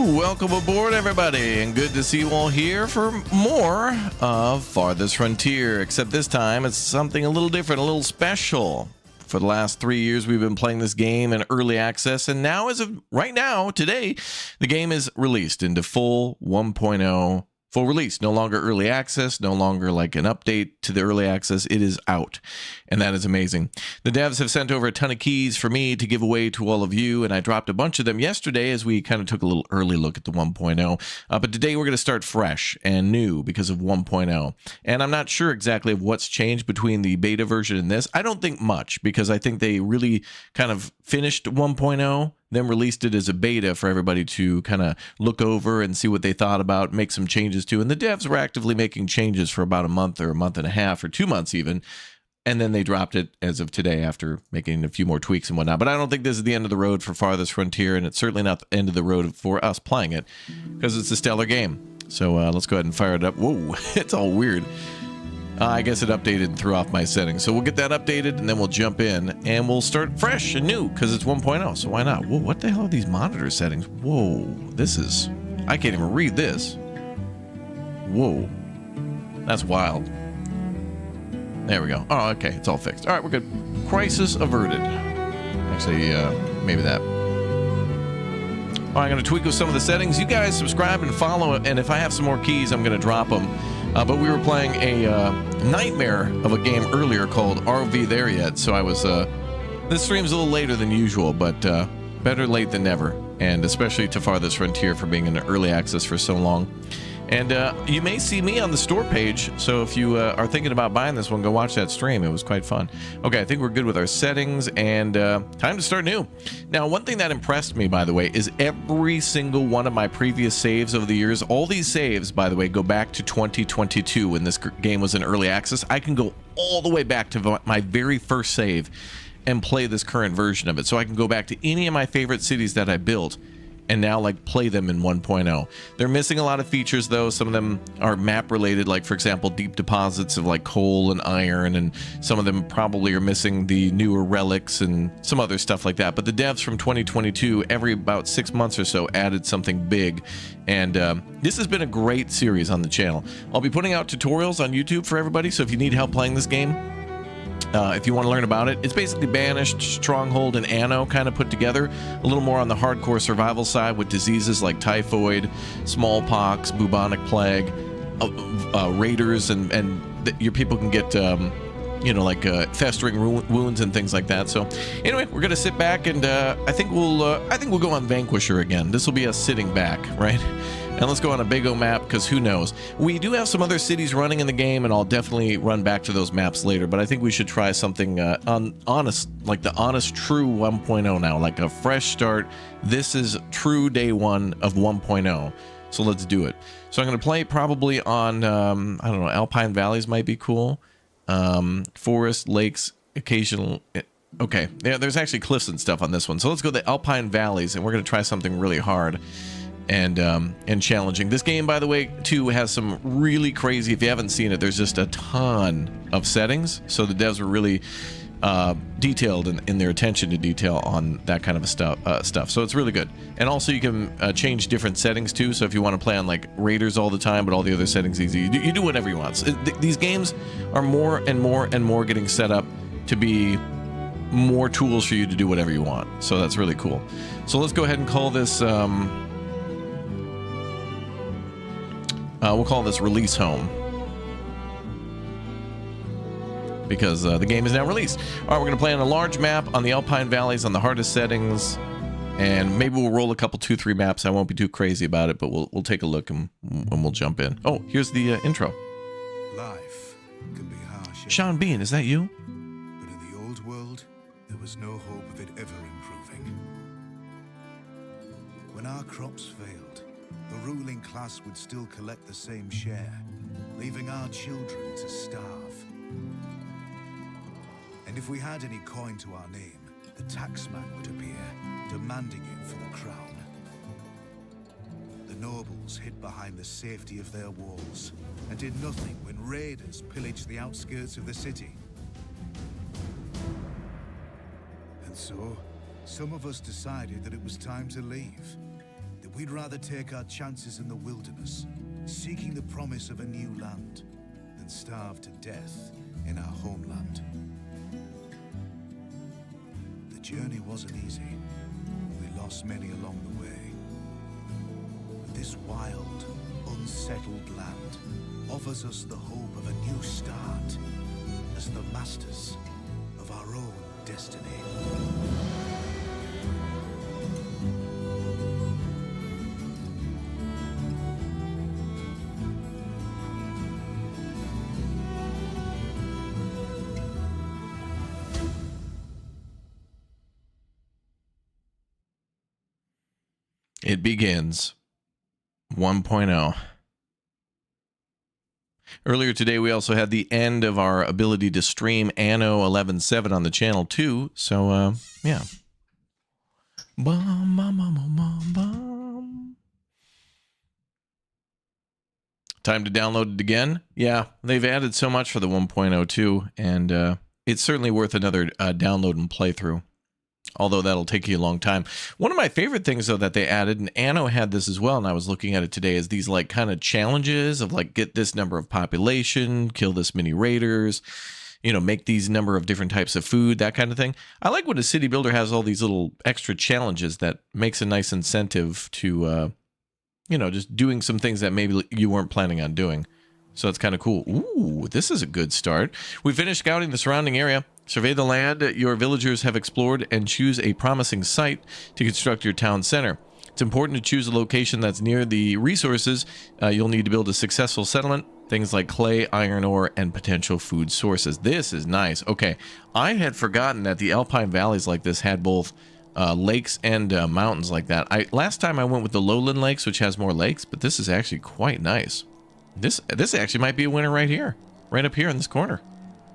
Welcome aboard, everybody, and good to see you all here for more of Farthest Frontier, except this time it's something a little different, a little special. For the last 3 years, we've been playing this game in early access, and now, as of right now, today, the game is released into full 1.0 full release. No longer early access, no longer like an update to the early access. It is out, and that is amazing. The devs have sent over a ton of keys for me to give away to all of you, and I dropped a bunch of them yesterday as we kind of took a little early look at the 1.0. But today we're going to start fresh and new because of 1.0. And I'm not sure exactly of what's changed between the beta version and this. I don't think much, because I think they really kind of finished 1.0, then released it as a beta for everybody to kind of look over and see what they thought about, make some changes to. And the devs were actively making changes for about a month or a month and a half or 2 months even. And then they dropped it as of today after making a few more tweaks and whatnot. But I don't think this is the end of the road for Farthest Frontier, and it's certainly not the end of the road for us playing it, because it's a stellar game. So let's go ahead and fire it up. Whoa, it's all weird. I guess it updated and threw off my settings. So we'll get that updated, and then we'll jump in, and we'll start fresh and new, because it's 1.0, so why not? Whoa, what the hell are these monitor settings? Whoa, this is... I can't even read this. Whoa. That's wild. There we go. Oh, okay, it's all fixed. All right, we're good. Crisis averted. Actually, maybe that. All right, I'm going to tweak with some of the settings. You guys subscribe and follow, and if I have some more keys, I'm going to drop them. But we were playing a nightmare of a game earlier called RV There Yet, so I was... this stream's a little later than usual, but better late than never, and especially to Farthest Frontier for being in early access for so long. And you may see me on the store page, so if you are thinking about buying this one, go watch that stream. It was quite fun. Okay, I think we're good with our settings, and time to start new. Now, one thing that impressed me, by the way, is every single one of my previous saves over the years. All these saves, by the way, go back to 2022 when this game was in early access. I can go all the way back to my very first save and play this current version of it. So I can go back to any of my favorite cities that I built and now like play them in 1.0. They're missing a lot of features though. Some of them are map related, like for example deep deposits of like coal and iron, and some of them probably are missing the newer relics and some other stuff like that. But the devs from 2022 every about 6 months or so added something big, and this has been a great series on the channel. I'll be putting out tutorials on YouTube for everybody, so if you need help playing this game, if you want to learn about it, it's basically Banished, Stronghold, and Anno kind of put together. A little more on the hardcore survival side with diseases like typhoid, smallpox, bubonic plague, raiders, and your people can get, you know, like festering wounds and things like that. So anyway, we're gonna sit back, and I think we'll go on Vanquisher again. This will be us sitting back, right? And let's go on a big O map, because who knows? We do have some other cities running in the game, and I'll definitely run back to those maps later, but I think we should try something honest, like the honest, true 1.0 now, like a fresh start. This is true day one of 1.0, so let's do it. So I'm going to play probably on, I don't know, Alpine Valleys might be cool. Forest, lakes, occasional... Okay, yeah, there's actually cliffs and stuff on this one, so let's go to the Alpine Valleys, and we're going to try something really hard and challenging. This game, by the way, too, has some really crazy, if you haven't seen it, there's just a ton of settings, so the devs were really detailed in their attention to detail on that kind of stuff, so it's really good. And also you can change different settings too, so if you want to play on like raiders all the time but all the other settings easy, you do whatever you want. These games are more and more and more getting set up to be more tools for you to do whatever you want, so that's really cool. So let's go ahead and call this we'll call this Release Home, because the game is now released. All right, we're going to play on a large map on the Alpine Valleys on the hardest settings, and maybe we'll roll a couple 2-3 maps. I won't be too crazy about it, but we'll take a look and we'll jump in. Oh, here's the intro. Life can be harsh. Sean Bean, is that you? But in the old world, there was no hope of it ever improving. When our crops failed, the ruling class would still collect the same share, leaving our children to starve. And if we had any coin to our name, the taxman would appear, demanding it for the crown. The nobles hid behind the safety of their walls and did nothing when raiders pillaged the outskirts of the city. And so, some of us decided that it was time to leave, that We'd rather take our chances in the wilderness, seeking the promise of a new land, than starve to death in our homeland. The journey wasn't easy. We lost many along the way. But this wild, unsettled land offers us the hope of a new start as the masters of our own destiny. It begins 1.0. Earlier today, we also had the end of our ability to stream Anno 11.7 on the channel too. So, yeah. Bum, bum, bum, bum, bum, bum. Time to download it again. Yeah, they've added so much for the 1.02, and it's certainly worth another download and playthrough. Although that'll take you a long time. One of my favorite things, though, that they added, and Anno had this as well, and I was looking at it today, is these like kind of challenges of like get this number of population, kill this many raiders, you know, make these number of different types of food, that kind of thing. I like when a city builder has all these little extra challenges that makes a nice incentive to, you know, just doing some things that maybe you weren't planning on doing. So it's kind of cool. Ooh, this is a good start. We finished scouting the surrounding area. Survey the land your villagers have explored and choose a promising site to construct your town center. It's important to choose a location that's near the resources you'll need to build a successful settlement. Things like clay, iron ore, and potential food sources. This is nice. Okay, I had forgotten that the Alpine valleys like this had both lakes and mountains like that. Last time I went with the lowland lakes, which has more lakes, but this is actually quite nice. This actually might be a winner right here, right up here in this corner.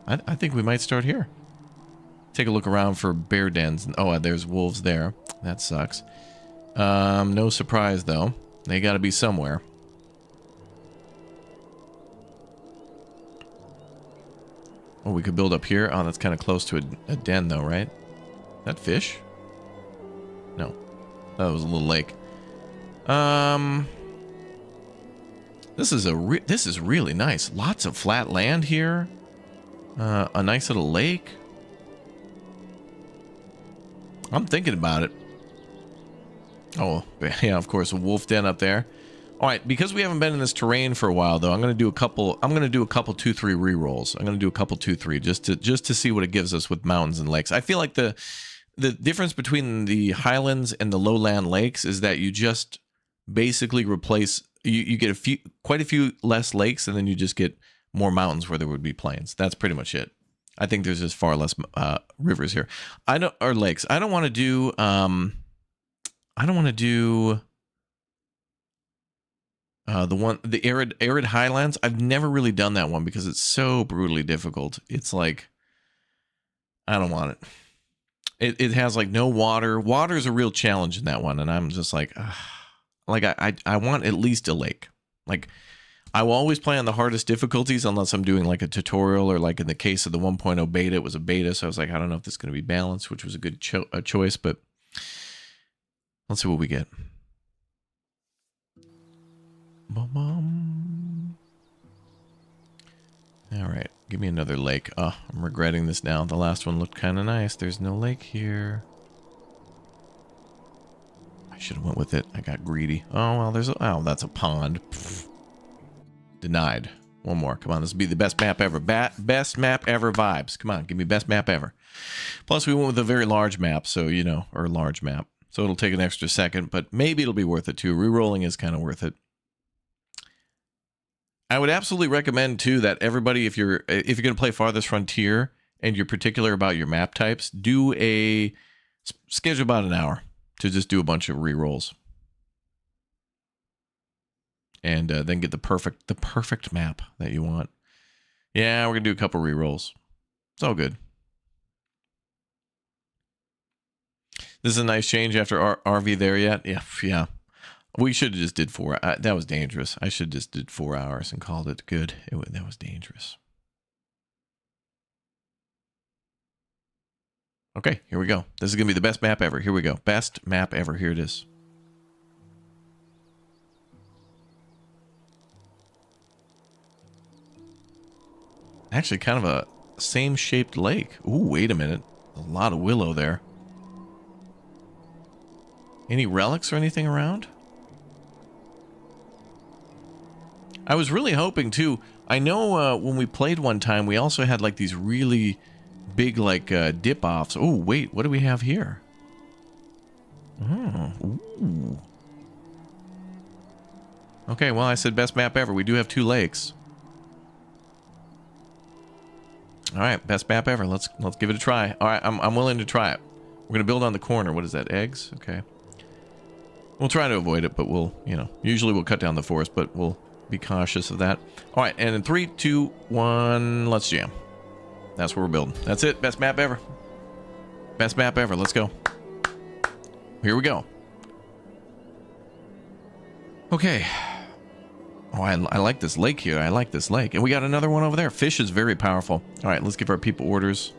I think we might start here. Take a look around for bear dens. Oh, there's wolves there. That sucks. No surprise, though. They got to be somewhere. Oh, we could build up here. Oh, that's kind of close to a den, though, right? That fish? No. That was a little lake. This is really nice. Lots of flat land here. A nice little lake. I'm thinking about it. Oh, yeah, of course, a wolf den up there. All right, because we haven't been in this terrain for a while, though, I'm going to do a couple 2-3 re-rolls. I'm going to do a couple 2-3 just to see what it gives us with mountains and lakes. I feel like the difference between the highlands and the lowland lakes is that you just basically replace you get quite a few less lakes, and then you just get more mountains where there would be plains. That's pretty much it. I think there's just far less rivers here. Or lakes. I don't want to do the arid highlands. I've never really done that one because it's so brutally difficult. It's like I don't want it. It has like no water. Water is a real challenge in that one, and I'm just like I want at least a lake. Like I will always play on the hardest difficulties unless I'm doing like a tutorial, or like in the case of the 1.0 beta, it was a beta. So I was like, I don't know if this is going to be balanced, which was a good choice, but let's see what we get. All right, give me another lake. Oh, I'm regretting this now. The last one looked kind of nice. There's no lake here. I should have went with it. I got greedy. Oh, well, that's a pond. Pfft. Denied. One more. Come on, this will be the best map ever. Best map ever vibes. Come on, give me best map ever. Plus, we went with a very large map, so, you know, or large map. So it'll take an extra second, but maybe it'll be worth it too. Rerolling is kind of worth it. I would absolutely recommend too that everybody, if you're going to play Farthest Frontier and you're particular about your map types, schedule about an hour to just do a bunch of rerolls. And then get the perfect map that you want. Yeah, we're gonna do a couple rerolls. It's all good. This is a nice change after RV there yet. Yeah. We should have just did 4. That was dangerous. I should have just did 4 hours and called it good. That was dangerous. Okay, here we go. This is gonna be the best map ever. Here we go. Best map ever. Here it is. Actually, kind of a same-shaped lake. Ooh, wait a minute. A lot of willow there. Any relics or anything around? I was really hoping, too. I know when we played one time, we also had, like, these really big, like, dip-offs. Oh, wait, what do we have here? Oh, ooh. Okay, well, I said best map ever. We do have 2 lakes. All right, best map ever. Let's give it a try. All right, I'm willing to try it. We're gonna build on the corner. What is that? Eggs? Okay. We'll try to avoid it, but we'll, you know, usually we'll cut down the forest, but we'll be cautious of that. All right, and in 3, 2, 1, let's jam. That's what we're building. That's it. Best map ever. Best map ever. Let's go. Here we go. Okay. Oh, I like this lake here. I like this lake. And we got another one over there. Fish is very powerful. All right, let's give our people orders.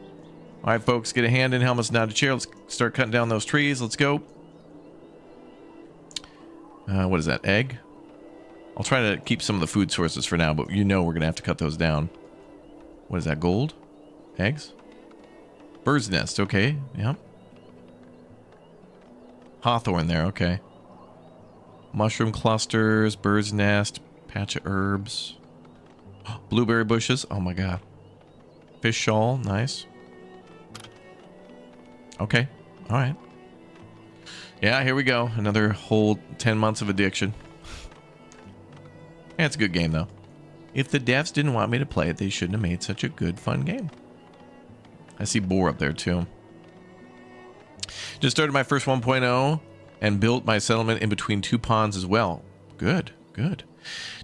All right, folks, get a hand in, helmets, not a chair. Let's start cutting down those trees. Let's go. What is that? Egg? I'll try to keep some of the food sources for now, but you know we're going to have to cut those down. What is that? Gold? Eggs? Bird's nest. Okay. Yep. Hawthorn there. Okay. Mushroom clusters, bird's nest, patch of herbs, blueberry bushes. Oh my god. Fish shawl. Nice. Okay. All right. Yeah, here we go. Another whole 10 months of addiction. Yeah, it's a good game, though. If the devs didn't want me to play it, they shouldn't have made such a good, fun game. I see boar up there, too. Just started my first 1.0 and built my settlement in between 2 ponds as well. Good, good.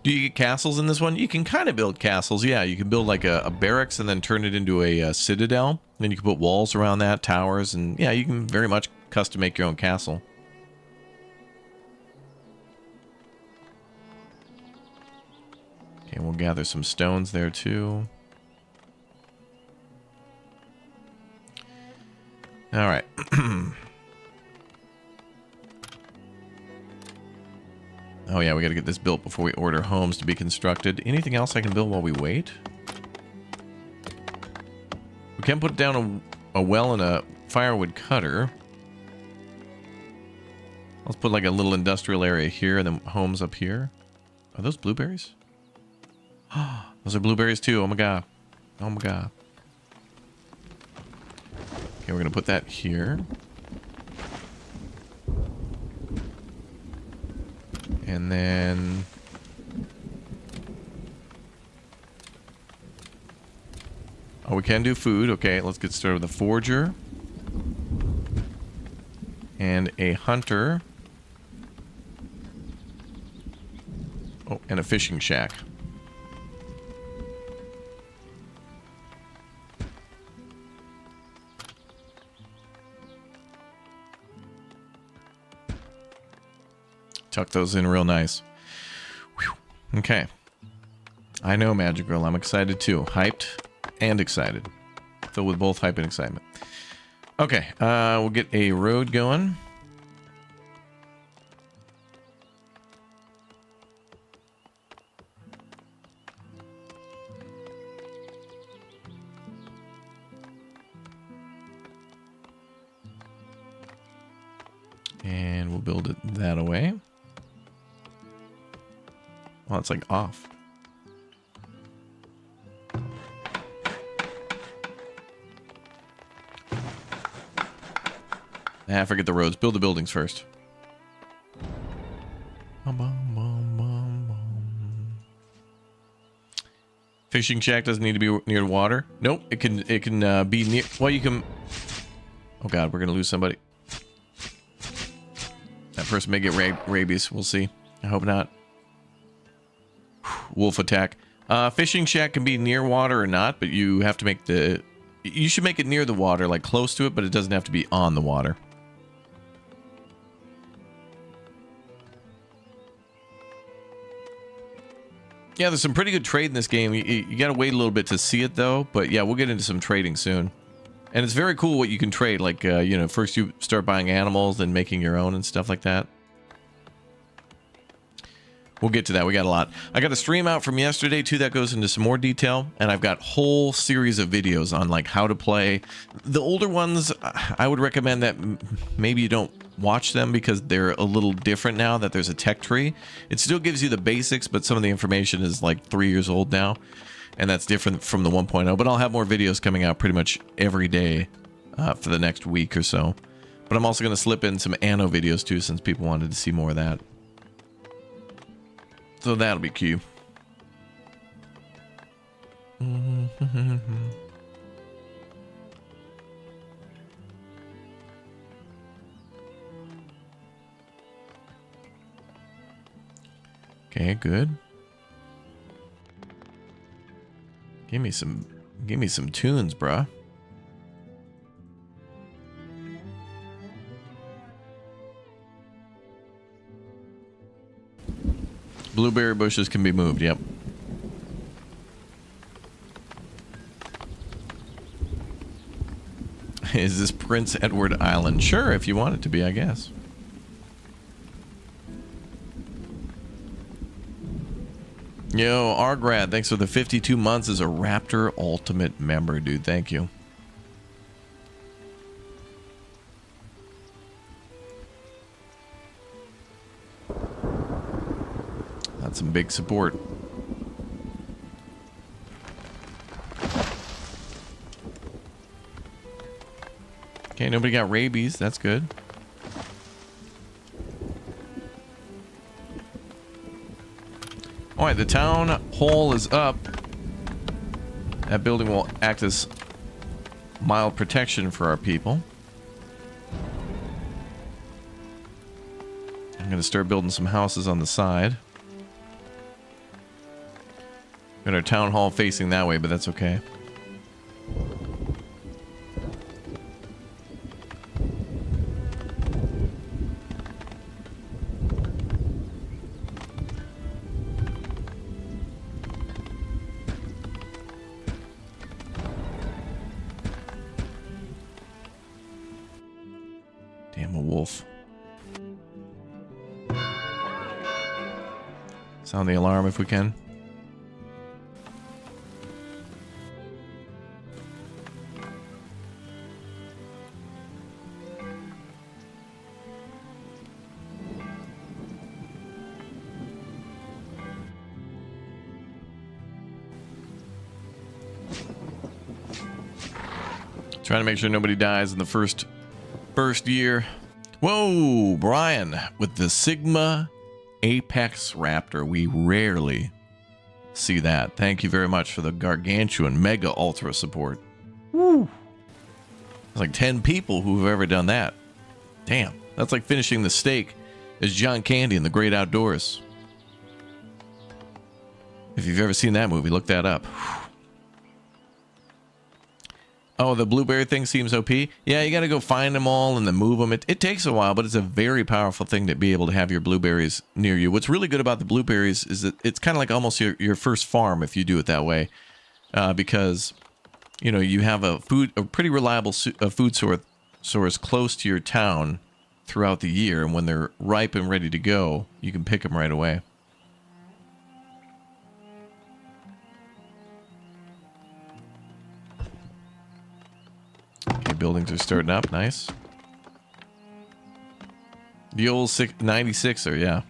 Do you get castles in this one? You can kind of build castles, yeah. You can build like a barracks and then turn it into a citadel. Then you can put walls around that, towers, and yeah, you can very much custom make your own castle. Okay, we'll gather some stones there too. All right. Oh yeah, we gotta get this built before we order homes to be constructed. Anything else I can build while we wait? We can put down a well and a firewood cutter. Let's put like a little industrial area here and then homes up here. Are those blueberries? Those are blueberries too. Oh my god. Oh my god. Okay, we're gonna put that here. And then oh, we can do food. Okay, let's get started with a forger and a hunter. Oh, and a fishing shack. Tuck those in real nice. Whew. Okay. I know, Magic Girl. I'm excited too. Hyped and excited. Filled with both hype and excitement. Okay. We'll get a road going. And we'll build it that way. Well, it's like off. Ah, forget the roads. Build the buildings first. Bum, bum, bum, bum, bum. Fishing shack doesn't need to be near water. Nope, it can be near. Well, you can. Oh god, we're gonna lose somebody. That person may get rabies. We'll see. I hope not. Wolf attack. Fishing shack can be near water or not, but you have to make the... You should make it near the water, like close to it, but it doesn't have to be on the water. Yeah, there's some pretty good trade in this game. You gotta wait a little bit to see it, though. But yeah, we'll get into some trading soon. And it's very cool what you can trade. Like, you know, first you start buying animals, then making your own and stuff like that. We'll get to that. We got a lot. I got a stream out from yesterday too that goes into some more detail, and I've got whole series of videos on like how to play. The older ones, I would recommend that maybe you don't watch them because they're a little different now that there's a tech tree. It still gives you the basics, but some of the information is like 3 years old now, and that's different from the 1.0. But I'll have more videos coming out pretty much every day for the next week or so. But I'm also going to slip in some Anno videos too, since people wanted to see more of that. So that'll be cute. Okay, good. Give me some tunes, bruh. Blueberry bushes can be moved, yep. Is this Prince Edward Island? Sure, if you want it to be, I guess. Yo, Argrad, thanks for the 52 months as a Raptor Ultimate member, dude. Thank you. That's some big support. Okay, nobody got rabies. That's good. All right, the town hall is up. That building will act as mild protection for our people. I'm going to start building some houses on the side. Got our town hall facing that way, but that's okay. Damn, a wolf. Sound the alarm if we can. Trying to make sure nobody dies in the first year. Whoa, Brian, with the Sigma Apex Raptor. We rarely see that. Thank you very much for the gargantuan mega ultra support. Woo. There's like 10 people who've ever done that. Damn, that's like finishing the steak as John Candy in The Great Outdoors. If you've ever seen that movie, look that up. Oh, the blueberry thing seems OP. Yeah, you got to go find them all and then move them. It takes a while, but it's a very powerful thing to be able to have your blueberries near you. What's really good about the blueberries is that it's kind of like almost your first farm if you do it that way, because you know you have a pretty reliable food source close to your town throughout the year, and when they're ripe and ready to go, you can pick them right away. Okay, buildings are starting up. Nice. The old 96er, yeah.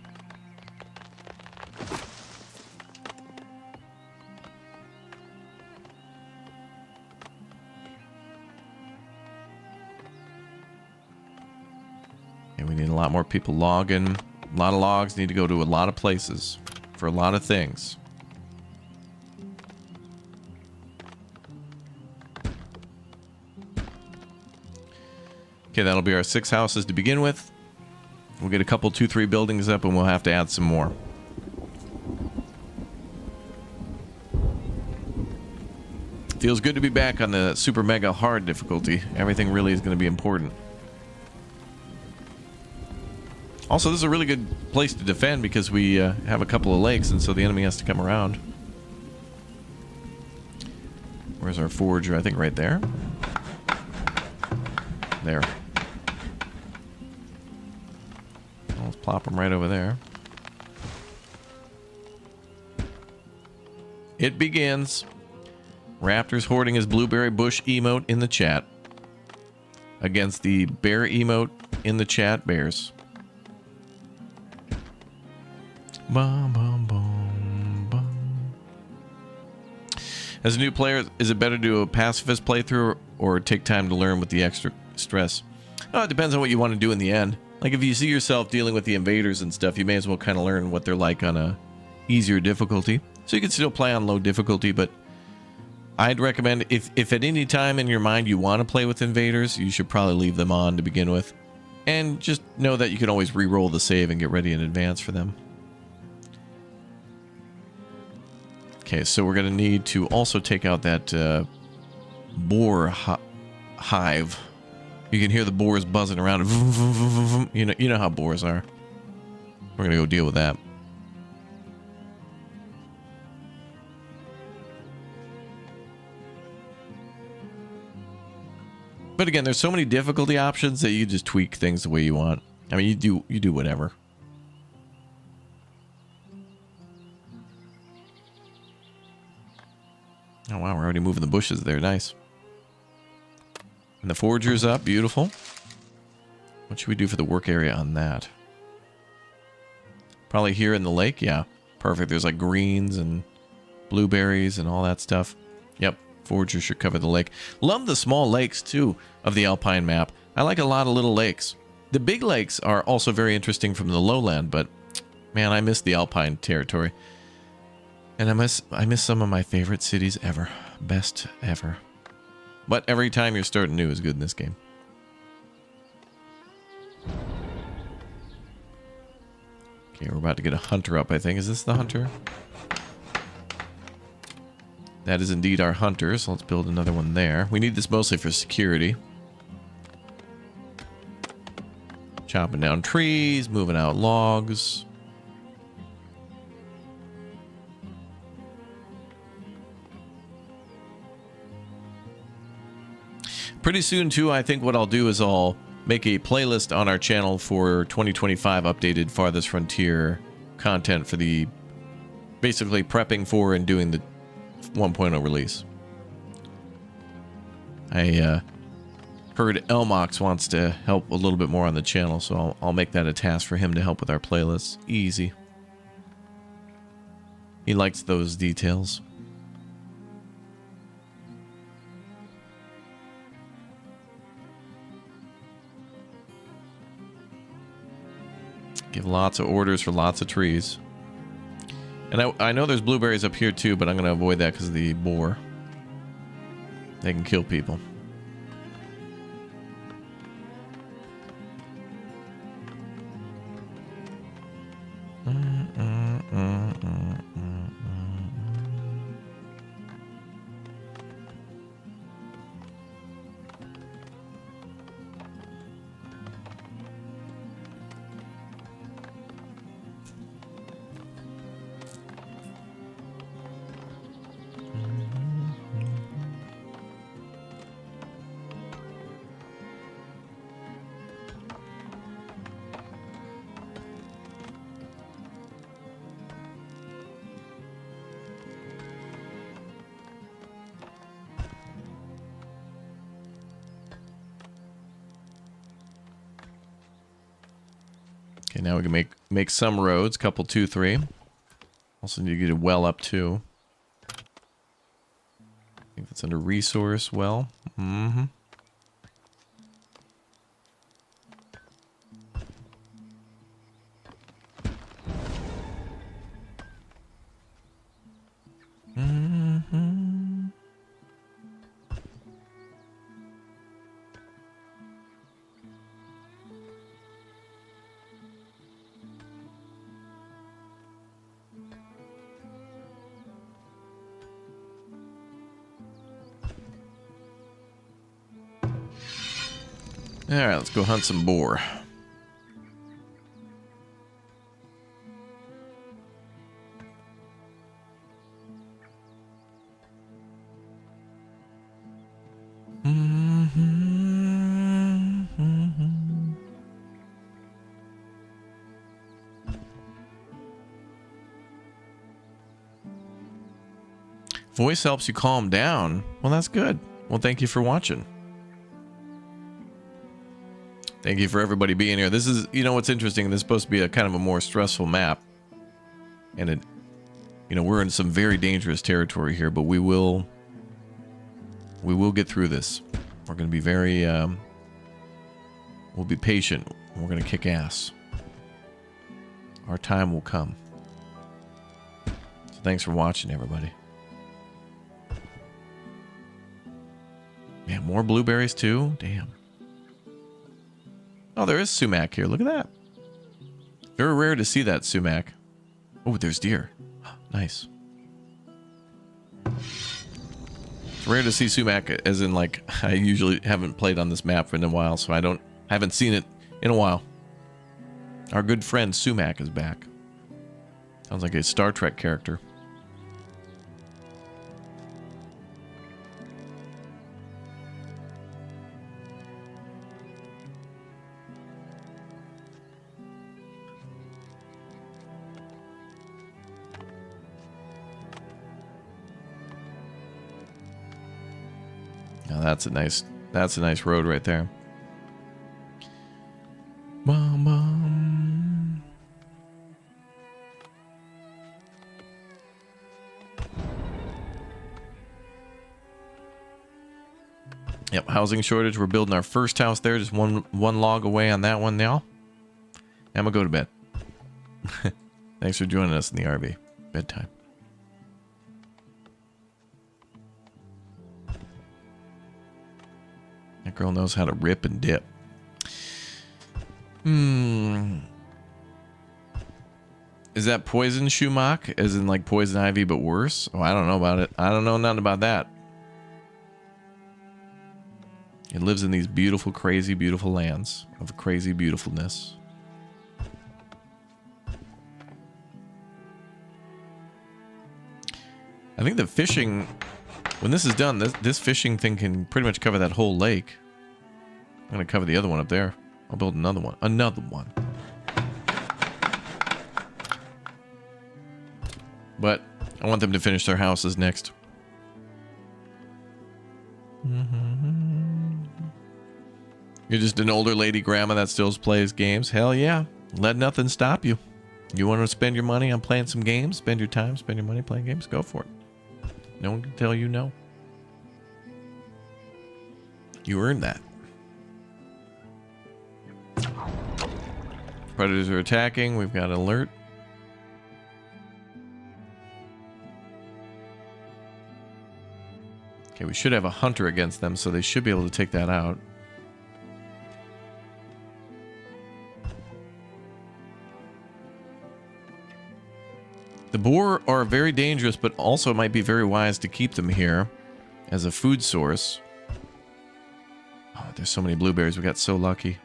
And we need a lot more people logging. A lot of logs need to go to a lot of places for a lot of things. Okay, that'll be our 6 houses to begin with. We'll get a couple, 2, 3 buildings up, and we'll have to add some more. Feels good to be back on the super mega hard difficulty. Everything really is going to be important. Also, this is a really good place to defend because we have a couple of lakes, and so the enemy has to come around. Where's our forager? I think right there. There. Let's plop them right over there. It begins. Raptor's hoarding his blueberry bush emote in the chat against the bear emote in the chat bears. Bum, bum, bum, bum. As a new player, is it better to do a pacifist playthrough or take time to learn with the extra stress? Oh, it depends on what you want to do in the end. Like if you see yourself dealing with the invaders and stuff, you may as well kind of learn what they're like on a easier difficulty. So you can still play on low difficulty, but I'd recommend if at any time in your mind you want to play with invaders, you should probably leave them on to begin with. And just know that you can always re-roll the save and get ready in advance for them. Okay, so we're going to need to also take out that boar hive. You can hear the boars buzzing around. You know how boars are. We're going to go deal with that. But again, there's so many difficulty options that you just tweak things the way you want. I mean, you do whatever. Oh wow, we're already moving the bushes there. Nice. And the forager's up. Beautiful. What should we do for the work area on that? Probably here in the lake. Yeah, perfect. There's like greens and blueberries and all that stuff. Yep. Forager should cover the lake. Love the small lakes too of the Alpine map. I like a lot of little lakes. The big lakes are also very interesting from the lowland, but man, I miss the Alpine territory. And I miss some of my favorite cities ever. Best ever. But every time you're starting new is good in this game. Okay, we're about to get a hunter up, I think. Is this the hunter? That is indeed our hunter, so let's build another one there. We need this mostly for security. Chopping down trees, moving out logs. Pretty soon, too, I think what I'll do is I'll make a playlist on our channel for 2025 updated Farthest Frontier content for the basically prepping for and doing the 1.0 release. I heard Elmox wants to help a little bit more on the channel, so I'll make that a task for him to help with our playlists. Easy. He likes those details. Give lots of orders for lots of trees. And I know there's blueberries up here too, but I'm going to avoid that because of the boar. They can kill people. Okay, now we can make some roads, couple 2, 3. Also need to get a well up too. I think that's under resource well. Mm-hmm. Alright, let's go hunt some boar. Voice helps you calm down. Well, that's good. Well, thank you for watching. Thank you for everybody being here. This is, you know what's interesting? This is supposed to be a kind of a more stressful map. And it, you know, we're in some very dangerous territory here, but we will get through this. We're going to be very, we'll be patient. We're going to kick ass. Our time will come. So thanks for watching, everybody. Man, more blueberries too? Damn. Oh, there is sumac here. Look at that. Very rare to see that sumac. Oh, there's deer. Nice. It's rare to see sumac, as in, like, I usually haven't played on this map in a while, so I haven't seen it in a while. Our good friend Sumac is back. Sounds like a Star Trek character. Now that's a nice road right there. Bum, bum. Yep, housing shortage. We're building our first house there. Just one log away on that one now. I'm gonna go to bed. Thanks for joining us in the RV. Bedtime. That girl knows how to rip and dip. Is that poison shumak? As in like poison ivy but worse? Oh, I don't know about it. I don't know nothing about that. It lives in these beautiful, crazy, beautiful lands of crazy beautifulness. I think the fishing, when this is done, this fishing thing can pretty much cover that whole lake. I'm going to cover the other one up there. I'll build another one. Another one. But I want them to finish their houses next. You're just an older lady grandma that still plays games? Hell yeah. Let nothing stop you. You want to spend your money on playing some games? Spend your time, spend your money playing games? Go for it. No one can tell you no. You earned that. Predators are attacking. We've got alert. Okay, we should have a hunter against them, so they should be able to take that out. The boar are very dangerous, but also might be very wise to keep them here as a food source. Oh, there's so many blueberries. We got so lucky.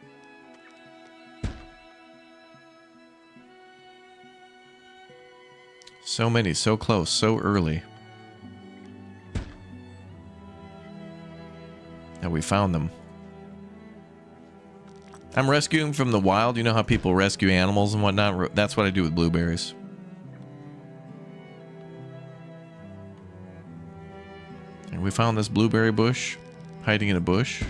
So many, so close, so early. And we found them. I'm rescuing from the wild. You know how people rescue animals and whatnot? That's what I do with blueberries. And we found this blueberry bush hiding in a bush.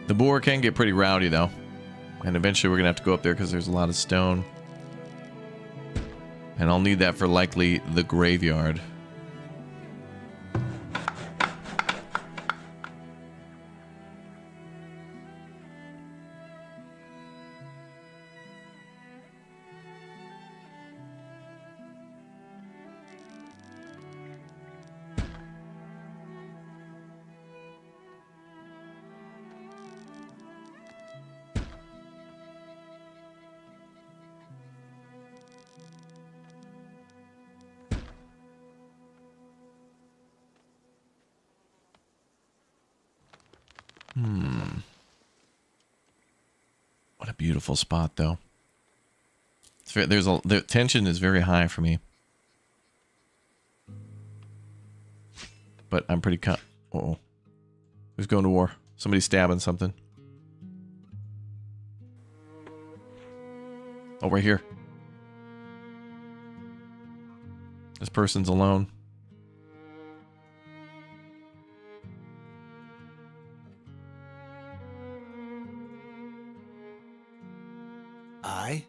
The boar can get pretty rowdy, though. And eventually we're going to have to go up there because there's a lot of stone. And I'll need that for likely the graveyard. beautiful spot, though. The tension is very high for me. But I'm pretty uh-oh. Who's going to war? Somebody's stabbing something. Oh, right here. This person's alone. I?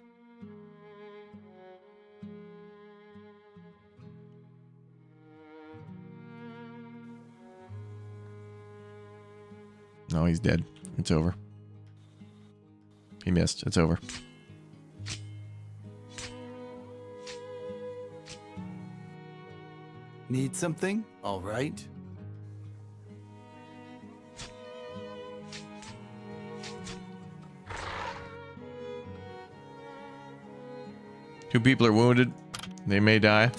No, he's dead. It's over. He missed. It's over. Need something? All right. Two people are wounded. They may die.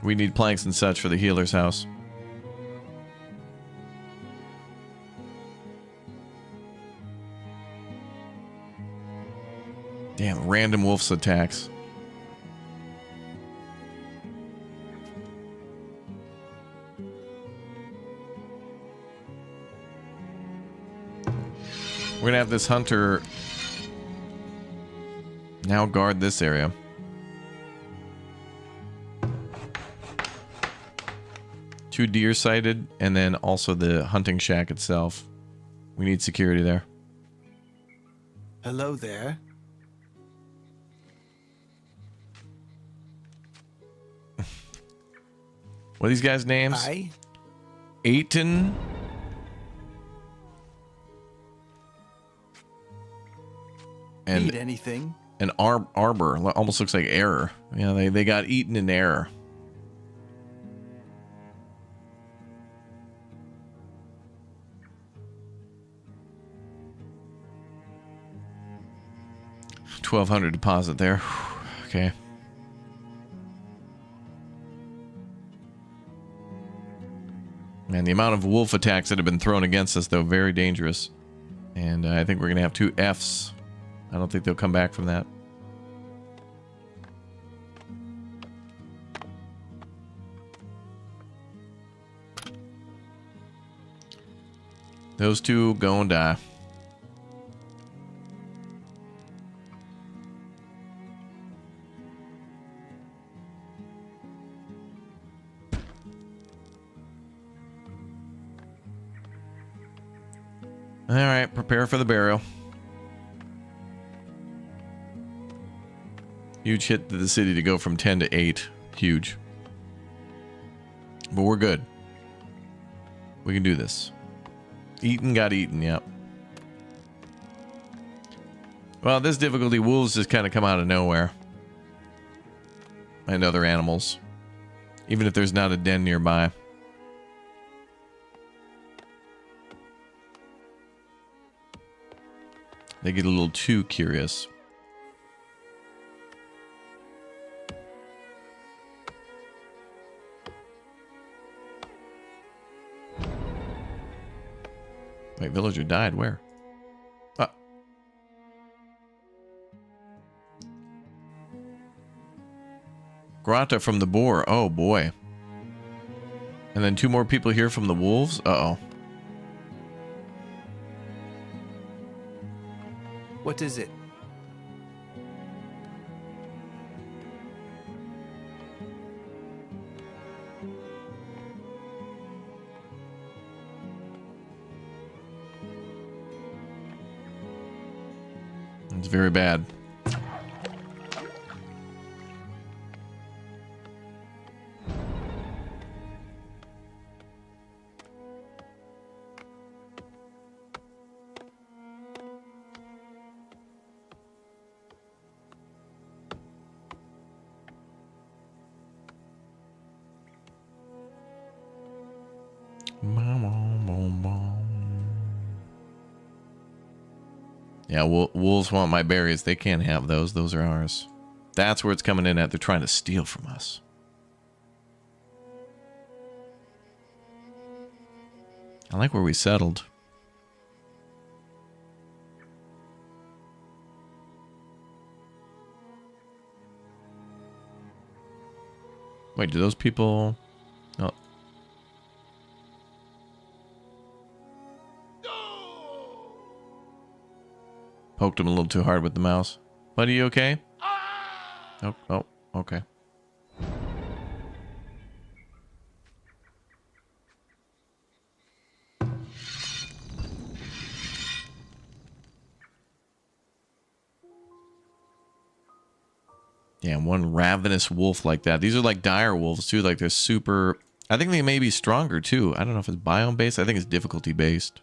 We need planks and such for the healer's house. Damn, random wolves attacks. We're gonna have this hunter now guard this area. Two deer sighted, and then also the hunting shack itself. We need security there. Hello there. What are these guys' names? I? Aiton. And Need anything? an arbor. Almost looks like error. You know, they got eaten in error. $1,200 deposit there. Okay. Man, the amount of wolf attacks that have been thrown against us, though, very dangerous. And I think we're going to have 2 Fs. I don't think they'll come back from that. Those two go and die. All right, prepare for the burial. Huge hit to the city to go from 10 to 8. Huge. But we're good. We can do this. Eaten got eaten, yep. Well, this difficulty, wolves just kind of come out of nowhere. And other animals. Even if there's not a den nearby. They get a little too curious. Wait, villager died. Where? Grata from the boar. Oh, boy. And then 2 more people here from the wolves? Uh-oh. What is it? It's very bad. Yeah, wolves want my berries. They can't have those. Those are ours. That's where it's coming in at. They're trying to steal from us. I like where we settled. Wait, do those people... Oh. Poked him a little too hard with the mouse. Buddy, you okay? Oh, okay. Yeah, one ravenous wolf like that. These are like dire wolves too. Like they're super... I think they may be stronger too. I don't know if it's biome based. I think it's difficulty based.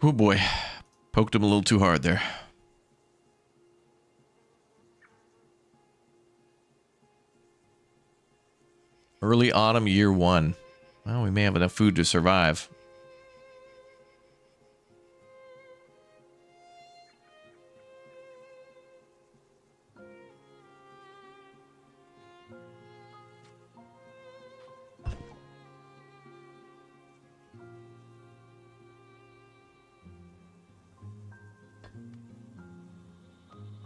Oh boy. Poked him a little too hard there. Early autumn year 1. Well, we may have enough food to survive.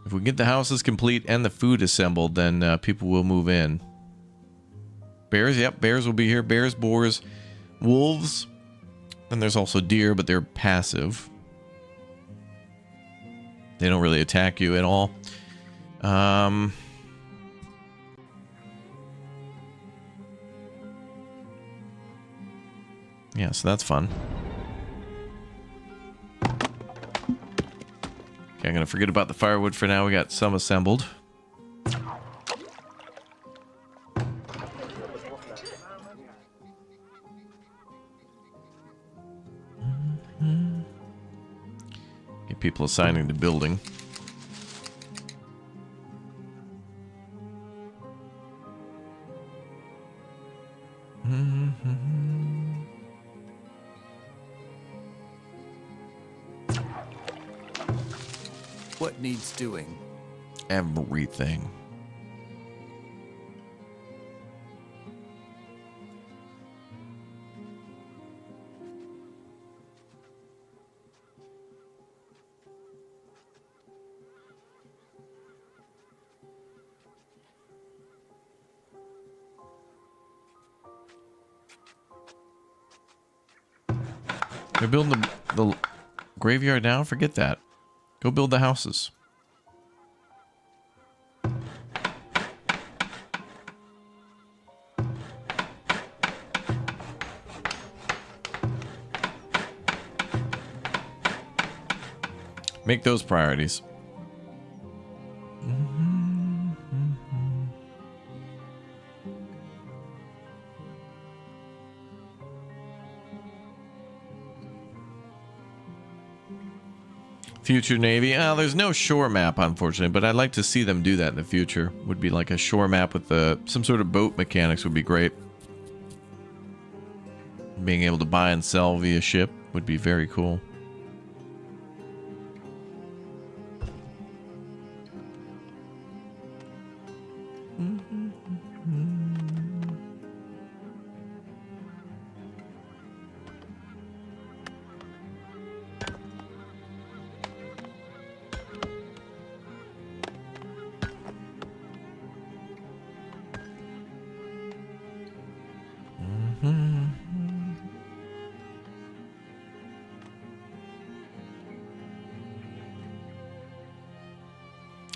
If we get the houses complete and the food assembled, then people will move in. Bears, yep, bears will be here. Bears, boars, wolves. And there's also deer, but they're passive. They don't really attack you at all. Yeah, so that's fun. Okay, I'm gonna forget about the firewood for now. We got some assembled. Get people assigning to building. What needs doing? Everything. They're building the graveyard now? Forget that. Go build the houses. Make those priorities. Future Navy. There's no shore map, unfortunately, but I'd like to see them do that in the future. Would be like a shore map with some sort of boat mechanics would be great. Being able to buy and sell via ship would be very cool.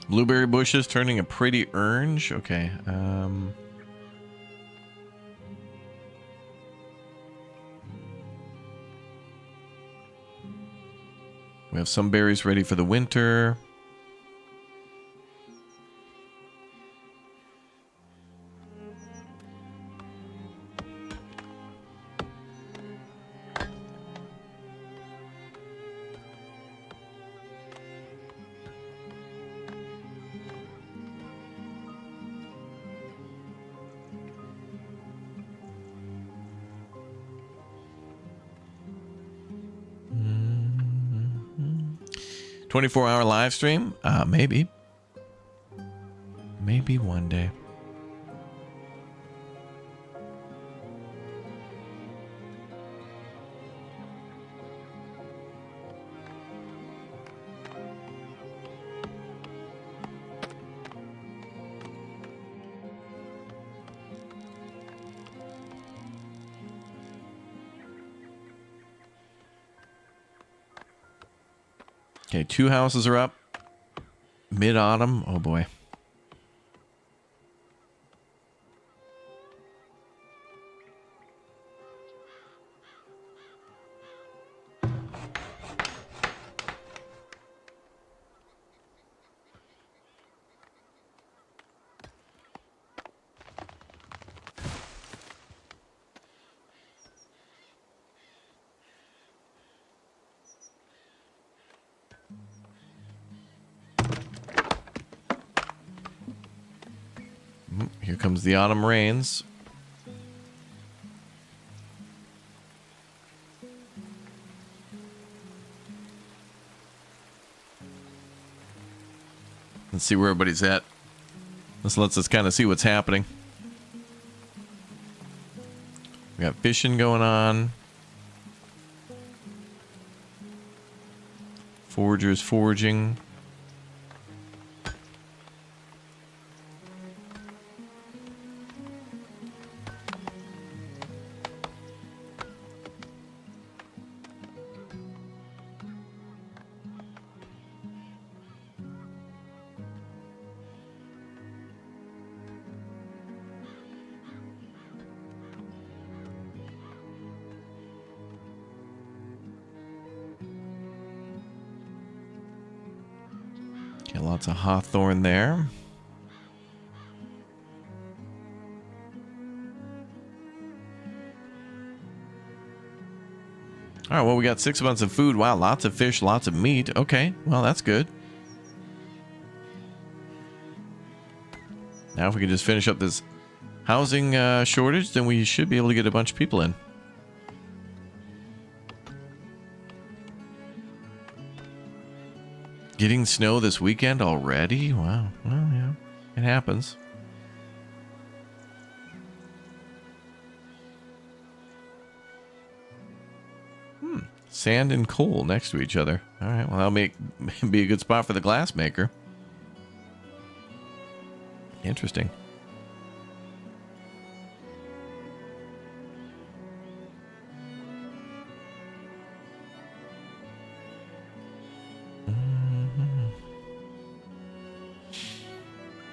Blueberry bushes turning a pretty orange. Okay. We have some berries ready for the winter. Mm-hmm. 24-hour live stream? Maybe. Maybe one day. Okay, 2 houses are up. Mid-autumn. Oh, boy. Here comes the autumn rains. Let's see where everybody's at. This lets us kind of see what's happening. We got fishing going on. Foragers foraging. Okay, lots of hawthorn there. All right, well, we got 6 months of food. Wow, lots of fish, lots of meat. Okay, well, that's good. Now, if we can just finish up this housing shortage, then we should be able to get a bunch of people in. Getting snow this weekend already? Wow. Well, yeah, it happens. Sand and coal next to each other. All right, well, that'll be a good spot for the glass maker. Interesting.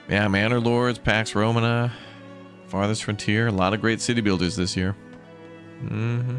Yeah, Manor Lords, Pax Romana, Farthest Frontier. A lot of great city builders this year. Mm-hmm.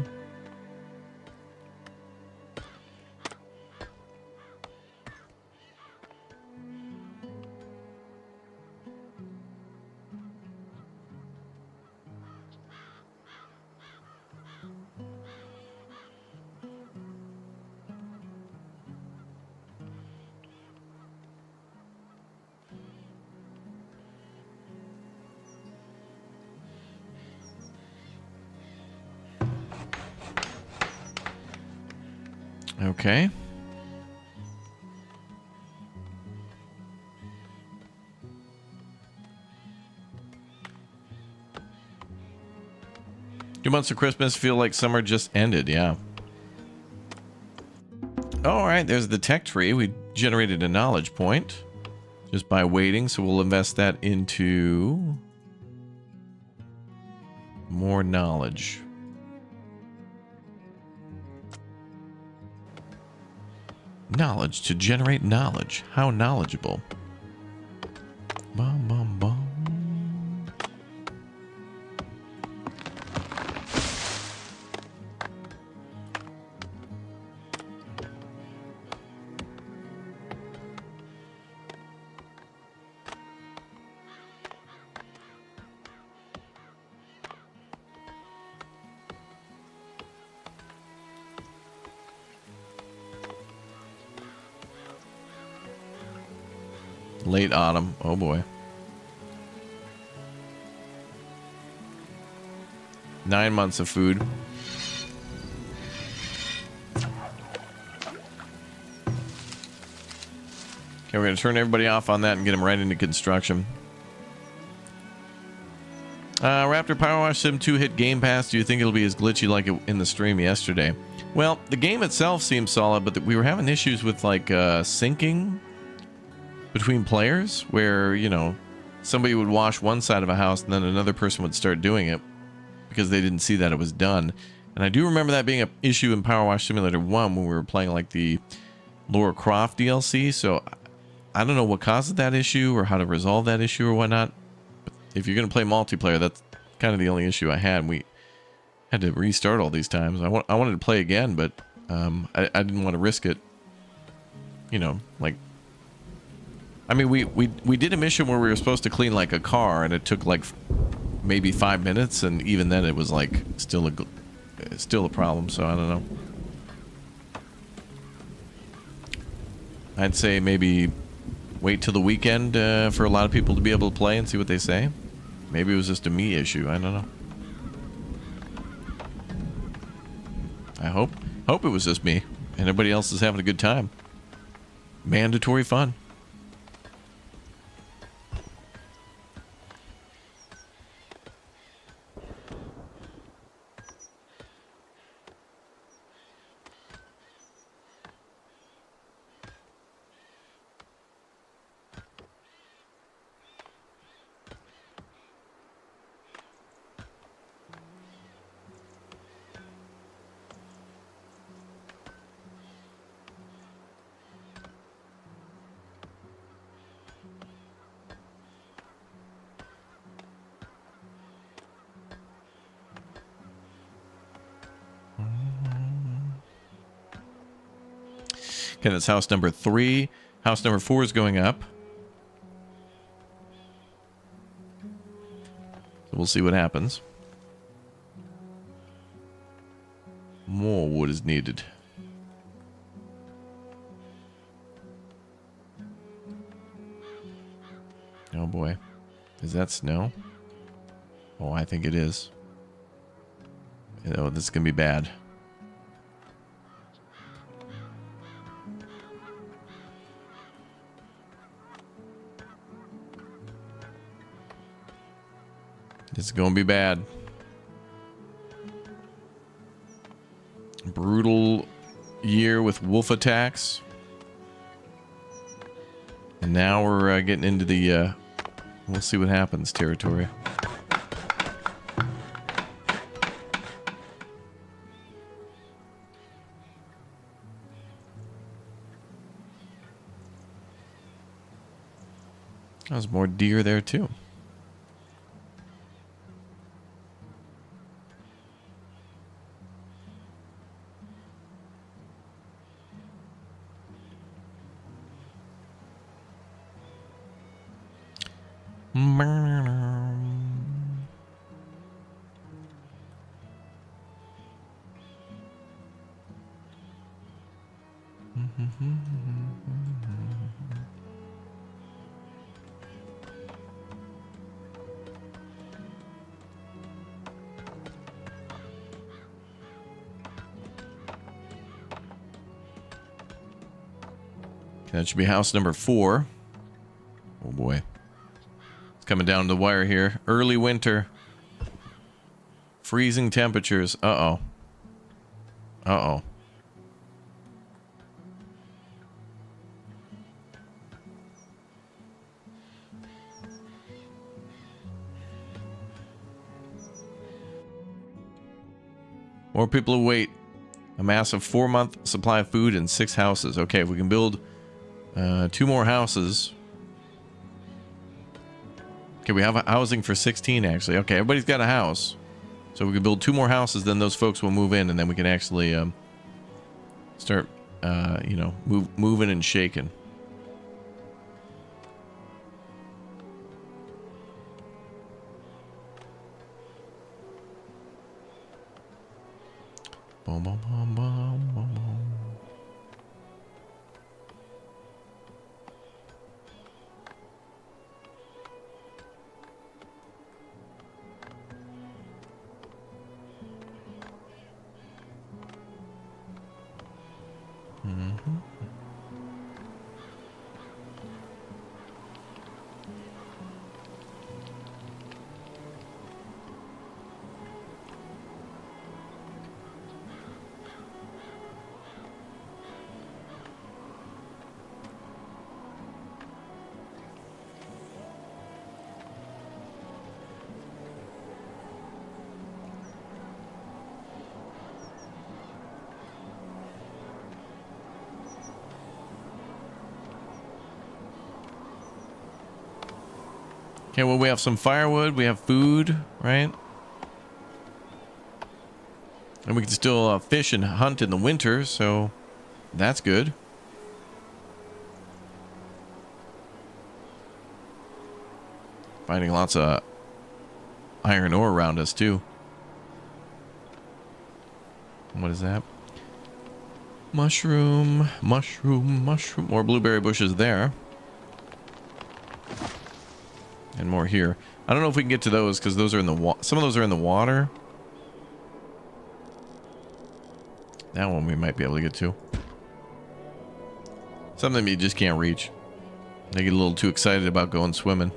Okay. Two months of Christmas feel like summer just ended, yeah. All right, there's the tech tree. We generated a knowledge point just by waiting, so we'll invest that into more knowledge. Knowledge to generate knowledge. How knowledgeable. Bum, bum, bum. Late autumn. Oh boy. 9 months of food. Okay, we're going to turn everybody off on that and get them right into construction. Raptor Power Wash Sim 2 hit Game Pass. Do you think it'll be as glitchy like it in the stream yesterday? Well, the game itself seems solid, but we were having issues with like syncing between players where, you know, somebody would wash one side of a house and then another person would start doing it because they didn't see that it was done. And I do remember that being an issue in Power Wash Simulator 1 when we were playing like the Laura Croft DLC, so I don't know what causes that issue or how to resolve that issue or whatnot. But if you're going to play multiplayer, that's kind of the only issue I had. We had to restart all these times. I wanted to play again, but I didn't want to risk it. You know, like, I mean, we did a mission where we were supposed to clean like a car, and it took like maybe 5 minutes, and even then it was like still a problem. So I don't know. I'd say maybe wait till the weekend for a lot of people to be able to play and see what they say. Maybe it was just a me issue. I don't know. I hope it was just me and everybody else is having a good time. Mandatory fun. Okay, that's house number 3. House number 4 is going up. So we'll see what happens. More wood is needed. Oh boy. Is that snow? Oh, I think it is. Oh, this is gonna be bad. It's gonna be bad. Brutal year with wolf attacks. And now we're getting into the we'll see what happens territory. There's more deer there too. That should be house number 4. Oh boy. It's coming down to the wire here. Early winter. Freezing temperatures. Uh-oh. Uh-oh. More people await. A massive 4-month supply of food in 6 houses. Okay, if we can build 2 more houses. Okay, we have housing for 16 actually. Okay, everybody's got a house. So we can build 2 more houses, then those folks will move in, and then we can actually start, you know, moving and shaking. Boom, boom, boom, boom, boom, boom. Mm-hmm. Okay, well, we have some firewood. We have food, right? And we can still fish and hunt in the winter, so that's good. Finding lots of iron ore around us, too. What is that? Mushroom, mushroom, mushroom. More blueberry bushes there. And more here. I don't know if we can get to those because those are in the water. Some of those are in the water. That one we might be able to get to. Some of them you just can't reach. They get a little too excited about going swimming.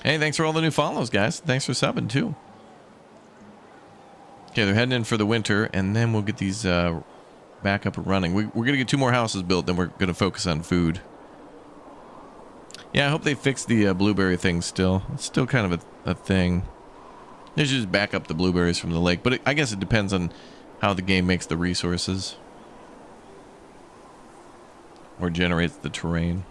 Hey, thanks for all the new follows, guys. Thanks for subbing, too. Okay, they're heading in for the winter, and then we'll get these back up and running. We're going to get 2 more houses built, then we're going to focus on food. Yeah, I hope they fix the blueberry thing still. It's still kind of a thing. They should just back up the blueberries from the lake, but I guess it depends on how the game makes the resources. Or generates the terrain.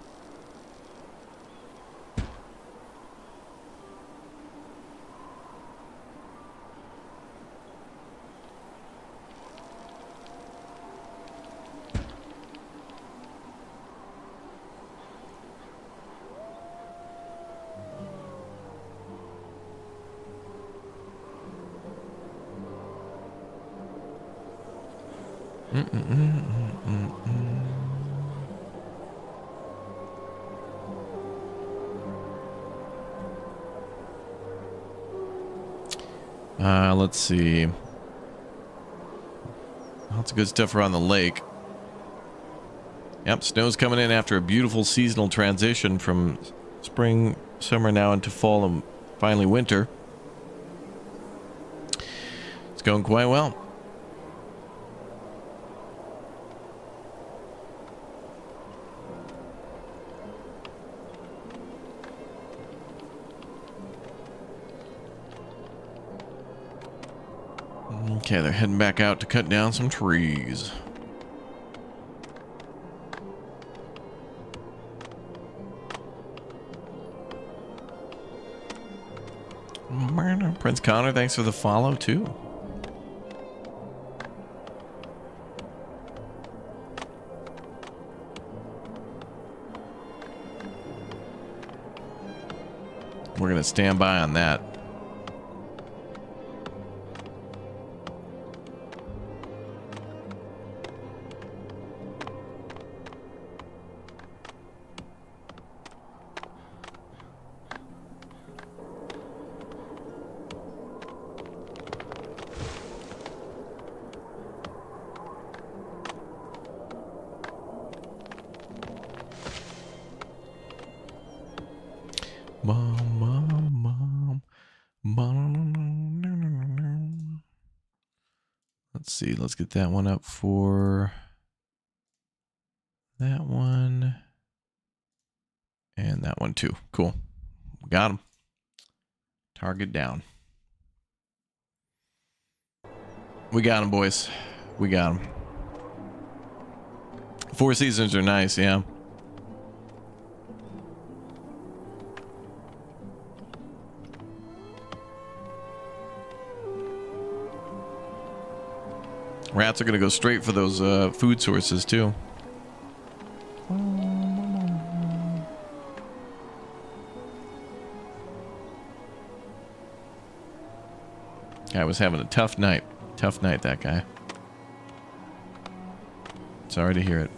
Let's see. Lots of good stuff around the lake. Yep, snow's coming in after a beautiful seasonal transition from spring, summer now into fall and finally winter. It's going quite well. Okay, they're heading back out to cut down some trees. Prince Connor, thanks for the follow, too. We're going to stand by on that. Let's see. Let's get that one up for that one. And that one too. Cool. Got him. Target down. We got him, boys. We got him. 4 seasons are nice, yeah. Rats are going to go straight for those food sources, too. Guy was having a tough night. Tough night, that guy. Sorry to hear it.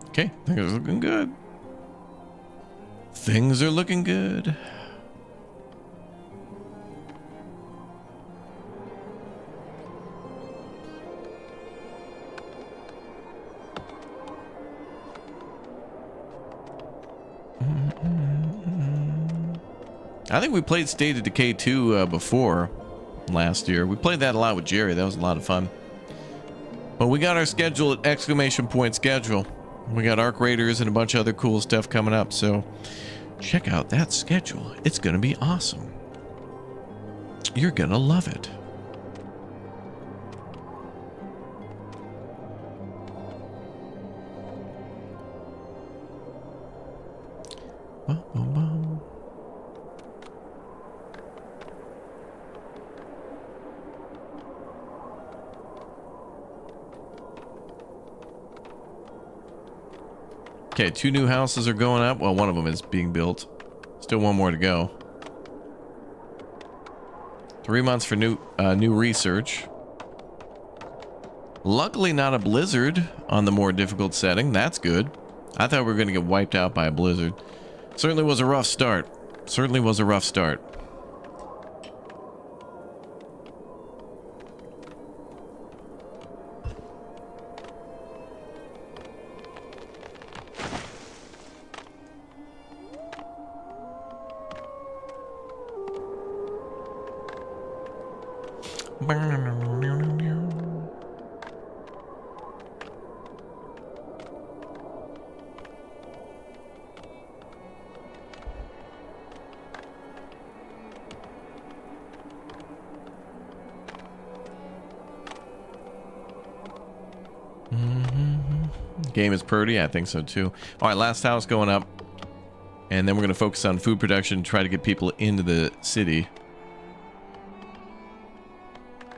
Okay, things are looking good. Things are looking good. I think we played State of Decay 2 before last year. We played that a lot with Jerry. That was a lot of fun. But we got our schedule at exclamation point schedule. We got Arc Raiders and a bunch of other cool stuff coming up. So check out that schedule. It's going to be awesome. You're going to love it. Bum, bum, bum. Okay, 2 new houses are going up. Well, one of them is being built. Still one more to go. 3 months for new research. Luckily not a blizzard on the more difficult setting. That's good. I thought we were going to get wiped out by a blizzard. Certainly was a rough start. Certainly was a rough start. Game is pretty. I think so too. All right, last house going up. And then we're going to focus on food production, try to get people into the city.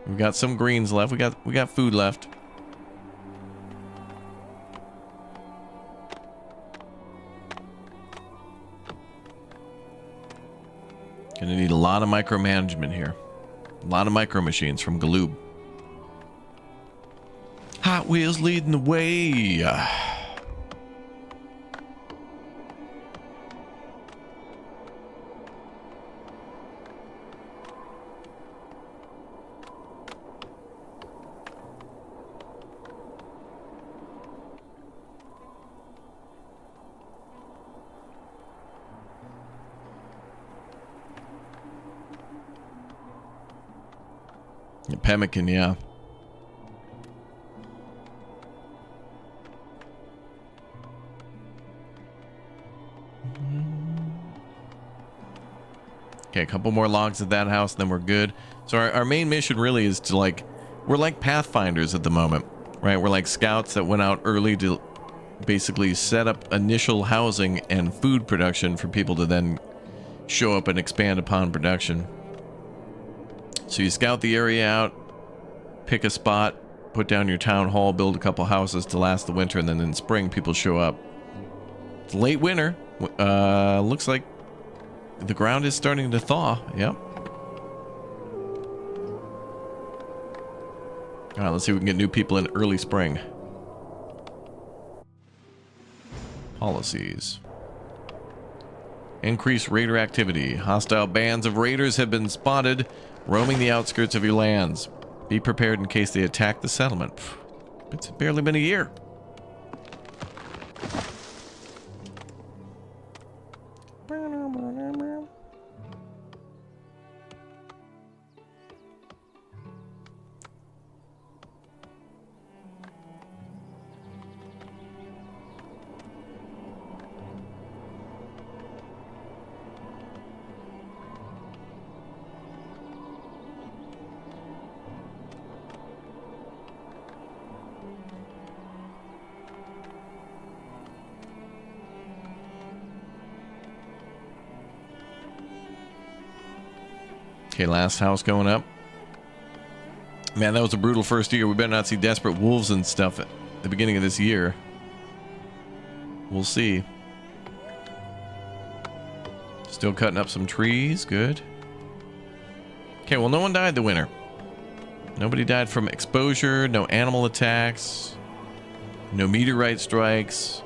We've got some greens left. We got food left. Gonna need a lot of micromanagement here. A lot of micro machines from Galoob. Hot Wheels leading the way. Pemmican, yeah. Okay, a couple more logs at that house, and then we're good. So our main mission really is to, like, we're like Pathfinders at the moment, right? We're like scouts that went out early to basically set up initial housing and food production for people to then show up and expand upon production. So you scout the area out, pick a spot, put down your town hall, build a couple houses to last the winter, and then in spring people show up. It's late winter. Looks like the ground is starting to thaw. Yep. All right, let's see if we can get new people in early spring. Policies. Increase raider activity. Hostile bands of raiders have been spotted roaming the outskirts of your lands. Be prepared in case they attack the settlement. It's barely been a year. Okay, last house going up. Man, that was a brutal first year. We better not see desperate wolves and stuff at the beginning of this year. We'll see. Still cutting up some trees. Good. Okay, well, no one died the winter. Nobody died from exposure. No animal attacks. No meteorite strikes.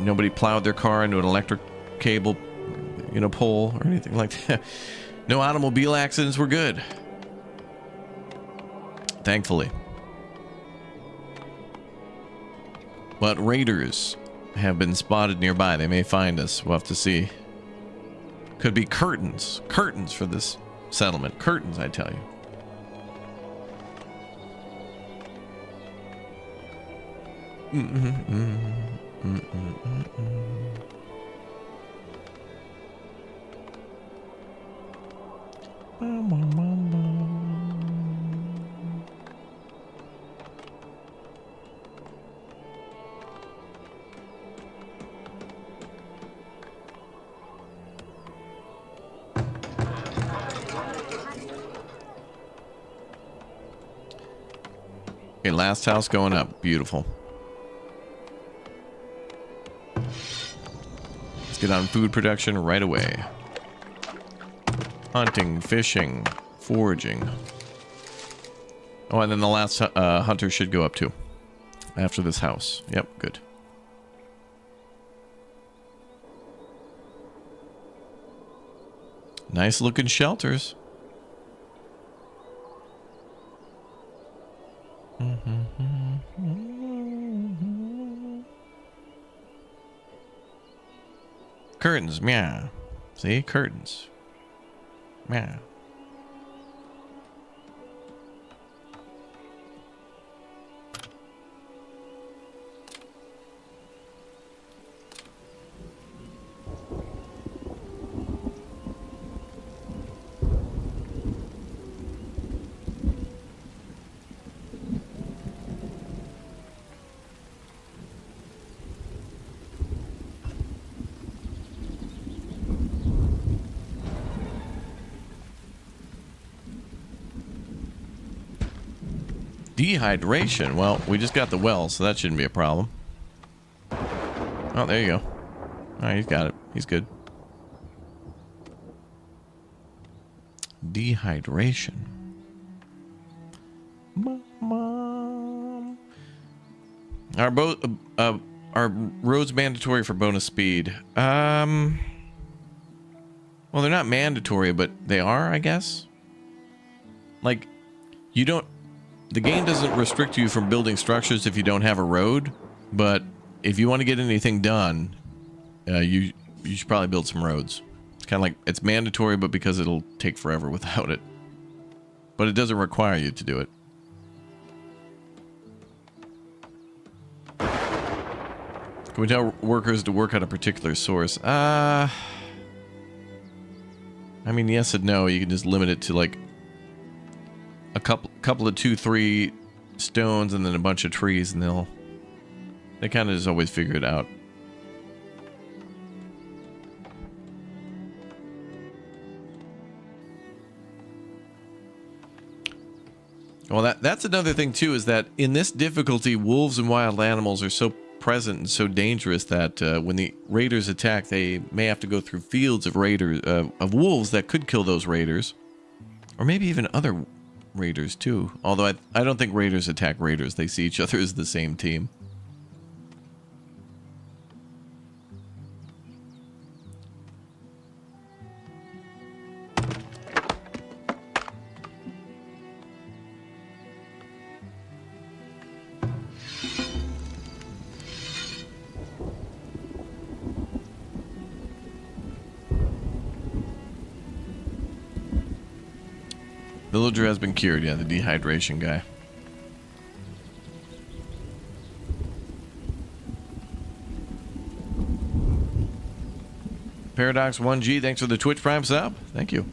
Nobody plowed their car into an electric cable, you know, pole or anything like that. No automobile accidents. We're good. Thankfully. But raiders have been spotted nearby. They may find us. We'll have to see. Could be curtains. Curtains for this settlement. Curtains, I tell you. Okay, last house going up. Beautiful. Let's get on food production right away. Hunting, fishing, foraging. Oh, and then the last hunter should go up too. After this house. Yep, good. Nice looking shelters. Curtains, meow. See, curtains. Meow. Dehydration. Well, we just got the well, so that shouldn't be a problem. Oh, there you go. All right, he's got it. He's good. Dehydration. Mom. Are roads mandatory for bonus speed? Well, they're not mandatory, but they are, I guess. Like, you don't. The game doesn't restrict you from building structures if you don't have a road, but if you want to get anything done, you should probably build some roads. It's kind of like, it's mandatory, but because it'll take forever without it. But it doesn't require you to do it. Can we tell workers to work on a particular source? I mean, yes and no. You can just limit it to like a couple of 2-3 stones and then a bunch of trees, and they kind of just always figure it out. Well, that's another thing too, is that in this difficulty, wolves and wild animals are so present and so dangerous that when the raiders attack, they may have to go through fields of of wolves that could kill those raiders, or maybe even other raiders too. Although I don't think raiders attack raiders. They see each other as the same team. Villager has been cured. Yeah, the dehydration guy. Paradox 1G, thanks for the Twitch Prime sub. Thank you.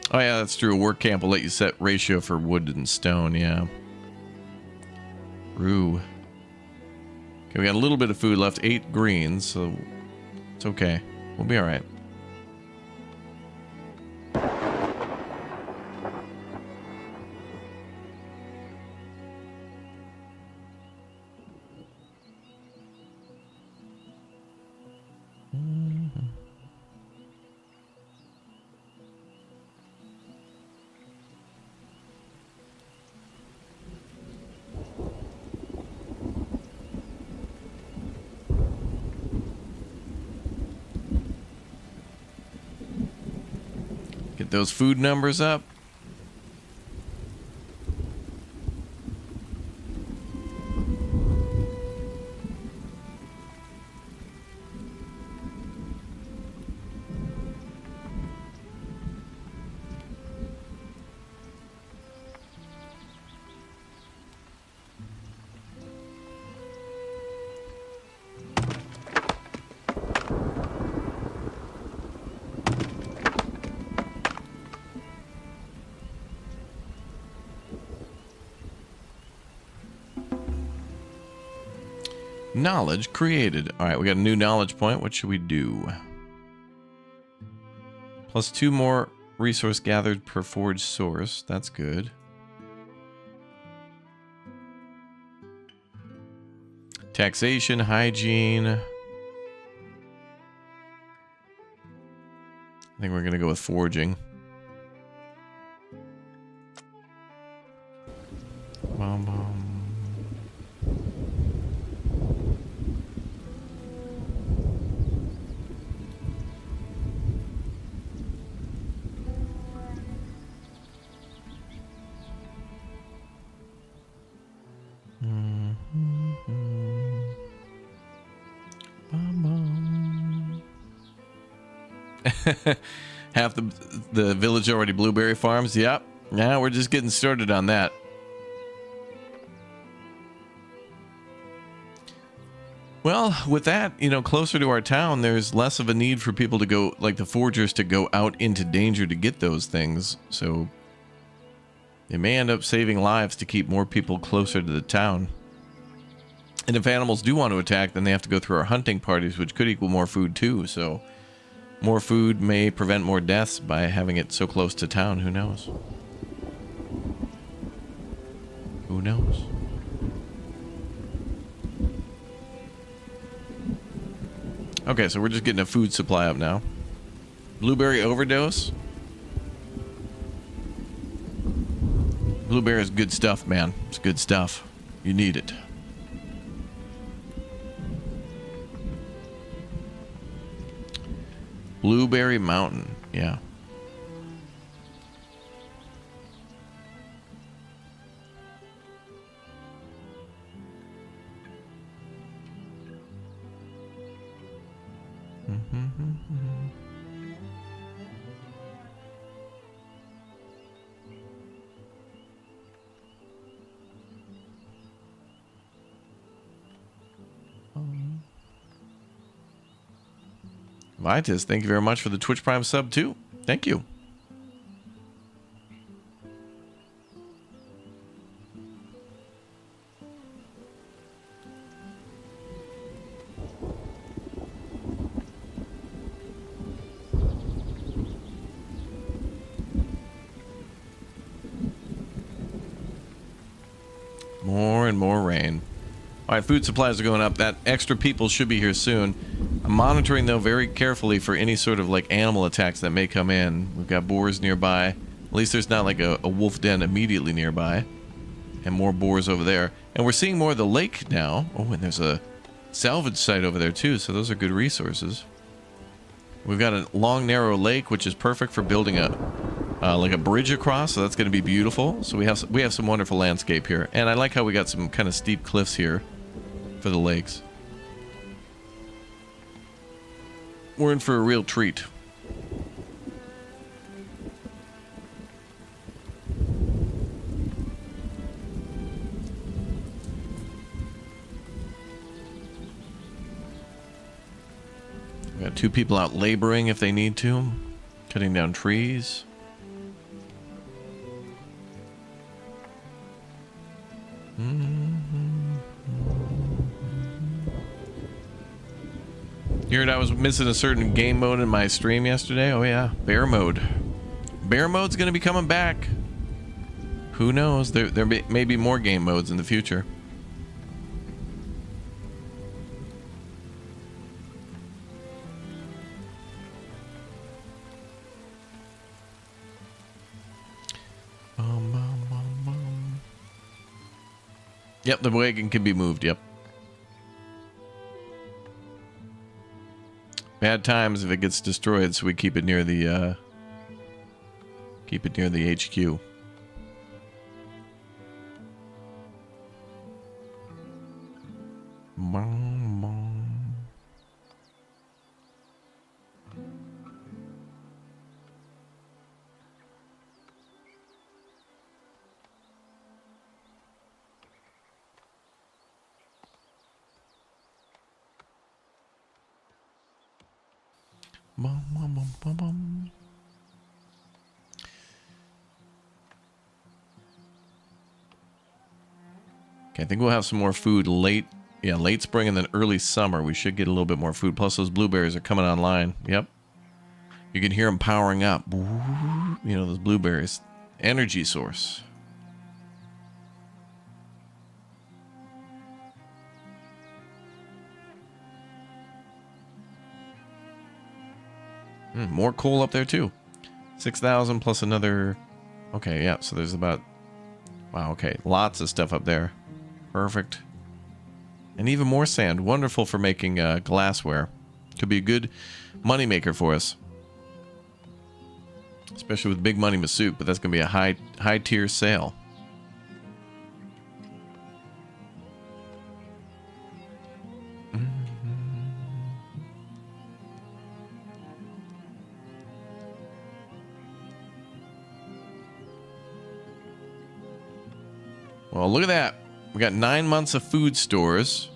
Oh yeah, that's true. A work camp will let you set ratio for wood and stone, yeah. Rue. Okay, we got a little bit of food left. 8 greens, so it's okay. We'll be alright. Get those food numbers up. Knowledge created. All right, we got a new knowledge point. What should we do? Plus 2 more resource gathered per forged source. That's good. Taxation, hygiene. I think we're going to go with forging. Bum, bum. Half the village already blueberry farms. Yep. Yeah, we're just getting started on that. Well, with that, you know, closer to our town, there's less of a need for people to go, like the forgers, to go out into danger to get those things. So they may end up saving lives to keep more people closer to the town. And if animals do want to attack, then they have to go through our hunting parties, which could equal more food too. So more food may prevent more deaths by having it so close to town. Who knows? Who knows? Okay, so we're just getting a food supply up now. Blueberry overdose. Blueberry is good stuff, man. It's good stuff. You need it. Blueberry Mountain, yeah. Vitus, thank you very much for the Twitch Prime sub too. Thank you. More and more rain. All right, food supplies are going up. That extra people should be here soon. I'm monitoring, though, very carefully for any sort of, like, animal attacks that may come in. We've got boars nearby. At least there's not, like, a wolf den immediately nearby. And more boars over there. And we're seeing more of the lake now. Oh, and there's a salvage site over there, too, so those are good resources. We've got a long, narrow lake, which is perfect for building a like a bridge across, so that's going to be beautiful. So we have some wonderful landscape here. And I like how we got some kind of steep cliffs here for the lakes. We're in for a real treat. We got 2 people out laboring if they need to, cutting down trees. You heard I was missing a certain game mode in my stream yesterday? Oh yeah, bear mode. Bear mode's gonna be coming back. Who knows? There may be more game modes in the future. Yep, the wagon can be moved. Yep. Bad times if it gets destroyed, so we keep it near the HQ. Okay, I think we'll have some more food late spring and then early summer. We should get a little bit more food. Plus those blueberries are coming online. Yep. You can hear them powering up. You know, those blueberries. Energy source. More coal up there too. 6,000 plus another. Okay, yeah, so there's about. Wow, okay. Lots of stuff up there. Perfect. And even more sand. Wonderful for making glassware. Could be a good money maker for us. Especially with big money Masook, but that's going to be a high tier sale. Well, look at that. We got 9 months of food stores.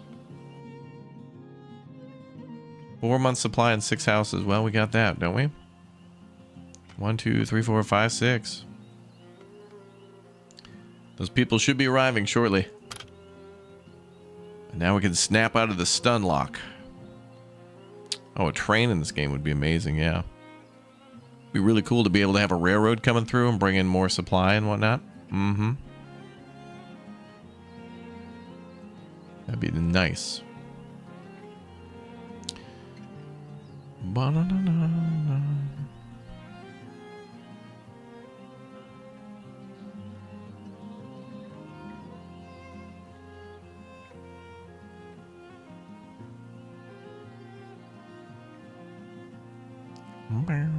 4 months supply in 6 houses. Well, we got that, don't we? 1, 2, 3, 4, 5, 6. Those people should be arriving shortly. And now we can snap out of the stun lock. Oh, a train in this game would be amazing, yeah. Be really cool to be able to have a railroad coming through and bring in more supply and whatnot. Mm-hmm. That'd be nice. Ba-na-na-na-na. Meow,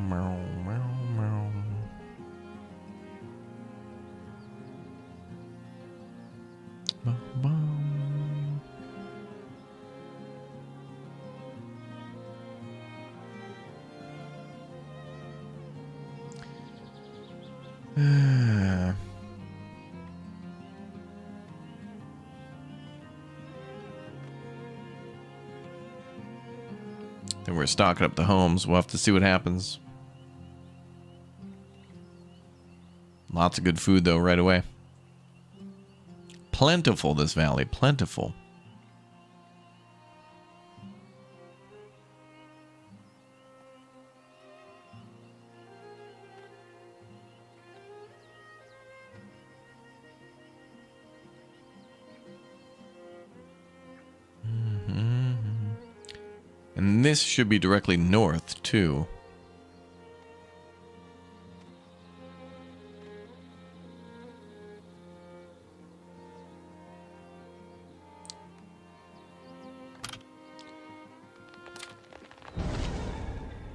meow, meow, meow. Ba-ba. Then we're stocking up the homes. We'll have to see what happens. Lots of good food, though, right away. Plentiful, this valley. Plentiful. And this should be directly north, too.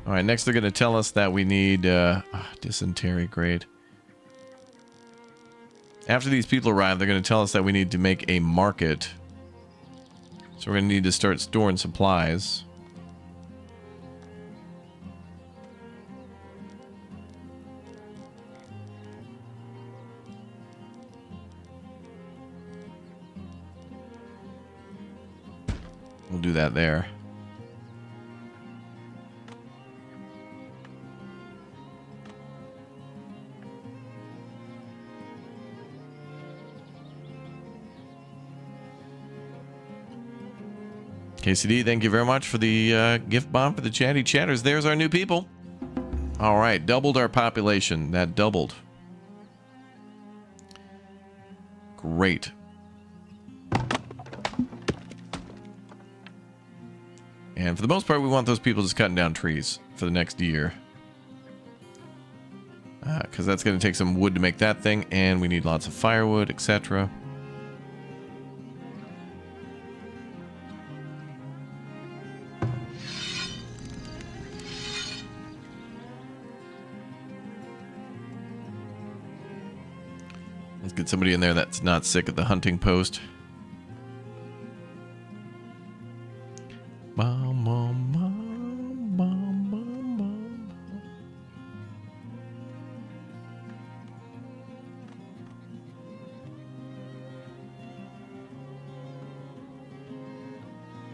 All right, next they're going to tell us that we need dysentery, great. After these people arrive, they're going to tell us that we need to make a market. So we're going to need to start storing supplies. We'll do that there. KCD, thank you very much for the gift bomb for the chatty chatters. There's our new people. All right, doubled our population. That doubled. Great. And for the most part, we want those people just cutting down trees for the next year. Because that's going to take some wood to make that thing, and we need lots of firewood, etc. Let's get somebody in there that's not sick at the hunting post. Bum, bum, bum, bum, bum, bum.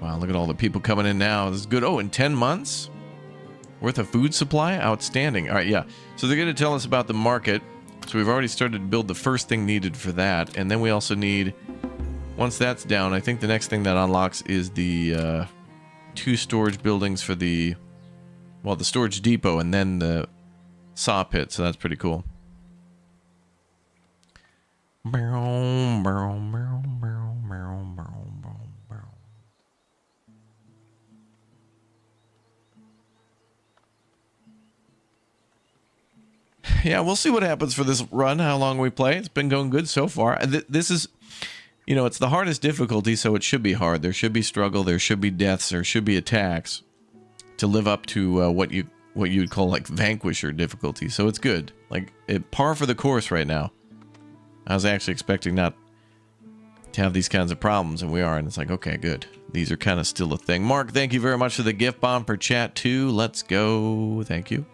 Wow, look at all the people coming in now. This is good. Oh, in 10 months? Worth of food supply? Outstanding. All right, yeah. So they're going to tell us about the market. So we've already started to build the first thing needed for that. And then we also need, once that's down, I think the next thing that unlocks is the 2 storage buildings for the, well, the storage depot and then the saw pit. So that's pretty cool. Yeah, we'll see what happens for this run, how long we play. It's been going good so far. This is, you know, it's the hardest difficulty, so it should be hard. There should be struggle, there should be deaths, there should be attacks to live up to what you'd call like vanquisher difficulty. So it's good. Like par for the course right now. I was actually expecting not to have these kinds of problems, and we are, and it's like, okay, good. These are kind of still a thing. Mark, thank you very much for the gift bomb for chat too. Let's go. Thank you.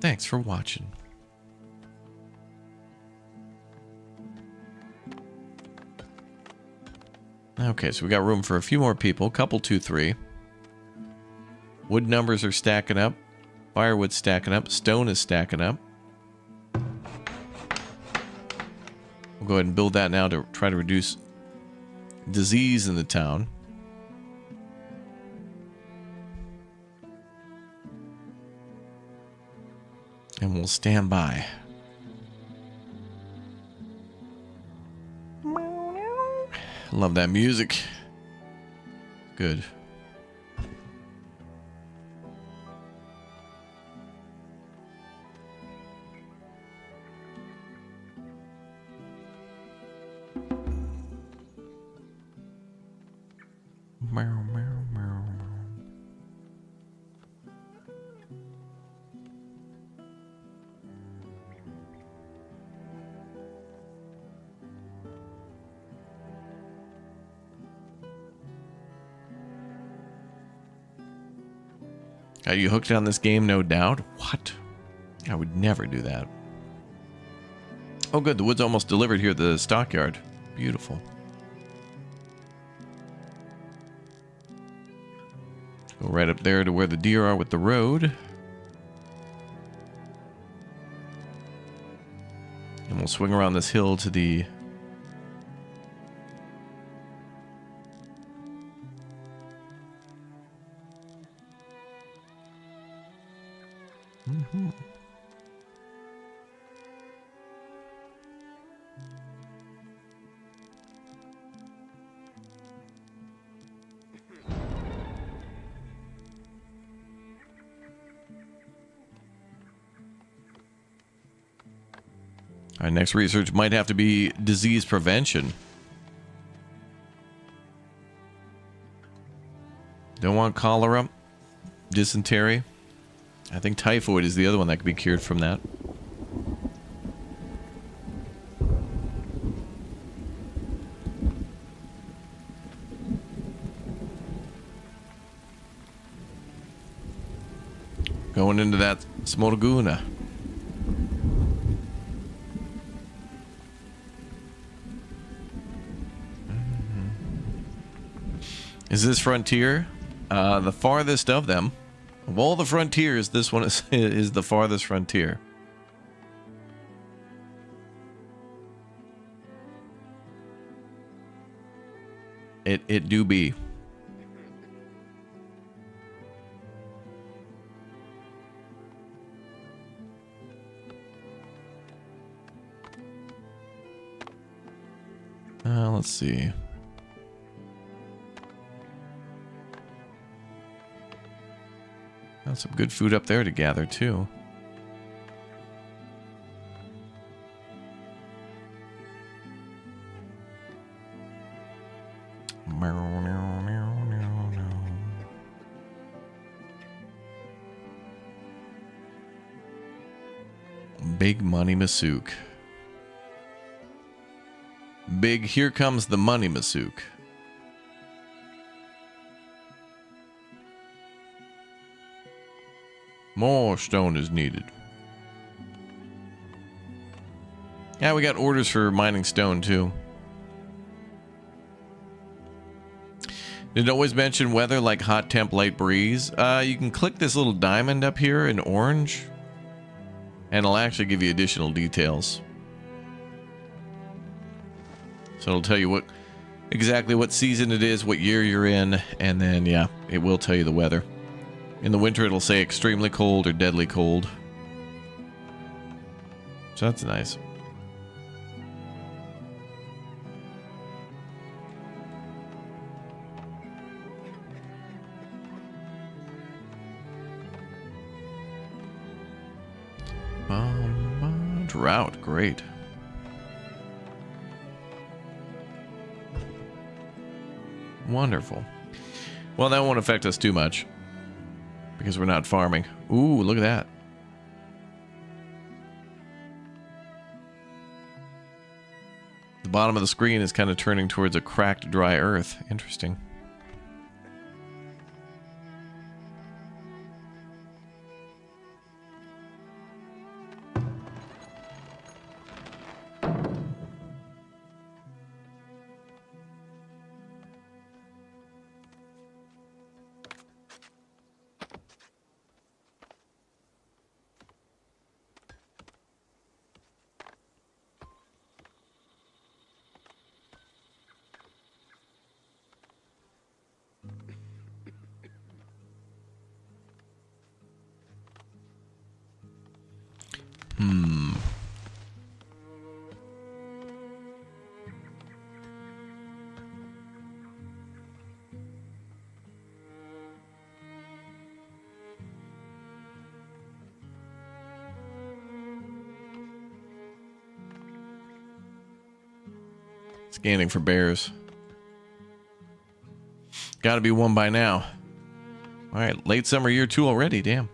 Thanks for watching. Okay, so we got room for a few more people. Couple, 2, 3. Wood numbers are stacking up. Firewood's stacking up. Stone is stacking up. We'll go ahead and build that now to try to reduce disease in the town. And we'll stand by. Love that music. Good. Are you hooked on this game? No doubt. What? I would never do that. Oh, good. The wood's almost delivered here at the stockyard. Beautiful. Go right up there to where the deer are with the road. And we'll swing around this hill to the... Our next research might have to be disease prevention. Don't want cholera, dysentery. I think typhoid is the other one that could be cured from that. Going into that Smolaguna. Is this frontier? The farthest of them. Of all the frontiers, this one is the farthest frontier. It do be. Let's see. Got some good food up there to gather too. Big money Masook. Big, here comes the money Masook. More stone is needed. Yeah, we got orders for mining stone too. Did it always mention weather like hot temp, light breeze? You can click this little diamond up here in orange, and it'll actually give you additional details. So it'll tell you exactly what season it is, what year you're in, and then, yeah, it will tell you the weather. In the winter, it'll say extremely cold or deadly cold. So that's nice. Drought, great. Wonderful. Well, that won't affect us too much because we're not farming. Ooh, look at that. The bottom of the screen is kind of turning towards a cracked, dry earth. Interesting. Scanning for bears. Gotta be one by now. Alright, late summer year 2 already, damn.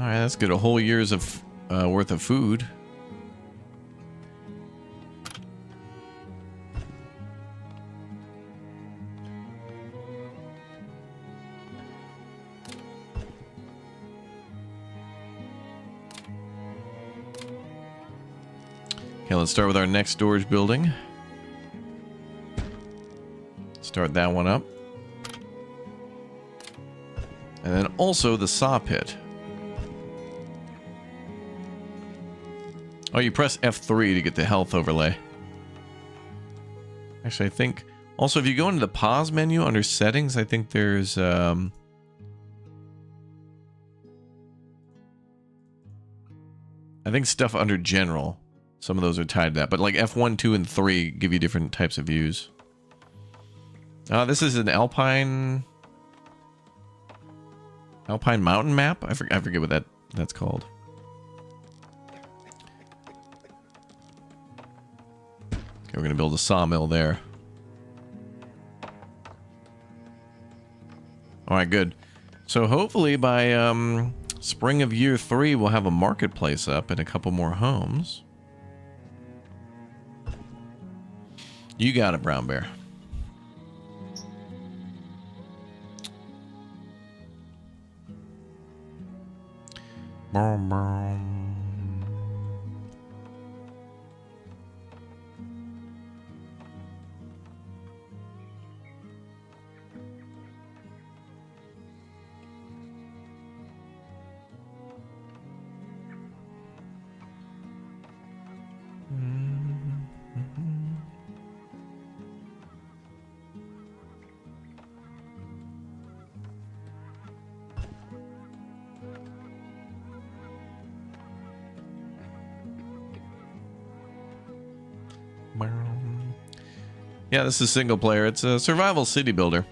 Alright, that's good. A whole year's of worth of food. Okay, let's start with our next storage building. Start that one up. And then also the saw pit. Oh, you press F3 to get the health overlay. Actually, I think... Also, if you go into the pause menu under settings, I think there's... I think stuff under general. Some of those are tied to that. But like F1, 2, and 3 give you different types of views. This is an Alpine mountain map? I forget what that's called. Okay, we're going to build a sawmill there. Alright, good. So hopefully by spring of year 3, we'll have a marketplace up and a couple more homes. You got it, Brown Bear. Boom, boom. Yeah, this is single player. It's a survival city builder.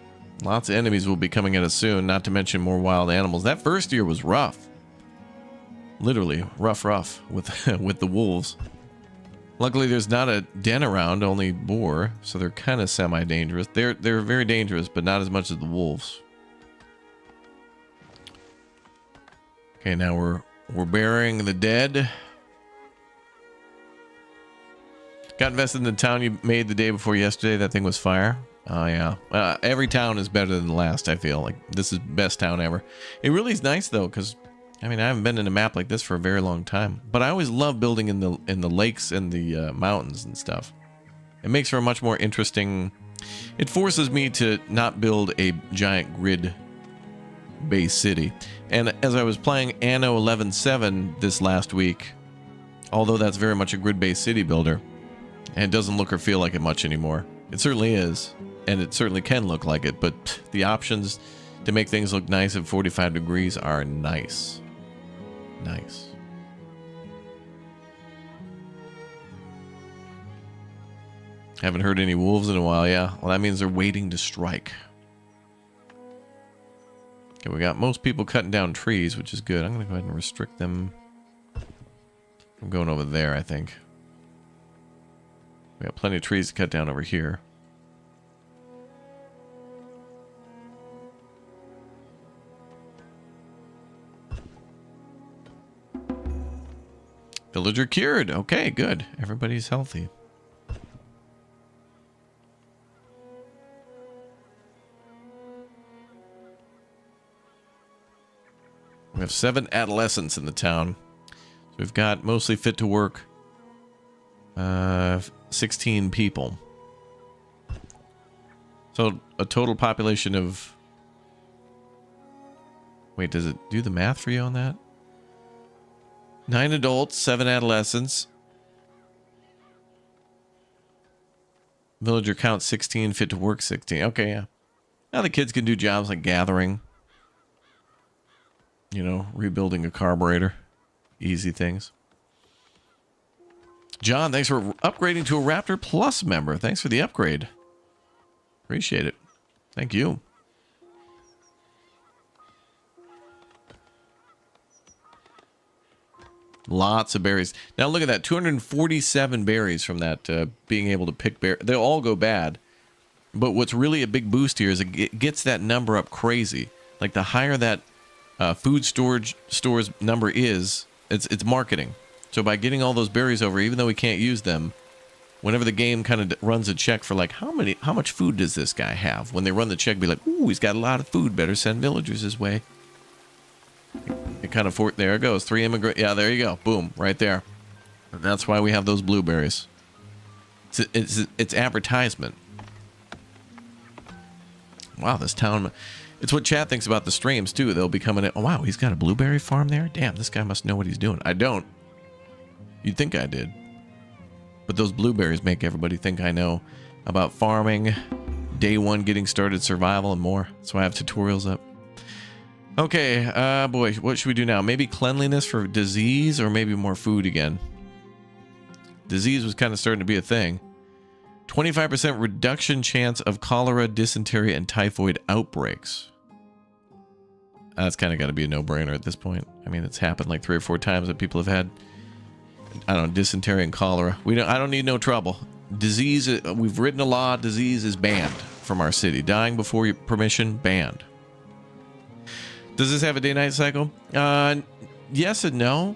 Lots of enemies will be coming at us soon, not to mention more wild animals. That first year was rough. Literally rough with with the wolves. Luckily there's not a den around, only boar, so they're kind of semi-dangerous. They're very dangerous, but not as much as the wolves. Okay, now we're burying the dead. Got invested in the town you made the day before yesterday. That thing was fire. Oh, yeah. Every town is better than the last, I feel. Like, this is the best town ever. It really is nice, though, because, I mean, I haven't been in a map like this for a very long time. But I always love building in the lakes and the mountains and stuff. It makes for a much more interesting... It forces me to not build a giant grid-based city. And as I was playing Anno 11.7 this last week, although that's very much a grid-based city builder, and it doesn't look or feel like it much anymore. It certainly is, and it certainly can look like it, but the options to make things look nice at 45 degrees are nice. Nice. Haven't heard any wolves in a while, yeah. Well, that means they're waiting to strike. Okay, we got most people cutting down trees, which is good. I'm going to go ahead and restrict them. I'm going over there, I think. We got plenty of trees to cut down over here. Villager cured. Okay, good. Everybody's healthy. We have 7 adolescents in the town. So we've got mostly fit to work. 16 people. So a total population of... Wait, does it do the math for you on that? 9 adults, 7 adolescents. Villager count 16, fit to work 16. Okay, yeah. Now the kids can do jobs like gathering. You know, rebuilding a carburetor. Easy things. John, thanks for upgrading to a Raptor Plus member. Thanks for the upgrade. Appreciate it. Thank you. Lots of berries. Now look at that. 247 berries from that being able to pick berries. They'll all go bad. But what's really a big boost here is it gets that number up crazy. Like the higher that food store's number is, it's marketing. So by getting all those berries over, even though we can't use them, whenever the game kind of runs a check for like, how much food does this guy have? When they run the check, be like, ooh, he's got a lot of food. Better send villagers his way. It kind of, there it goes. 3 immigrant. Yeah, there you go. Boom, right there. And that's why we have those blueberries. It's advertisement. Wow, this town... It's what chat thinks about the streams, too. They'll be coming in. Oh, wow, he's got a blueberry farm there? Damn, this guy must know what he's doing. I don't. You'd think I did. But those blueberries make everybody think I know about farming, day one getting started, survival, and more. That's why I have tutorials up. Okay, boy, what should we do now? Maybe cleanliness for disease or maybe more food again? Disease was kind of starting to be a thing. 25% reduction chance of cholera, dysentery, and typhoid outbreaks. That's kind of got to be a no-brainer at this point. I mean, it's happened like 3 or 4 times that people have had, I don't know, dysentery and cholera. I don't need no trouble. Disease, we've written a law, disease is banned from our city. Dying before your permission, banned. Does this have a day-night cycle? Yes and no.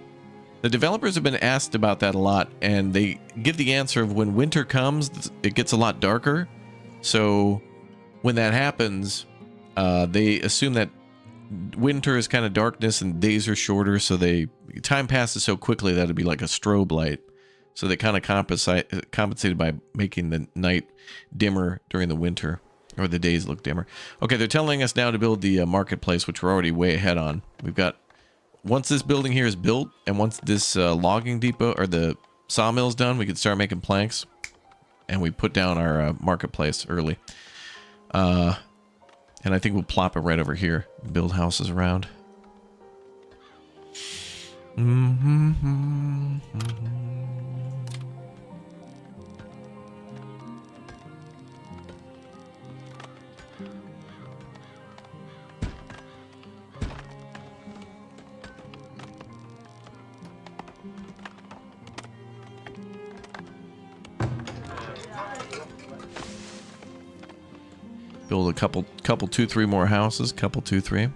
The developers have been asked about that a lot, and they give the answer of when winter comes, it gets a lot darker. So when that happens, they assume that winter is kind of darkness and days are shorter, so time passes so quickly that it'd be like a strobe light. So they kind of compensated by making the night dimmer during the winter, or the days look dimmer. Okay, they're telling us now to build the marketplace, which we're already way ahead on. We've got, once this building here is built, and once this logging depot or the sawmill's done, we can start making planks, and we put down our marketplace early. And I think we'll plop it right over here. Build houses around. Build a couple, 2, 3 more houses. Couple, 2, 3.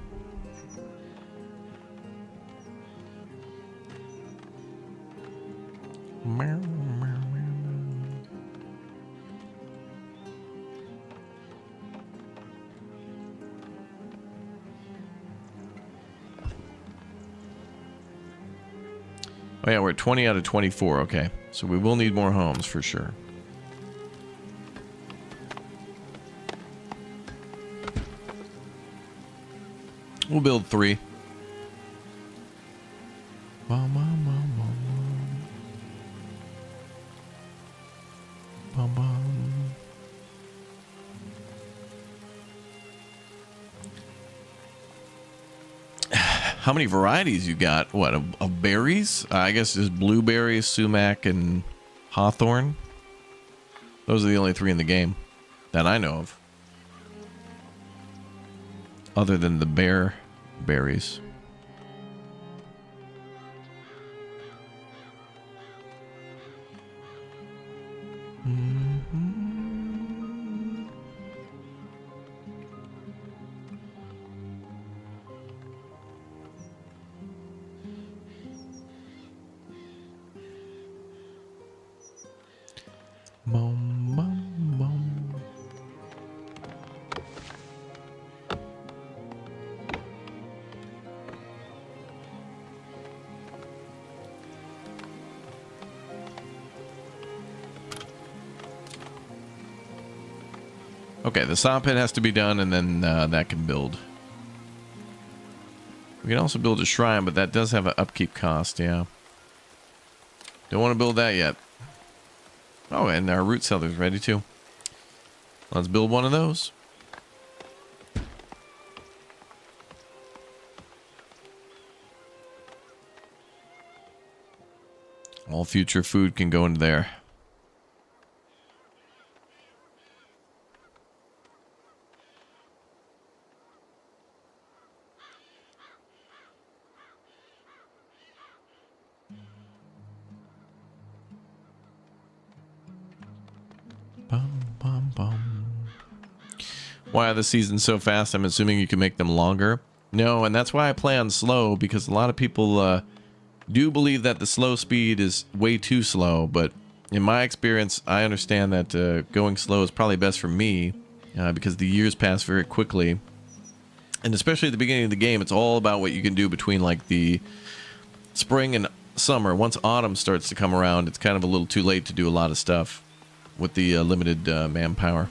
Oh yeah, we're at 20 out of 24. Okay, so we will need more homes for sure. We'll build 3. How many varieties you got? What, of berries? I guess just blueberries, sumac, and hawthorn. Those are the only 3 in the game that I know of. Other than the bear berries. Bum, bum, bum. Okay, the saw pit has to be done, and then that can build. We can also build a shrine, but that does have an upkeep cost, yeah. Don't want to build that yet. Oh, and our root cellar's ready too. Let's build one of those. All future food can go into there. Why are the seasons so fast? I'm assuming you can make them longer. No, and that's why I play on slow, because a lot of people do believe that the slow speed is way too slow, but in my experience, I understand that going slow is probably best for me, because the years pass very quickly. And especially at the beginning of the game, it's all about what you can do between like the spring and summer. Once autumn starts to come around, it's kind of a little too late to do a lot of stuff with the limited manpower.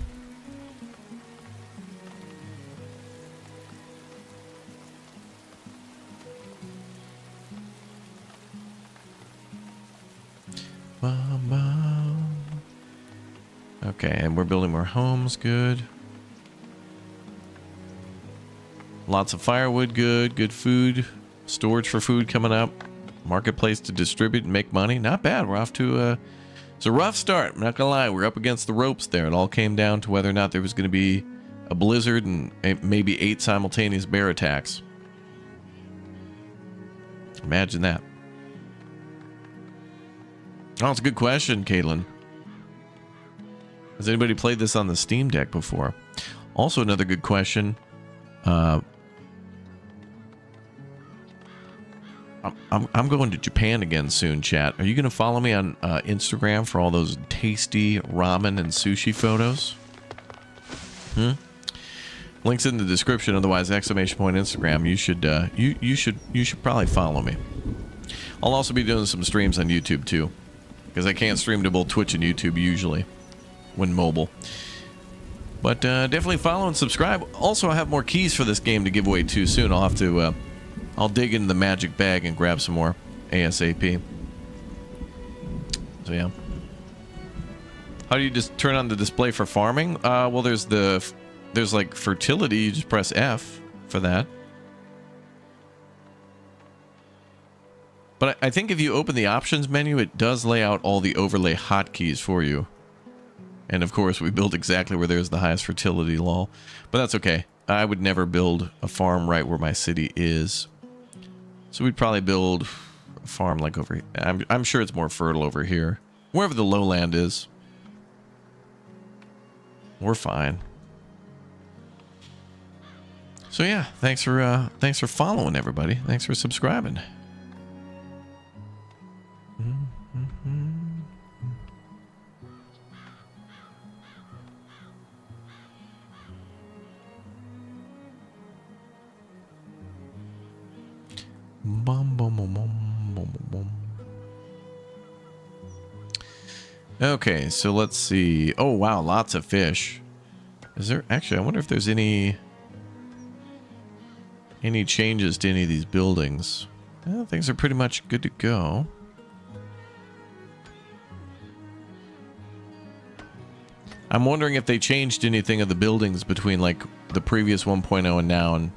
Okay, and we're building more homes. Good. Lots of firewood. Good. Good food. Storage for food coming up. Marketplace to distribute and make money. Not bad. We're off to it's a rough start. I'm not gonna lie. We're up against the ropes there. It all came down to whether or not there was going to be a blizzard and maybe 8 simultaneous bear attacks. Imagine that. Oh, it's a good question, Caitlin. Has anybody played this on the Steam Deck before? Also, another good question. I'm going to Japan again soon, chat. Are you going to follow me on Instagram for all those tasty ramen and sushi photos? Links in the description. Otherwise, exclamation point Instagram. You should probably follow me. I'll also be doing some streams on YouTube too, because I can't stream to both Twitch and YouTube usually when mobile. But definitely follow and subscribe. Also, I have more keys for this game to give away too soon. I'll have to I'll dig into the magic bag and grab some more ASAP. So yeah. How do you just turn on the display for farming? Well, there's like fertility. You just press F for that. But I think if you open the options menu, it does lay out all the overlay hotkeys for you. And of course, we build exactly where there's the highest fertility, lol. But that's okay. I would never build a farm right where my city is. So we'd probably build a farm like over here. I'm sure it's more fertile over here. Wherever the lowland is. We're fine. So yeah, thanks for following, everybody. Thanks for subscribing. Bum, bum, bum, bum, bum, bum. Okay, so let's see. Oh wow, lots of fish. Is there actually? I wonder if there's any changes to any of these buildings. Well, things are pretty much good to go. I'm wondering if they changed anything of the buildings between like the previous 1.0 and now. And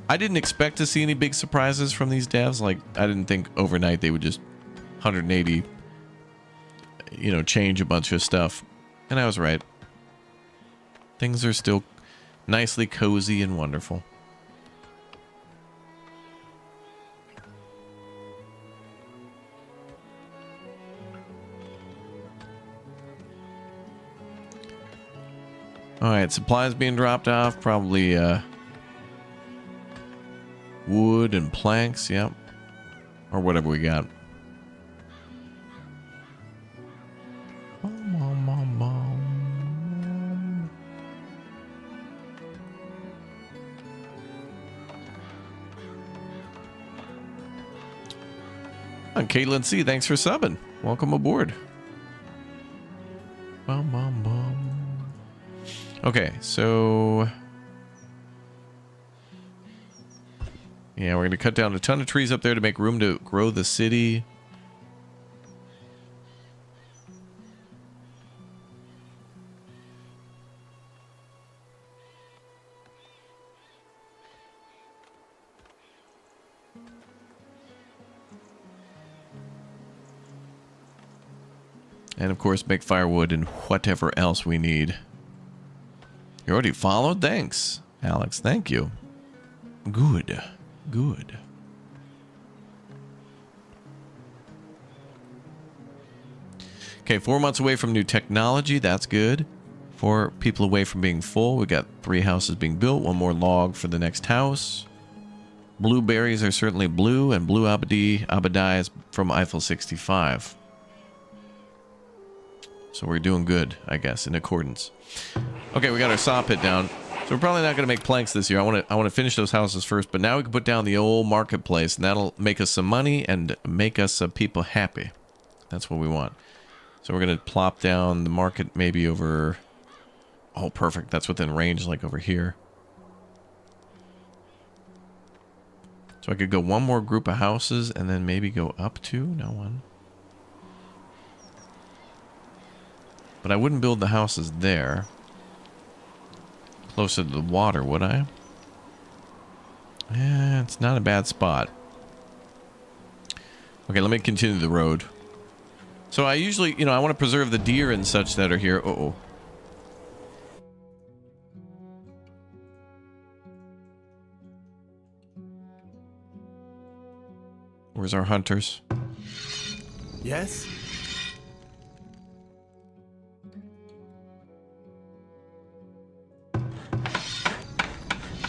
I didn't expect to see any big surprises from these devs. Like, I didn't think overnight they would just 180, change a bunch of stuff. And I was right. Things are still nicely cozy and wonderful. Alright, supplies being dropped off. Probably, wood and planks, yep. Or whatever we got. And Caitlin C, thanks for subbing. Welcome aboard. Bum, bum, bum. Okay, so yeah, we're going to cut down a ton of trees up there to make room to grow the city. And of course, make firewood and whatever else we need. You already followed? Thanks, Alex. Thank you. Good. Good. Okay, 4 months away from new technology. That's good. 4 people away from being full. We got 3 houses being built. 1 more log for the next house. Blueberries are certainly blue, and blue Abadai is from Eiffel 65. So we're doing good, I guess, in accordance. Okay, we got our saw pit down. So we're probably not going to make planks this year. I want to finish those houses first, but now we can put down the old marketplace, and that'll make us some money and make us people happy. That's what we want. So we're going to plop down the market maybe over... Oh, perfect. That's within range, like over here. So I could go 1 more group of houses and then maybe go up to... No one. But I wouldn't build the houses there. Closer to the water, would I? Yeah, it's not a bad spot. Okay, let me continue the road. So I usually, I want to preserve the deer and such that are here. Uh-oh. Where's our hunters? Yes?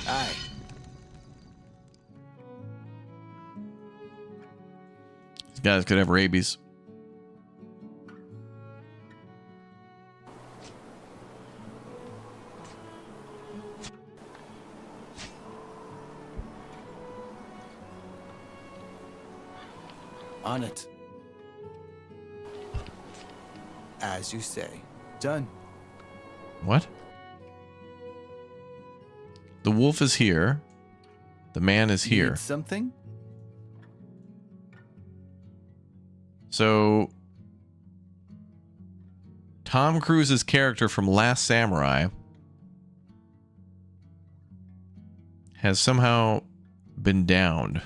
Aye. These guys could have rabies. On it. As you say. Done. What? The wolf is here. The man is here. Need something? So, Tom Cruise's character from Last Samurai has somehow been downed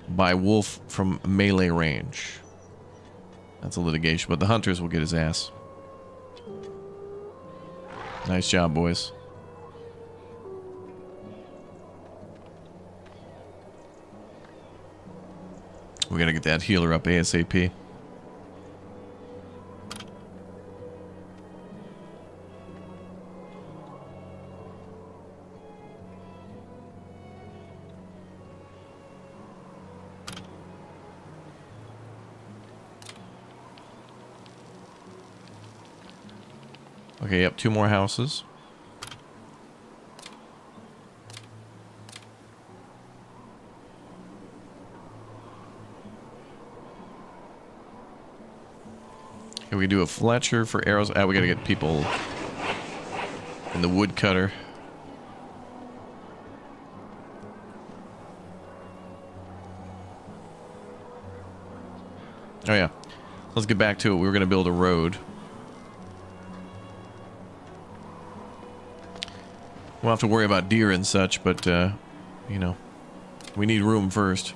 by wolf from melee range. That's a litigation, but the hunters will get his ass. Nice job, boys. We gotta get that healer up ASAP. Okay, yep, 2 more houses. Okay, we do a Fletcher for arrows. Ah, we gotta get people in the woodcutter. Oh yeah, let's get back to it. We were gonna build a road. We'll have to worry about deer and such, but, you know, we need room first.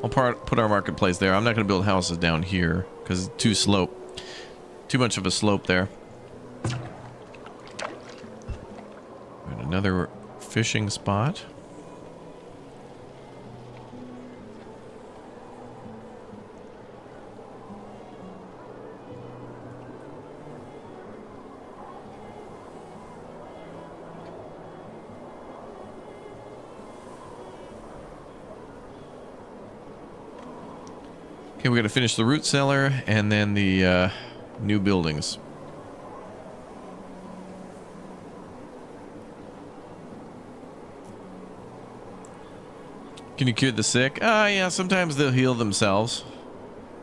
I'll put our marketplace there. I'm not going to build houses down here because it's too much of a slope there. Another fishing spot. Okay, we got to finish the root cellar and then the new buildings. Can you cure the sick? Yeah, sometimes they'll heal themselves.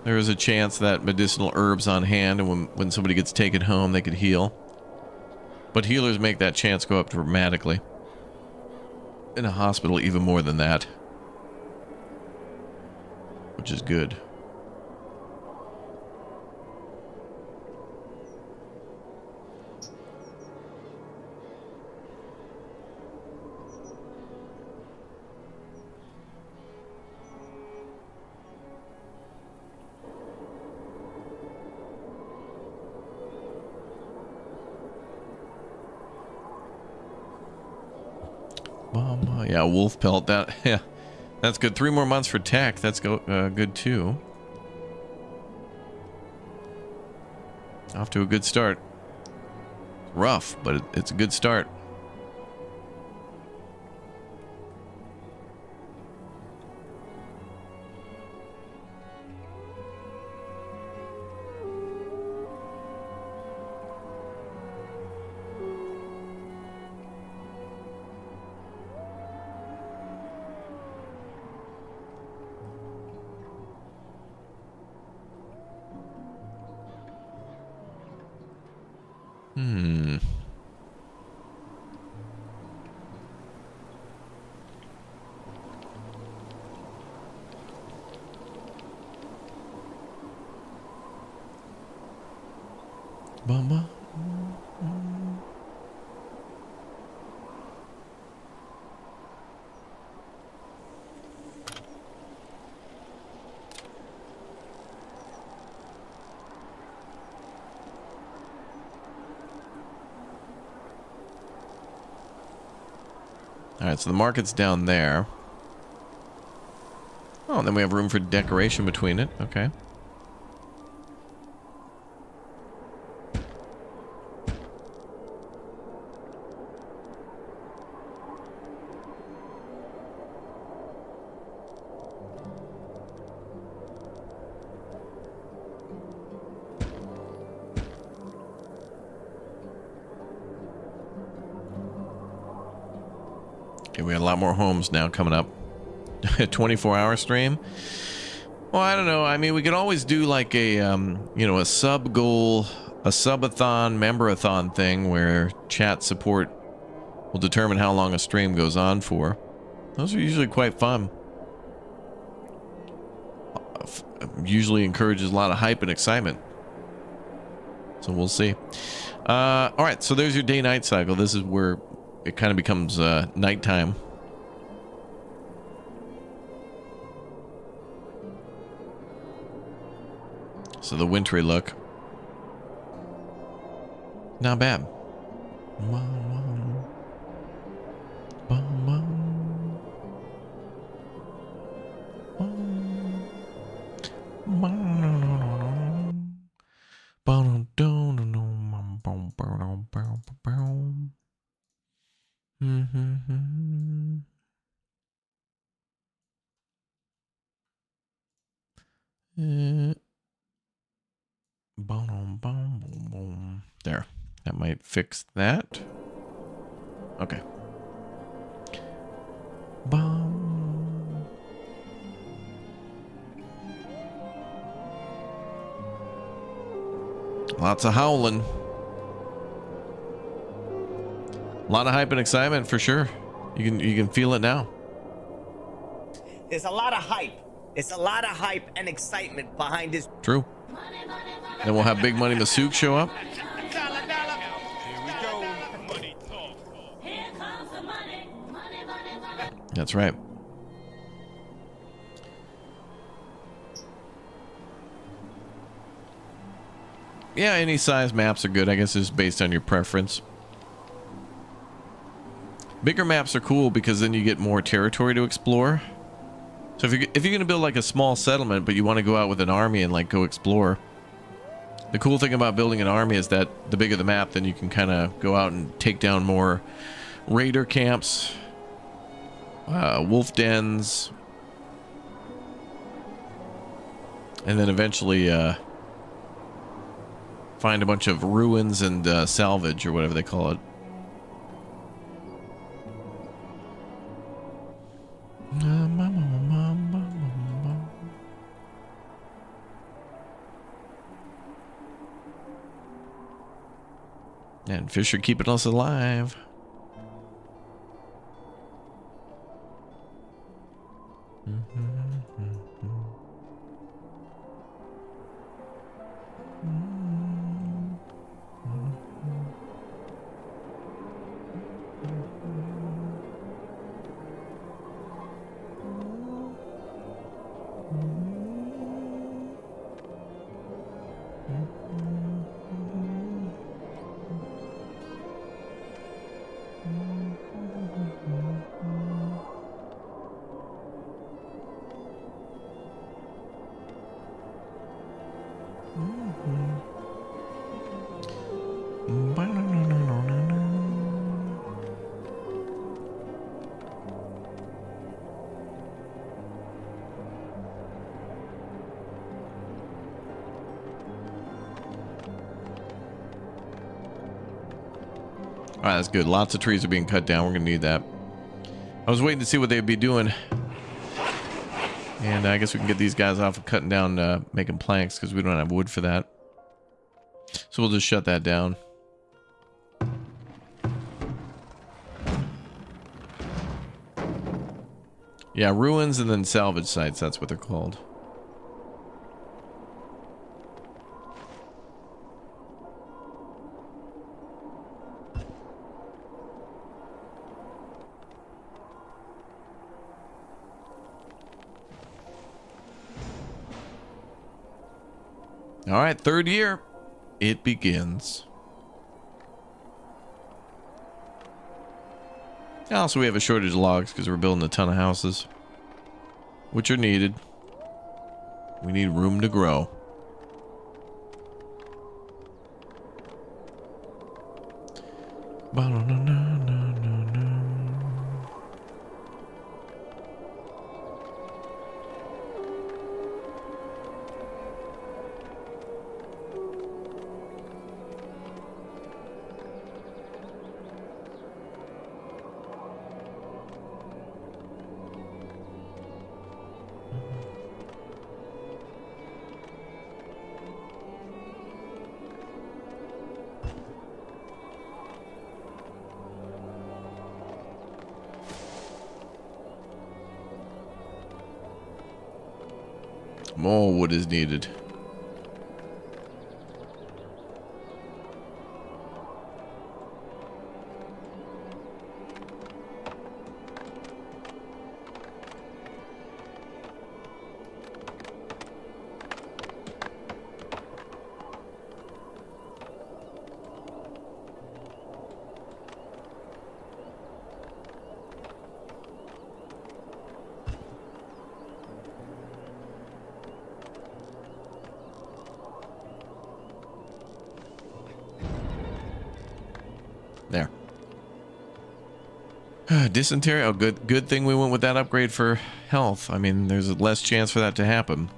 There is a chance that medicinal herbs on hand, and when somebody gets taken home, they could heal. But healers make that chance go up dramatically. In a hospital, even more than that. Which is good. Yeah, wolf pelt. Yeah, that's good. 3 more months for tech. That's good too. Off to a good start. Rough, but it's a good start. Mama. All right, so the market's down there. Oh, and then we have room for decoration between it. Okay. Okay, we got a lot more homes now coming up. 24-hour stream. Well, I don't know. I mean, we could always do like a, you know, a sub goal, a subathon, memberathon thing where chat support will determine how long a stream goes on for. Those are usually quite fun. Usually encourages a lot of hype and excitement. So we'll see. All right, so there's your day-night cycle. This is where it kind of becomes nighttime. So the wintry look. Not bad. There. That might fix that. Okay. Lots of howling. A lot of hype and excitement for sure. You can feel it now. There's a lot of hype. It's a lot of hype and excitement behind this. True. Then we'll have Big Money Masook show up. That's right. Yeah, any size maps are good. I guess it's based on your preference. Bigger maps are cool because then you get more territory to explore. So if you're going to build like a small settlement, but you want to go out with an army and like go explore, the cool thing about building an army is that the bigger the map, then you can kind of go out and take down more raider camps, wolf dens, and then eventually find a bunch of ruins and salvage, or whatever they call it. And fish are keeping us alive. Alright, that's good. Lots of trees are being cut down. We're going to need that. I was waiting to see what they'd be doing. And I guess we can get these guys off of cutting down, making planks, because we don't have wood for that. So we'll just shut that down. Yeah, ruins and then salvage sites. That's what they're called. All right, third year. It begins. Also, we have a shortage of logs because we're building a ton of houses, which are needed. We need room to grow. More wood is needed. There. Dysentery. Oh, good thing we went with that upgrade for health. I mean, there's less chance for that to happen.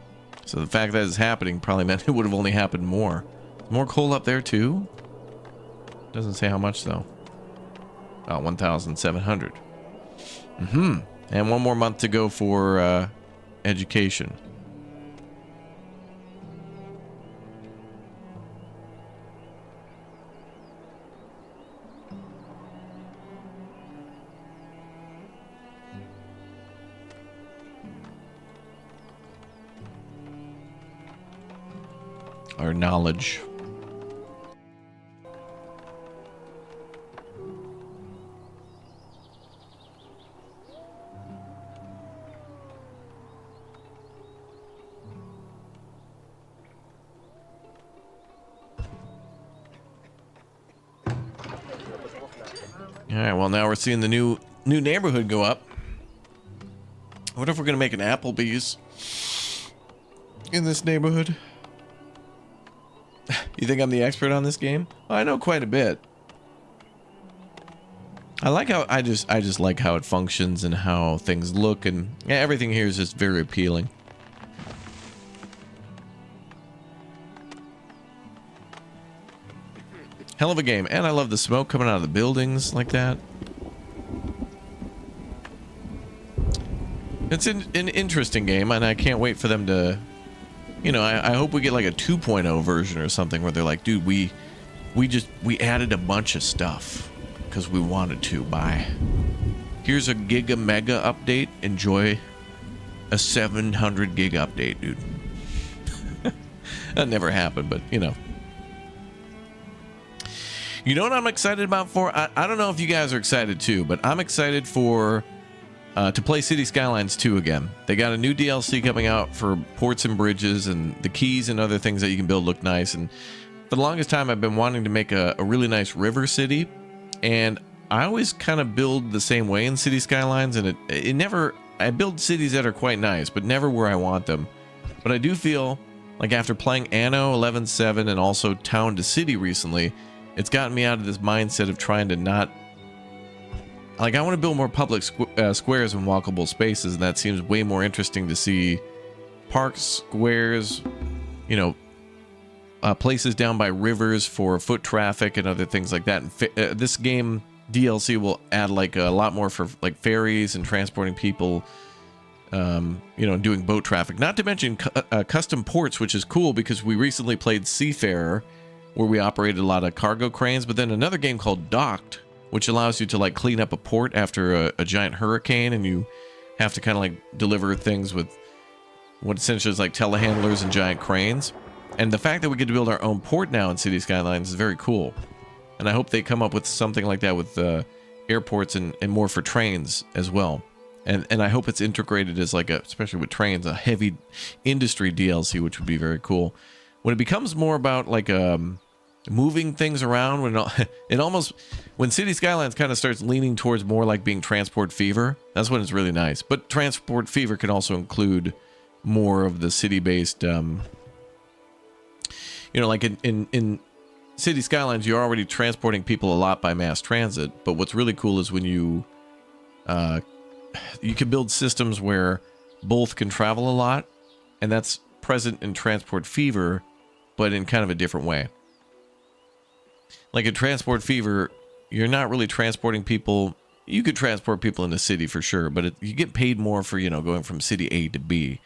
So the fact that it's happening probably meant it would have only happened more. More coal up there too? Doesn't say how much though. Oh, 1,700. And one more month to go for education. Our knowledge. All right, well now we're seeing the new neighborhood go up. I wonder if we're gonna make an Applebee's in this neighborhood. You think I'm the expert on this game? Well, I know quite a bit. I like how I just like how it functions and how things look, and yeah, everything here is just very appealing. Hell of a game, and I love the smoke coming out of the buildings like that. It's an interesting game, and I can't wait for them to, you know, I hope we get like a 2.0 version or something where they're like, dude, we added a bunch of stuff because we wanted to. Bye. Here's a giga mega update. Enjoy a 700 gig update, dude. That never happened, but you know. You know what I'm excited about for? I don't know if you guys are excited too, but I'm excited for to play City Skylines 2 again. They got a new DLC coming out for ports and bridges, and the keys and other things that you can build look nice. And for the longest time, I've been wanting to make a really nice river city, and I always kind of build the same way in City Skylines, and it never. I build cities that are quite nice, but never where I want them. But I do feel like after playing Anno 11.7 and also Town to City recently, it's gotten me out of this mindset of trying to not... Like, I want to build more public squares and walkable spaces, and that seems way more interesting to see parks, squares, you know, places down by rivers for foot traffic and other things like that. And this game DLC will add like a lot more for like ferries and transporting people, you know, doing boat traffic. Not to mention custom ports, which is cool because we recently played Seafarer, where we operated a lot of cargo cranes, but then another game called Docked, which allows you to like clean up a port after a giant hurricane, and you have to kind of like deliver things with what essentially is like telehandlers and giant cranes. And the fact that we get to build our own port now in City Skylines is very cool. And I hope they come up with something like that with airports and more for trains as well. And I hope it's integrated as like especially with trains, a heavy industry DLC, which would be very cool. When it becomes more about like moving things around, when City Skylines kind of starts leaning towards more like being Transport Fever, that's when it's really nice. But Transport Fever can also include more of the city-based, you know, like in City Skylines, you're already transporting people a lot by mass transit. But what's really cool is when you can build systems where both can travel a lot, and that's present in Transport Fever, but in kind of a different way. Like in Transport Fever, you're not really transporting people. You could transport people in the city for sure, but you get paid more for, you know, going from city A to B.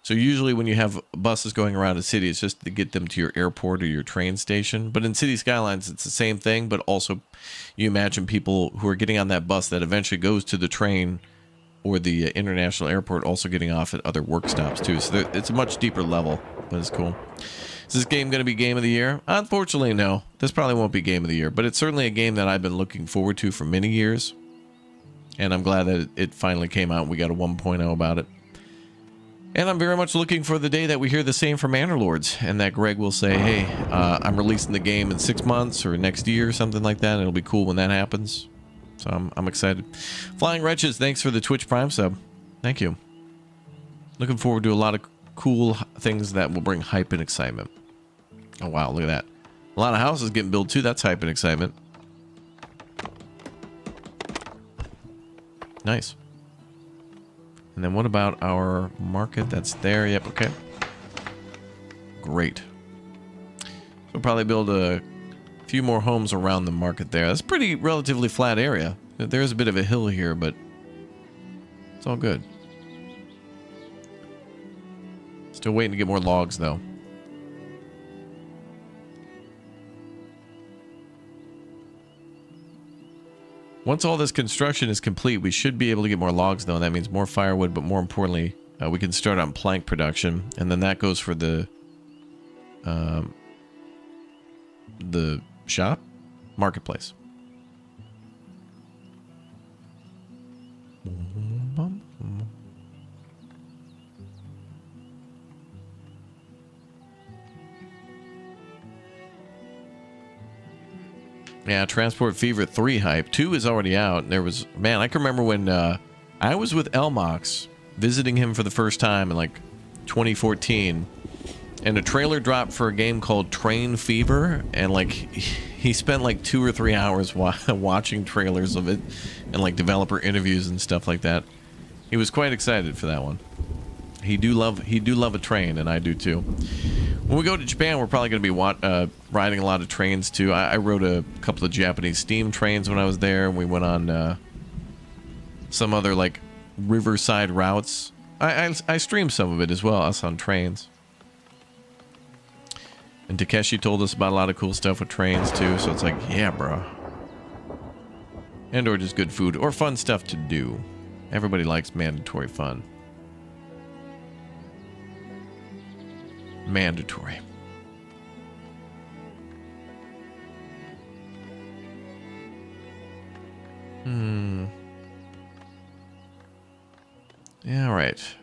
So usually when you have buses going around a city, it's just to get them to your airport or your train station. But in City Skylines, it's the same thing, but also you imagine people who are getting on that bus that eventually goes to the train or the international airport also getting off at other work stops too. So it's a much deeper level, but it's cool. Is this game going to be Game of the Year? Unfortunately, no. This probably won't be Game of the Year, but it's certainly a game that I've been looking forward to for many years. And I'm glad that it finally came out. We got a 1.0 about it. And I'm very much looking for the day that we hear the same from Manderlords, and that Greg will say, hey, I'm releasing the game in 6 months or next year or something like that. And it'll be cool when that happens. So I'm excited. Flying Wretches, thanks for the Twitch Prime sub. Thank you. Looking forward to a lot of cool things that will bring hype and excitement. Oh, wow, look at that. A lot of houses getting built, too. That's hype and excitement. Nice. And then what about our market that's there? Yep, okay. Great. So we'll probably build a few more homes around the market there. That's a pretty relatively flat area. There's a bit of a hill here, but it's all good. Still waiting to get more logs, though. Once all this construction is complete, we should be able to get more logs, though, and that means more firewood, but more importantly, we can start on plank production, and then that goes for the shop? Marketplace. Yeah, Transport Fever 3 hype. 2 is already out. There was, man, I can remember when I was with Elmox visiting him for the first time in like 2014, and a trailer dropped for a game called Train Fever, and like he spent like 2 or 3 hours watching trailers of it and like developer interviews and stuff like that. He was quite excited for that one. He do love a train, and I do too. When we go to Japan, we're probably going to be riding a lot of trains too. I rode a couple of Japanese steam trains when I was there, and we went on some other like riverside routes. I streamed some of it as well, us on trains. And Takeshi told us about a lot of cool stuff with trains too, so it's like, yeah, bro. And or just good food or fun stuff to do. Everybody likes mandatory fun. Mandatory. Yeah, all right.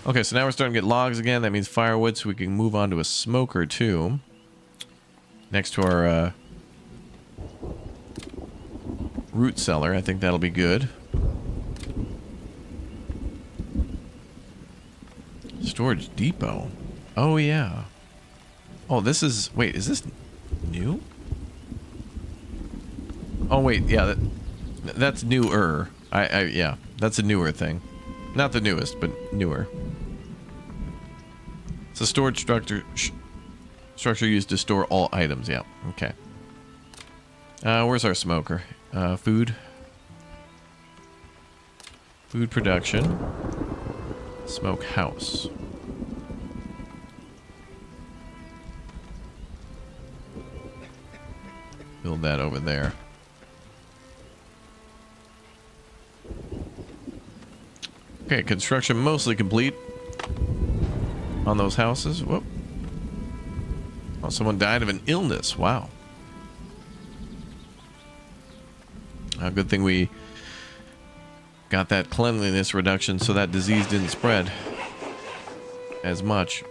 Okay, so now we're starting to get logs again. That means firewood, so we can move on to a smoker too. Next to our root cellar. I think that'll be good. Storage depot. Oh, yeah. Oh, this is... Wait, is this new? Oh, wait, yeah, that's newer. Yeah, that's a newer thing. Not the newest, but newer. It's a storage structure used to store all items. Yeah, okay. Where's our smoker? Food. Food production. Smokehouse. Build that over there. Okay, construction mostly complete on those houses. Whoop. Oh, someone died of an illness. Wow. A good thing we got that cleanliness reduction so that disease didn't spread as much.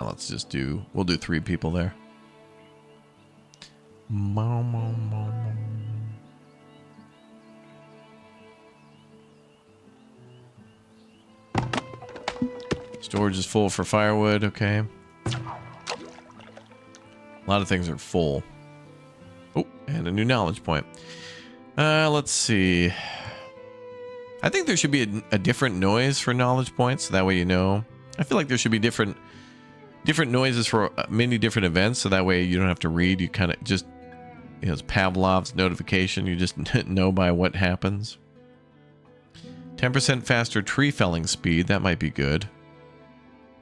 Let's just do... We'll do 3 people there. Storage is full for firewood, okay. A lot of things are full. Oh, and a new knowledge point. Let's see. I think there should be a different noise for knowledge points, so that way you know. I feel like there should be different noises for many different events, so that way you don't have to read. You kind of just, you know, it's Pavlov's notification. You just know by what happens. 10% faster tree felling speed. That might be good.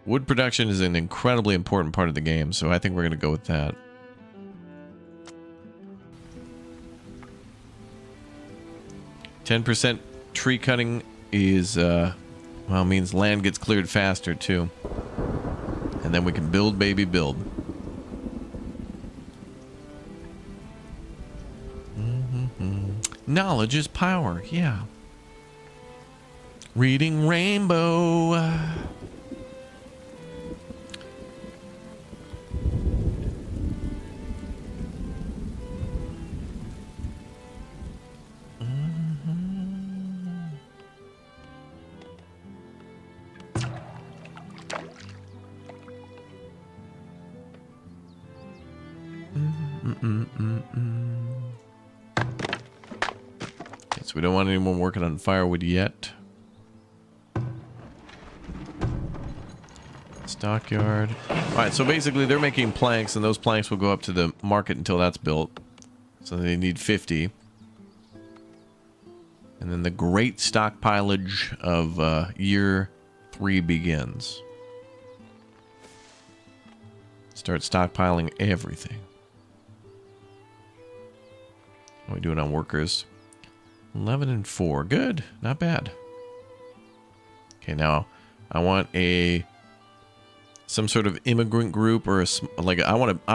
Wood production is an incredibly important part of the game, so I think we're going to go with that. %, tree cutting is, well, means land gets cleared faster, too. And then we can build, baby, build. Knowledge is power, yeah. Reading Rainbow. Okay, so we don't want anyone working on firewood yet. Stockyard. Alright, so basically they're making planks, and those planks will go up to the market until that's built. So they need 50. And then the great stockpilage of year 3 begins. Start stockpiling everything. What are we doing on workers? 11 and 4. Good. Not bad. Okay, now I want some sort of immigrant group, or I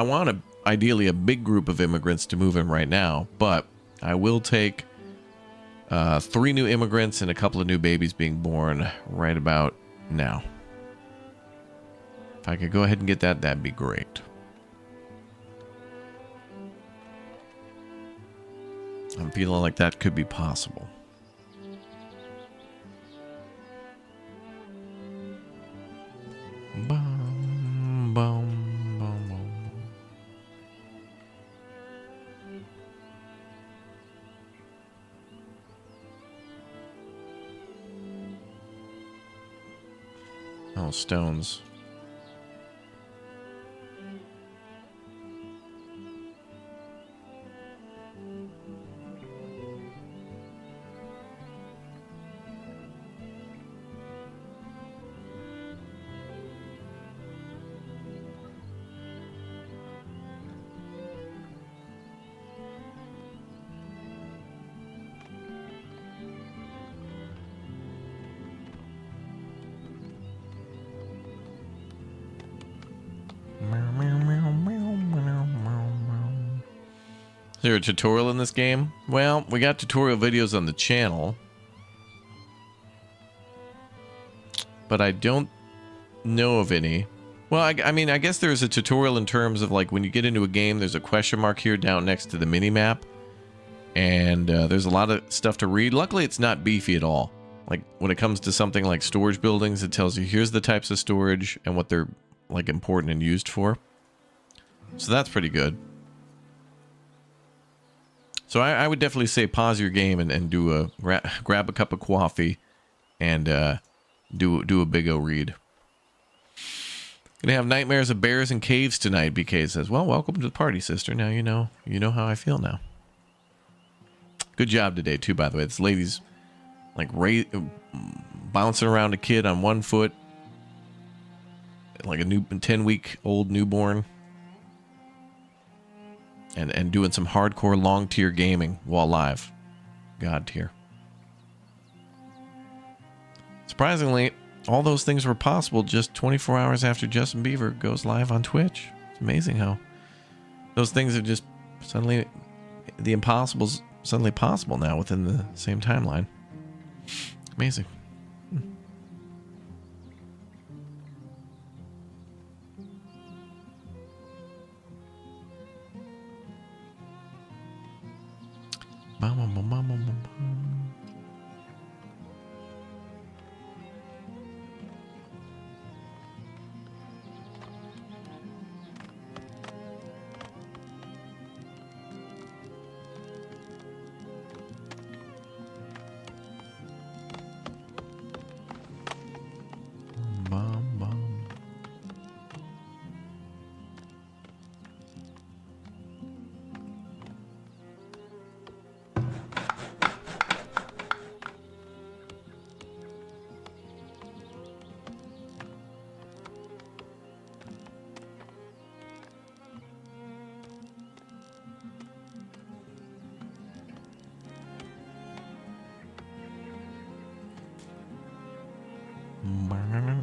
want ideally a big group of immigrants to move in right now, but I will take 3 new immigrants and a couple of new babies being born right about now. If I could go ahead and get that, that'd be great. I'm feeling like that could be possible. Bum, bum, bum, bum. Oh, stones. Is there a tutorial in this game? Well, we got tutorial videos on the channel, but I don't know of any. Well, I mean, I guess there's a tutorial in terms of, like, when you get into a game, there's a question mark here down next to the mini-map, and there's a lot of stuff to read. Luckily, it's not beefy at all. Like, when it comes to something like storage buildings, it tells you here's the types of storage and what they're, like, important and used for. So that's pretty good. So I would definitely say pause your game and do grab a cup of coffee and do a big O read. Gonna have nightmares of bears and caves tonight, BK says. Well, welcome to the party, sister. Now you know how I feel now. Good job today too, by the way. This lady's like bouncing around a kid on one foot, like a 10-week-old newborn. And doing some hardcore long tier gaming while live. God tier. Surprisingly, all those things were possible just 24 hours after Justin Bieber goes live on Twitch. It's amazing how those things are just suddenly, the impossible's suddenly possible now within the same timeline. Amazing.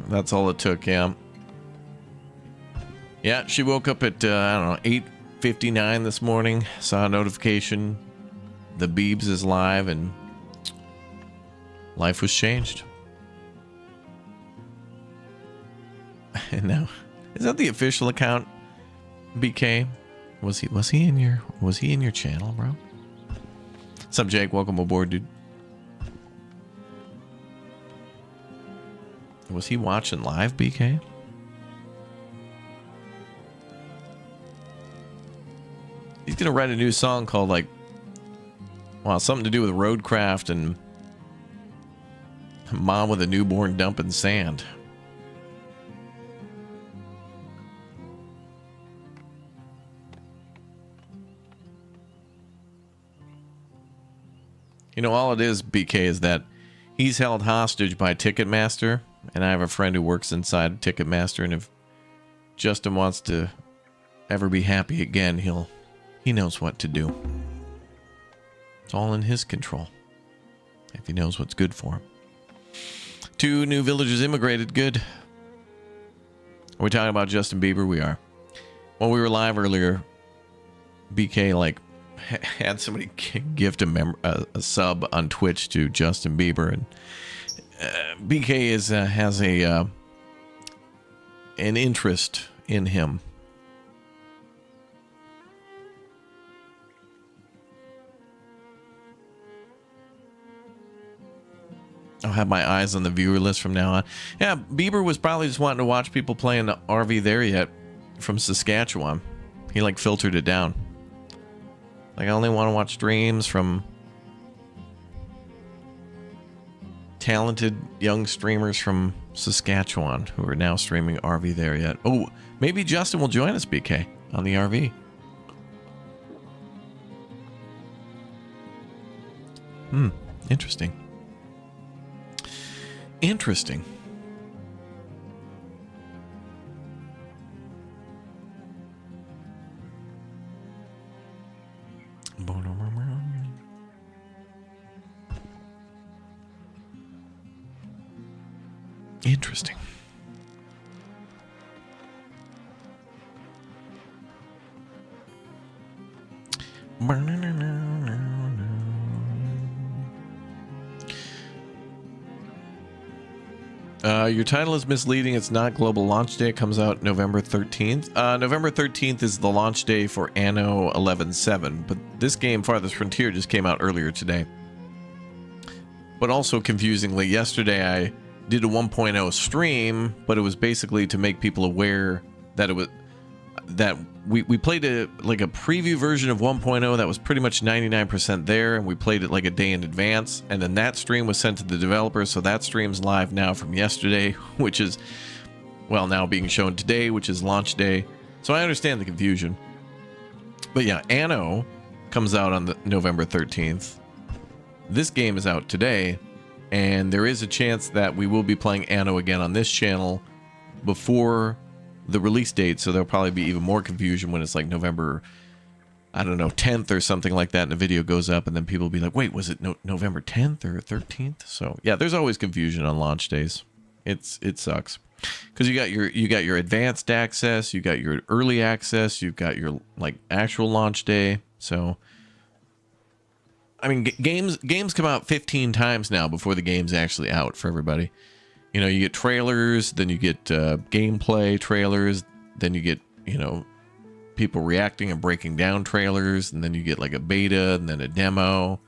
That's all it took, yeah. Yeah, she woke up at, I don't know, 8:59 this morning, saw a notification, the Beebs is live, and life was changed. And now, is that the official account, BK? Was he in your channel, bro? What's up, Jake? Welcome aboard, dude. Was he watching live, BK? He's gonna write a new song called, like, well, something to do with roadcraft and mom with a newborn dumping sand. You know, all it is, BK, is that he's held hostage by Ticketmaster, and I have a friend who works inside Ticketmaster, and if Justin wants to ever be happy again, he knows what to do. It's all in his control, if he knows what's good for him. 2 new villagers immigrated. Good. Are we talking about Justin Bieber? We are. When we were live earlier, BK, like, had somebody gift a sub on Twitch to Justin Bieber, and BK has an interest in him. I'll have my eyes on the viewer list from now on. Yeah, Bieber was probably just wanting to watch people playing the RV There Yet from Saskatchewan. He like filtered it down. Like, I only want to watch streams from talented young streamers from Saskatchewan who are now streaming RV There Yet. Oh, maybe Justin will join us, BK, on the RV. Interesting. Interesting. Interesting. Your title is misleading. It's not Global Launch Day. It comes out November 13th. November 13th is the launch day for Anno 11.7, but this game, Farthest Frontier, just came out earlier today. But also, confusingly, yesterday I did a 1.0 stream, but it was basically to make people aware that it was that we played a preview version of 1.0 that was pretty much 99% there, and we played it like a day in advance, and then that stream was sent to the developers, so that stream's live now from yesterday, which is, well, now being shown today, which is launch day. So I understand the confusion. But yeah, Anno comes out on the November 13th. This game is out today, and there is a chance that we will be playing Anno again on this channel before the release date, so there'll probably be even more confusion when it's like November, I don't know, 10th or something like that, and the video goes up, and then people will be like, wait, was it November 10th or 13th? So yeah, there's always confusion on launch days. It sucks because you got your advanced access, you got your early access, you've got your like actual launch day. So I mean, games come out 15 times now before the game's actually out for everybody. You know, you get trailers, then you get gameplay trailers, then you get, you know, people reacting and breaking down trailers, and then you get like a beta and then a demo.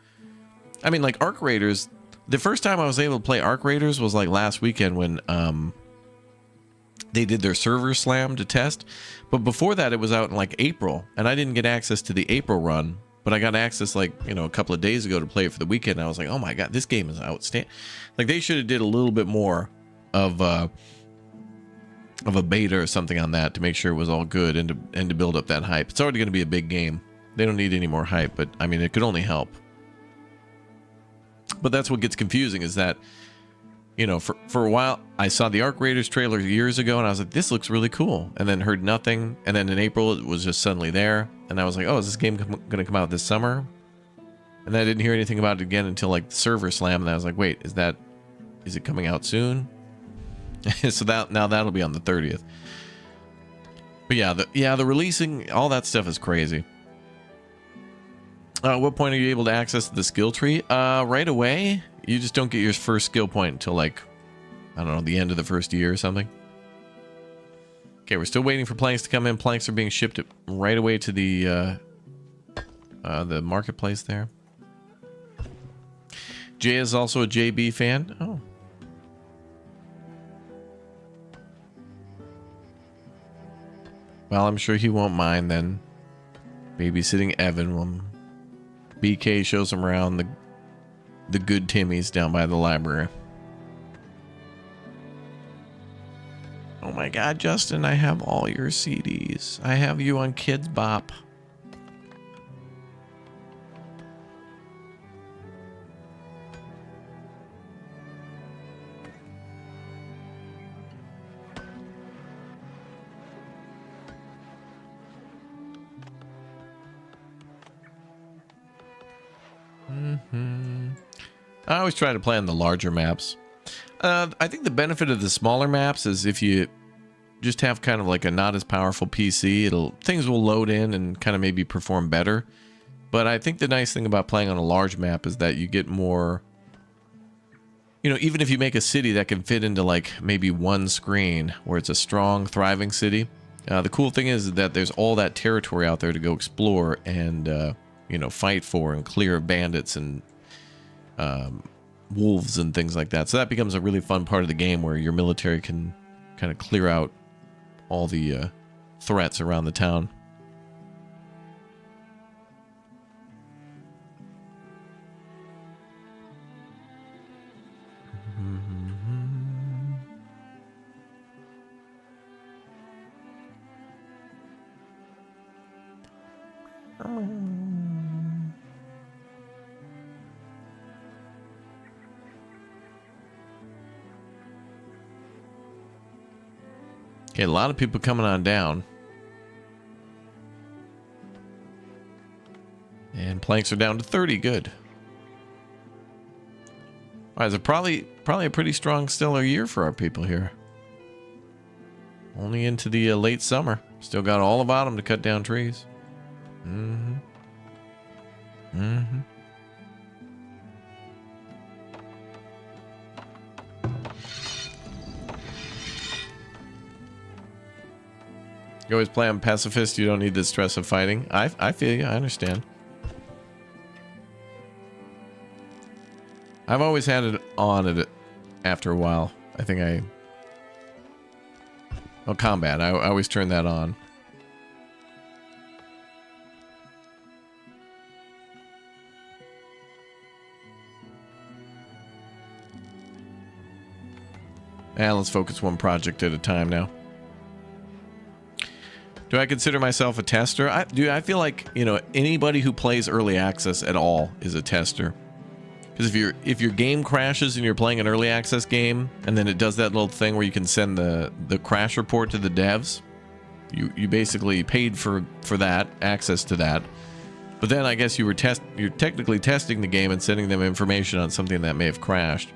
I mean, like Arc Raiders, the first time I was able to play Arc Raiders was like last weekend when they did their server slam to test. But before that, it was out in like April, and I didn't get access to the April run, but I got access like, you know, a couple of days ago to play it for the weekend. And I was like, oh my God, this game is outstanding. Like they should have did a little bit more of a beta or something on that to make sure it was all good and to build up that hype. It's already going to be a big game. They don't need any more hype, but I mean, it could only help. But that's what gets confusing is that, you know, for a while, I saw the Arc Raiders trailer years ago, and I was like, this looks really cool. And then heard nothing. And then in April, it was just suddenly there. And I was like, oh, is this game going to come out this summer? And then I didn't hear anything about it again until like the server slam. And I was like, wait, is it coming out soon? So now that'll be on the 30th. But yeah, the releasing, all that stuff is crazy. At what point are you able to access the skill tree? Right away. You just don't get your first skill point until, like, I don't know, the end of the first year or something. Okay, we're still waiting for planks to come in. Planks are being shipped right away to the marketplace there. Jay is also a JB fan. Oh. Well, I'm sure he won't mind then. Babysitting Evan when BK shows him around the good Timmy's down by the library. Oh my God, Justin, I have all your CDs. I have you on Kids Bop. I always try to play on the larger maps. I think the benefit of the smaller maps is if you just have kind of like a not as powerful PC, things will load in and kind of maybe perform better. But I think the nice thing about playing on a large map is that you get more, you know, even if you make a city that can fit into like maybe one screen where it's a strong, thriving city, the cool thing is that there's all that territory out there to go explore and, you know, fight for and clear of bandits and wolves and things like that. So that becomes a really fun part of the game where your military can kind of clear out all the threats around the town. Okay, a lot of people coming on down. And planks are down to 30. Good. All right, so probably a pretty strong, stellar year for our people here. Only into the late summer. Still got all of autumn to cut down trees. Mm-hmm. Mm-hmm. You always play on pacifist, you don't need the stress of fighting. I feel you, I understand. I've always had it on it after a while. I think oh, combat. I always turn that on. And let's focus one project at a time now. Do I consider myself a tester? I feel like, you know, anybody who plays early access at all is a tester. Because if your game crashes and you're playing an early access game, and then it does that little thing where you can send the crash report to the devs, you basically paid for that, access to that. But then I guess you're technically testing the game and sending them information on something that may have crashed.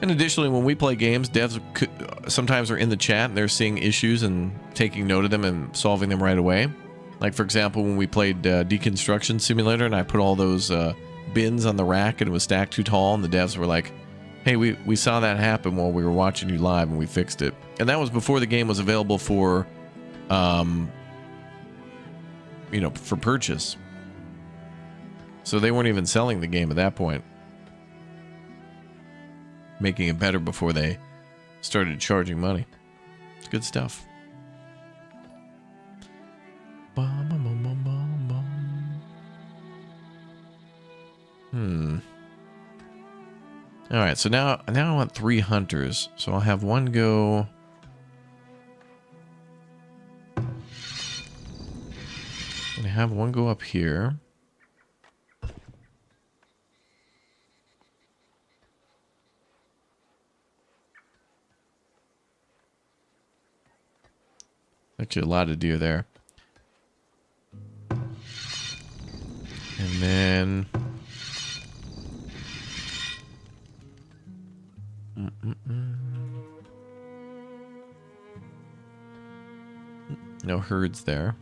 And additionally, when we play games, devs sometimes are in the chat and they're seeing issues and taking note of them and solving them right away. Like, for example, when we played Deconstruction Simulator and I put all those bins on the rack and it was stacked too tall, and the devs were like, hey, we saw that happen while we were watching you live and we fixed it. And that was before the game was available for, you know, for purchase. So they weren't even selling the game at that point. Making it better before they started charging money. It's good stuff. Bum, bum, bum, bum, bum, bum. All right, so now I want 3 hunters. So I'll have one go. I'm gonna have one go up here. Actually, a lot of deer there. And then No herds there.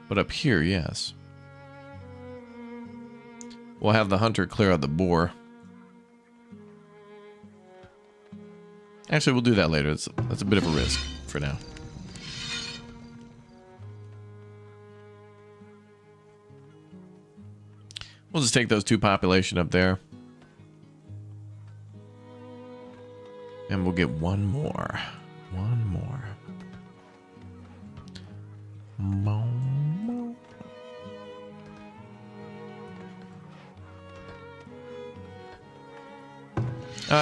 But up here, yes. We'll have the hunter clear out the boar. Actually, we'll do that later. That's a bit of a risk for now. We'll just take those two population up there. And we'll get one more. One more.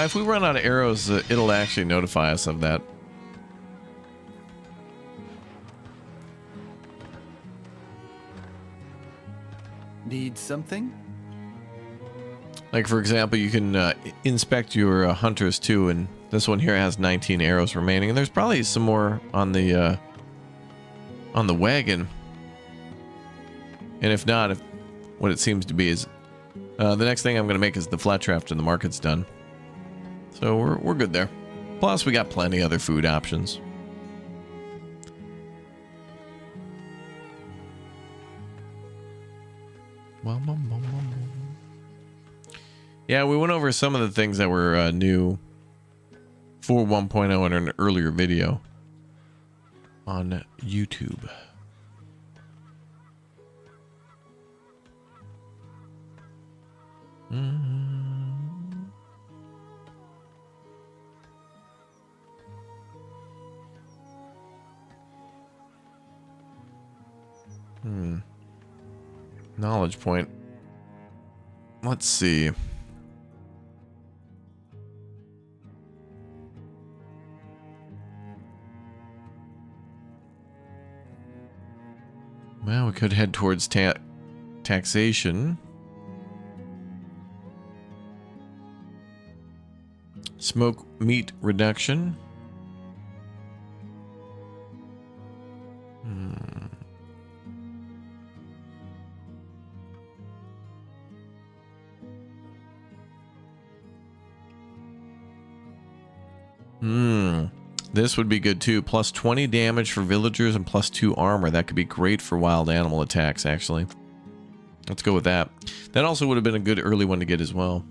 If we run out of arrows, it'll actually notify us of that. Need something? Like, for example, you can inspect your hunters too, and this one here has 19 arrows remaining, and there's probably some more on the wagon. And if not, what it seems to be is the next thing I'm going to make is the Fletcher after the market's done. So we're good there. Plus, we got plenty other food options. Yeah, we went over some of the things that were new for 1.0 in an earlier video on YouTube. Knowledge point. Let's see. Well, we could head towards taxation. Smoke meat reduction. This would be good too. Plus 20 damage for villagers and plus 2 armor. That could be great for wild animal attacks, actually. Let's go with that. That also would have been a good early one to get as well.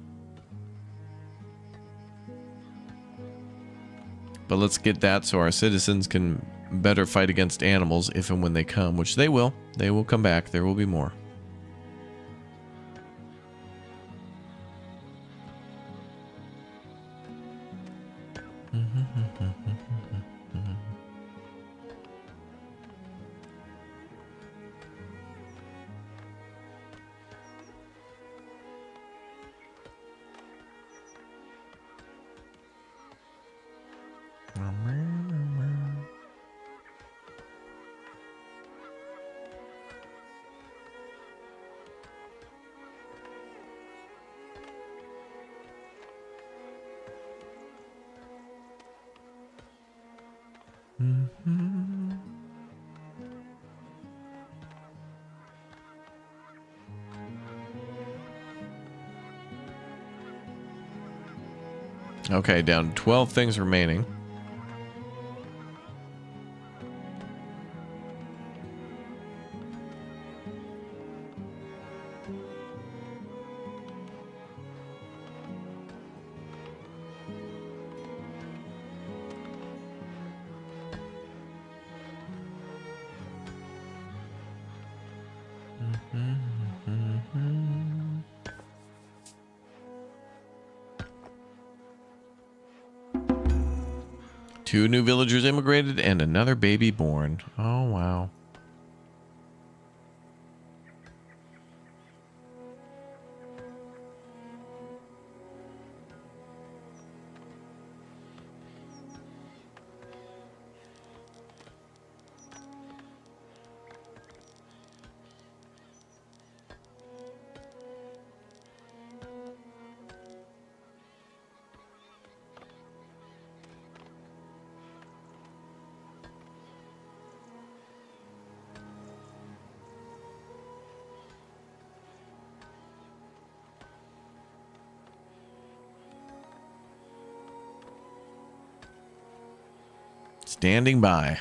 But let's get that so our citizens can better fight against animals if and when they come, which they will. They will come back. There will be more. Okay, down to 12 things remaining. Two new villagers immigrated and another baby born. Oh, wow. Standing by.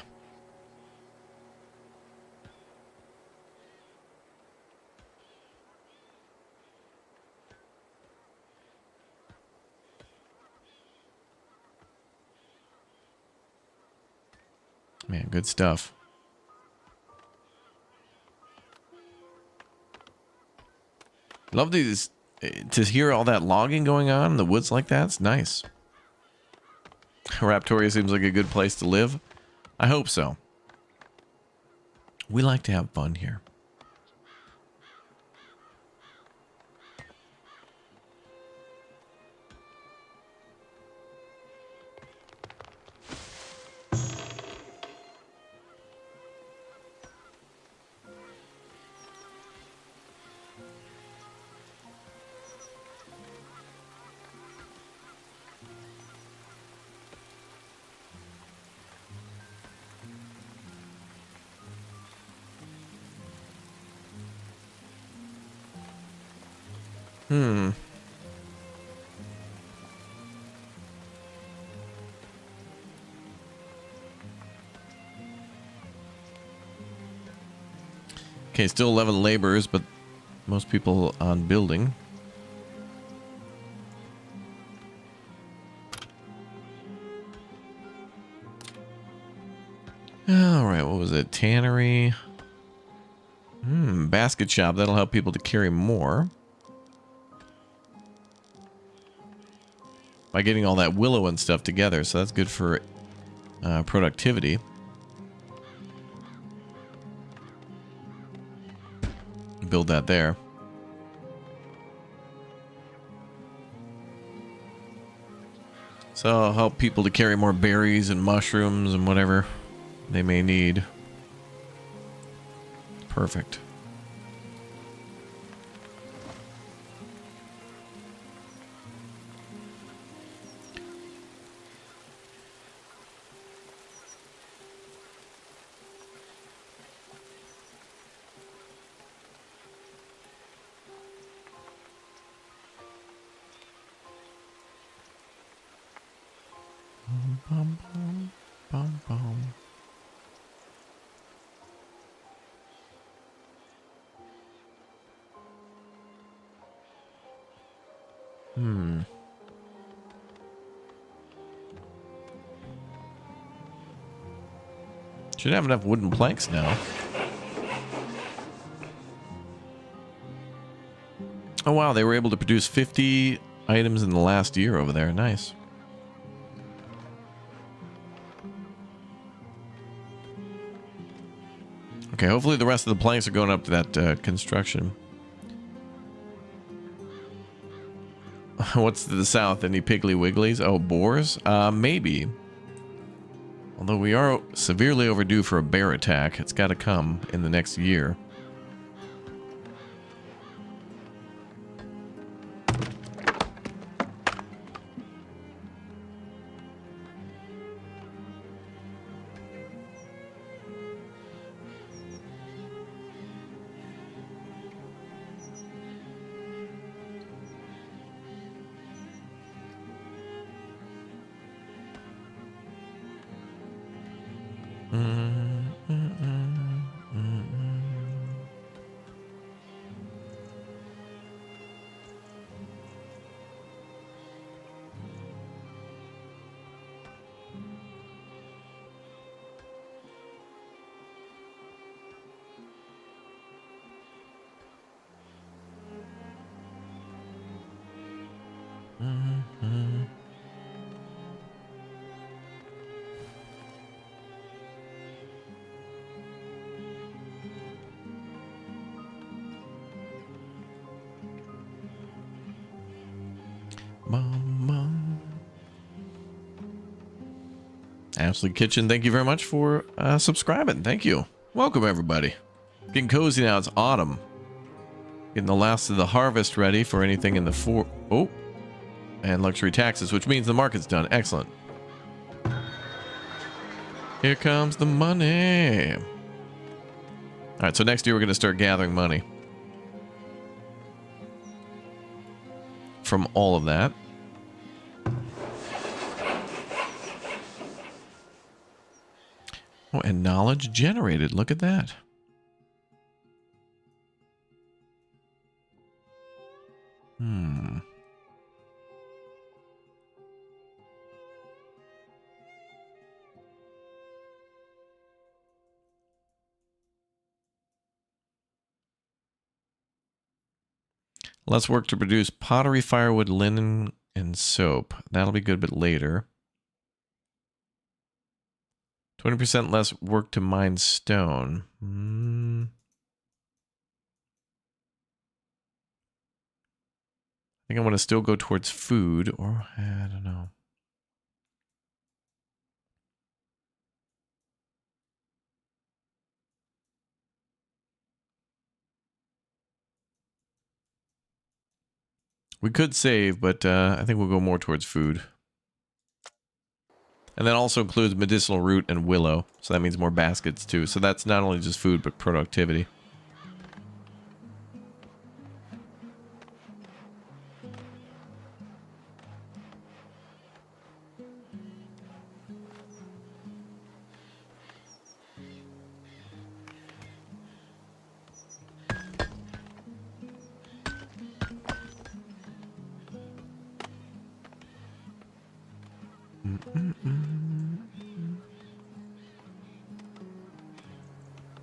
Man, good stuff. Love these, to hear all that logging going on in the woods like that. It's nice. Raptoria seems like a good place to live. I hope so. We like to have fun here. Okay, still 11 laborers, but most people on building. All right, what was it? Tannery. Basket shop. That'll help people to carry more. By getting all that willow and stuff together, so that's good for productivity. Build that there. So I'll help people to carry more berries and mushrooms and whatever they may need. Perfect. Bum, bum, bum, bum. Should have enough wooden planks now. Oh wow, they were able to produce 50 items in the last year over there. Nice. Okay, hopefully the rest of the planks are going up to that construction. What's to the south? Any Piggly Wigglies? Oh, boars? Maybe. Although we are severely overdue for a bear attack. It's got to come in the next year. Ashley Kitchen, thank you very much for subscribing. Thank you. Welcome, everybody. Getting cozy now. It's autumn. Getting the last of the harvest ready for anything in the and luxury taxes, which means the market's done. Excellent. Here comes the money. All right, so next year we're going to start gathering money from all of that. Oh, and knowledge generated. Look at that. Less work to produce pottery, firewood, linen, and soap. That'll be good, but later. 20% less work to mine stone. I think I want to still go towards food, or I don't know. We could save, but I think we'll go more towards food. And that also includes medicinal root and willow, so that means more baskets too. So that's not only just food, but productivity.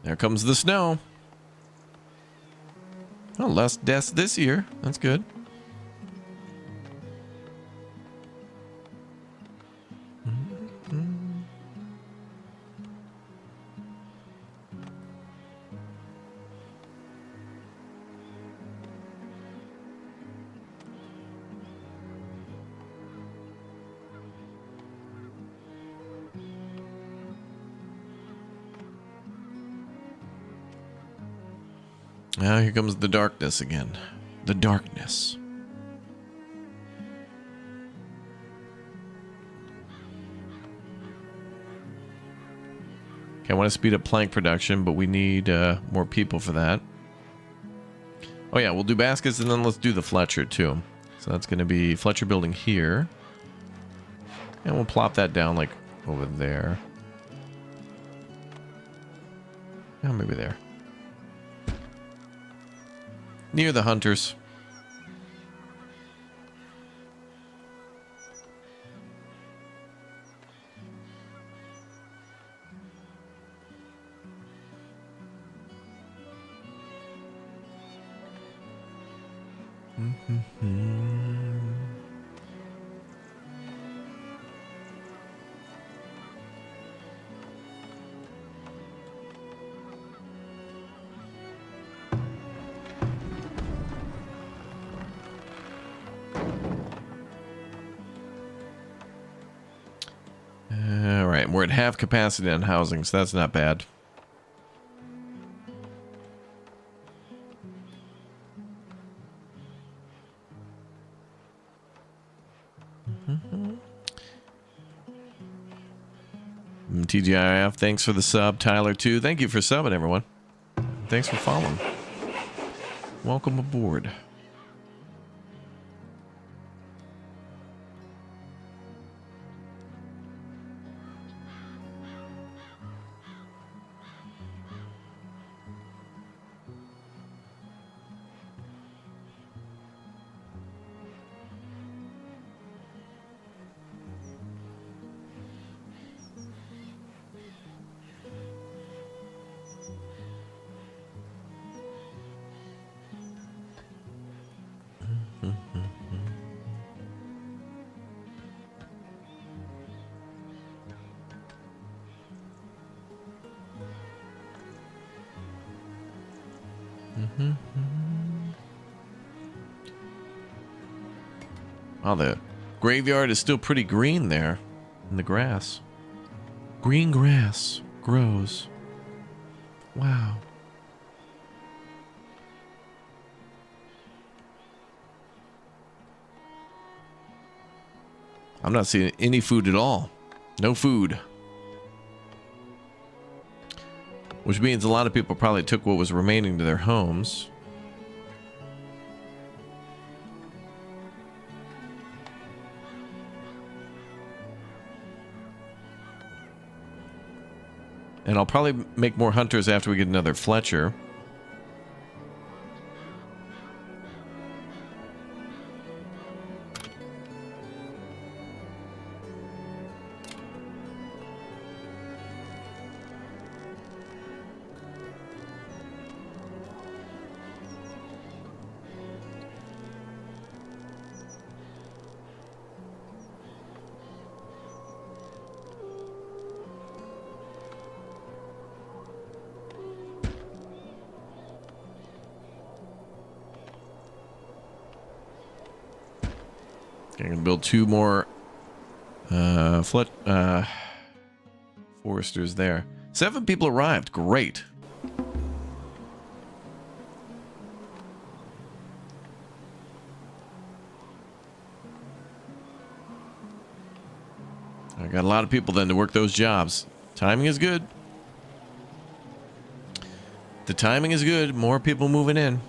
There comes the snow. Oh, less deaths this year. That's good. Now here comes the darkness again. The darkness. Okay, I want to speed up plank production, but we need more people for that. Oh yeah, we'll do baskets and then let's do the Fletcher too. So that's going to be Fletcher building here. And we'll plop that down like over there. Oh, maybe there. Near the hunters. Alright, we're at half capacity on housing, so that's not bad. TGIF, thanks for the sub. Tyler, too. Thank you for subbing, everyone. Thanks for following. Welcome aboard. Oh, the graveyard is still pretty green there in the grass. Green grass grows. Wow. I'm not seeing any food at all. No food. Which means a lot of people probably took what was remaining to their homes. And I'll probably make more hunters after we get another Fletcher. I'm gonna build 2 more foresters there. 7 people arrived. Great. I got a lot of people then to work those jobs. Timing is good. The timing is good. More people moving in.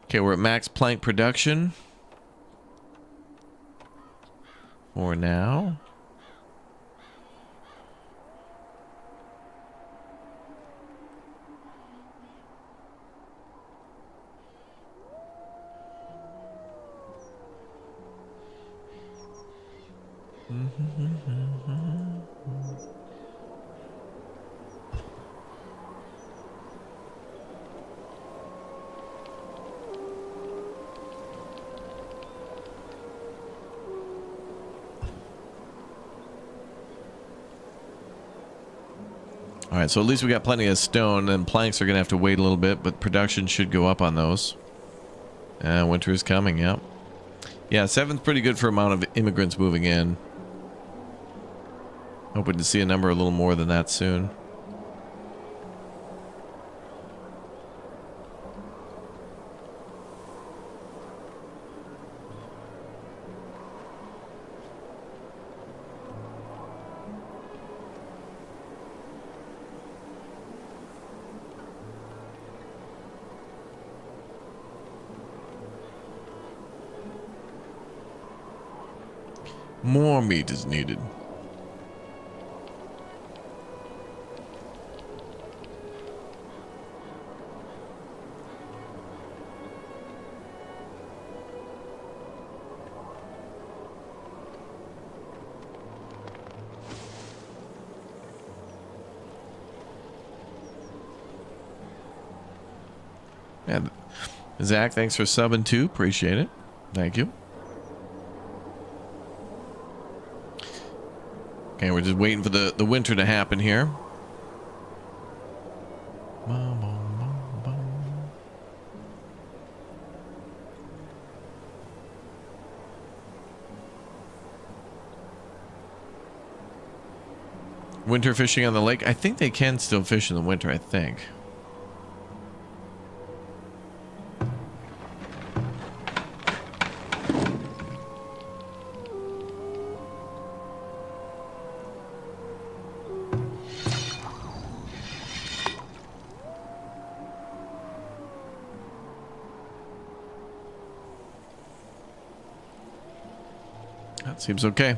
Okay, we're at max plank production for now. All right, so at least we got plenty of stone, and planks are going to have to wait a little bit, but production should go up on those. Winter is coming, yeah. Yeah, 7's pretty good for amount of immigrants moving in. Hoping to see a number a little more than that soon. More meat is needed. Yeah, Zach, thanks for subbing too. Appreciate it. Thank you. Okay, we're just waiting for the winter to happen here. Winter fishing on the lake. I think they can still fish in the winter, I think. That seems okay.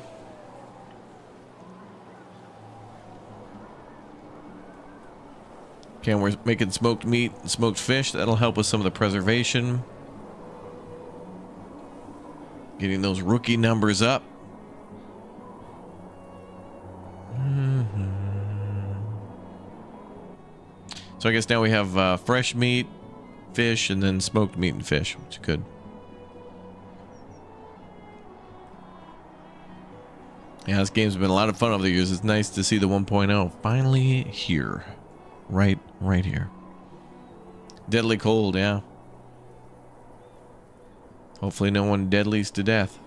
Okay, we're making smoked meat and smoked fish. That'll help with some of the preservation. Getting those rookie numbers up. So I guess now we have fresh meat, fish, and then smoked meat and fish, which is good. Yeah, this game's been a lot of fun over the years. It's nice to see the 1.0 finally here. Right here. Deadly cold, yeah. Hopefully no one deadlies to death.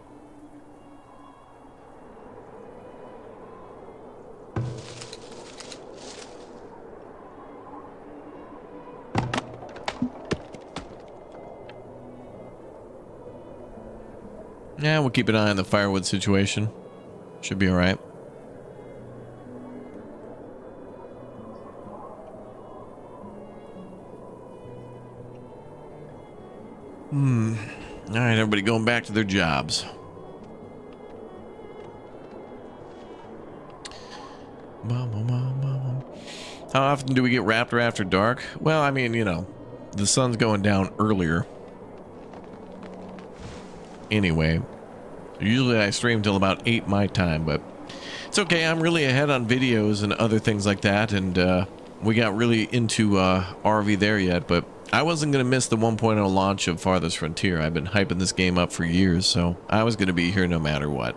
Yeah, we'll keep an eye on the firewood situation. Should be alright. All right, everybody going back to their jobs. How often do we get Raptor after dark? Well, I mean, you know, the sun's going down earlier. Anyway, usually I stream till about 8 my time, but it's okay. I'm really ahead on videos and other things like that, and we got really into RV there yet, but I wasn't going to miss the 1.0 launch of Farthest Frontier. I've been hyping this game up for years, so I was going to be here no matter what.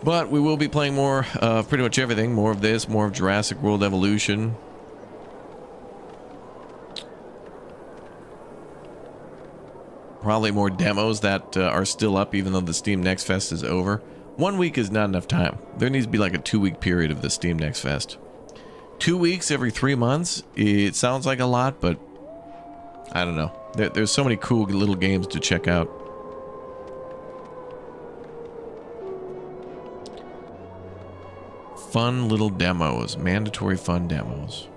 But we will be playing more of pretty much everything. More of this, more of Jurassic World Evolution. Probably more demos that are still up even though the Steam Next Fest is over. 1 week is not enough time. There needs to be like a 2-week period of the Steam Next Fest. 2 weeks every 3 months, it sounds like a lot, but I don't know. There's so many cool little games to check out. Fun little demos, mandatory fun demos.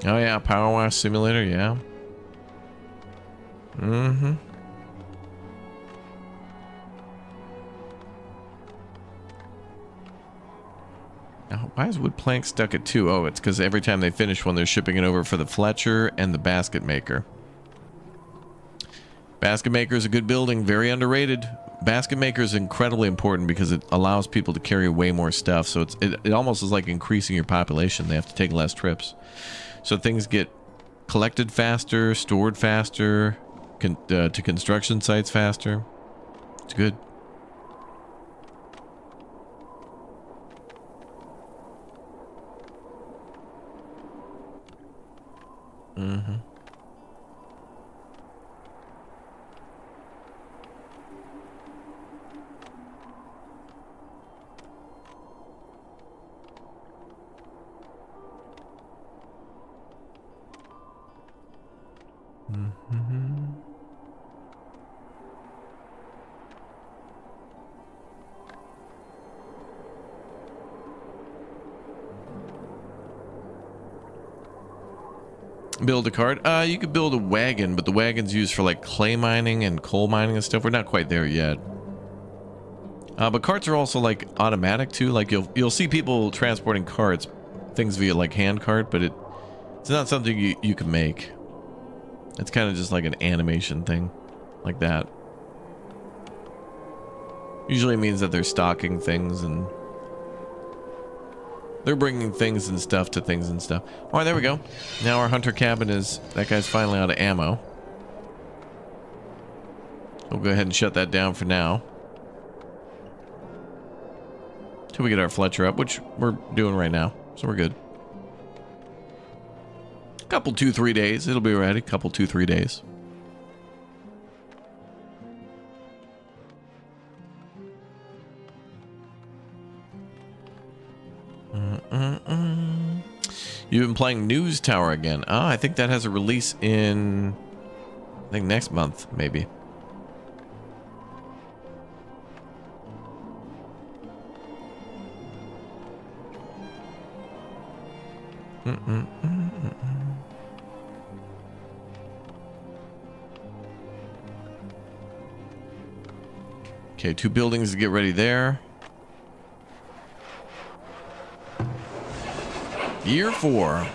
Oh yeah, Power Wash Simulator, yeah. Now, why is wood plank stuck at 2? Oh, it's because every time they finish one, they're shipping it over for the Fletcher and the Basket Maker. Basket Maker is a good building, very underrated. Basket Maker is incredibly important because it allows people to carry way more stuff. So it almost is like increasing your population. They have to take less trips. So things get collected faster, stored faster, to construction sites faster. It's good. Build a cart? You could build a wagon, but the wagon's used for like clay mining and coal mining and stuff. We're not quite there yet. But carts are also like automatic too. Like you'll see people transporting carts, things via like hand cart, but it's not something you can make. It's kind of just like an animation thing, like that. Usually it means that they're stocking things and they're bringing things and stuff to things and stuff. All right, there we go. Now our hunter cabin that guy's finally out of ammo. We'll go ahead and shut that down for now. Till we get our Fletcher up, which we're doing right now. So we're good. Couple 2-3 days. It'll be ready. Couple 2-3 days. You've been playing News Tower again. Oh, I think that has a release in, I think next month, maybe. Okay, 2 buildings to get ready there. Year 4.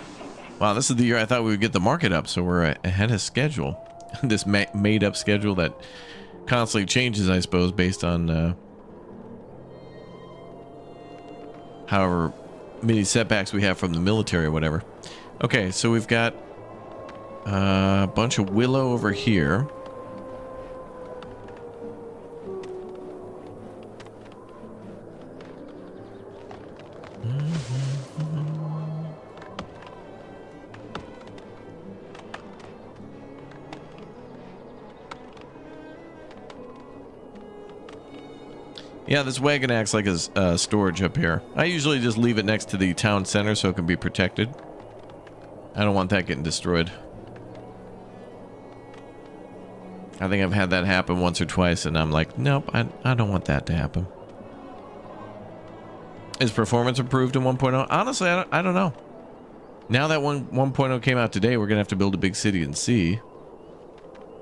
Wow, this is the year I thought we would get the market up, so we're ahead of schedule. This made up schedule that constantly changes, I suppose, based on however many setbacks we have from the military or whatever. Okay, so we've got a bunch of willow over here. Yeah, this wagon acts like a storage up here. I usually just leave it next to the town center so it can be protected. I don't want that getting destroyed. I think I've had that happen once or twice, and I'm like, nope, I don't want that to happen. Is performance improved in 1.0? Honestly, I don't know. Now that 1.0 came out today, we're going to have to build a big city and see.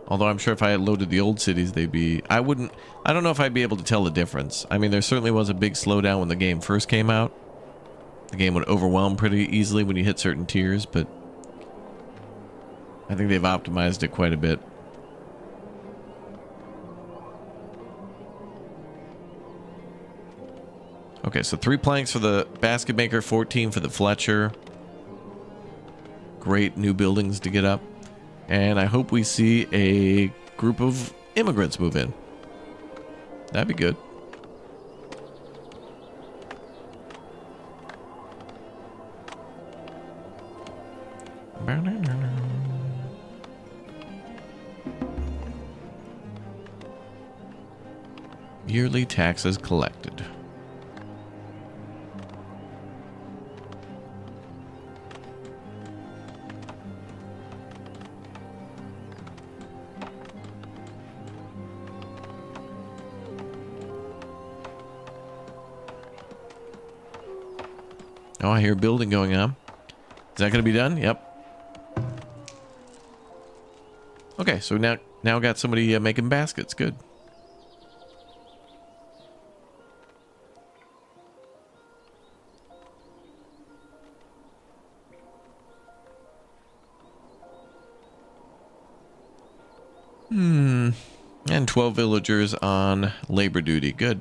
Although I'm sure if I had loaded the old cities, they'd be... I don't know if I'd be able to tell the difference. I mean, there certainly was a big slowdown when the game first came out. The game would overwhelm pretty easily when you hit certain tiers, but I think they've optimized it quite a bit. Okay, so 3 planks for the basket maker, 14 for the Fletcher. Great new buildings to get up. And I hope we see a group of immigrants move in. That'd be good. Yearly taxes collected. Oh, I hear building going on. Is that going to be done? Yep. Okay, so now got somebody making baskets. Good. And 12 villagers on labor duty. Good.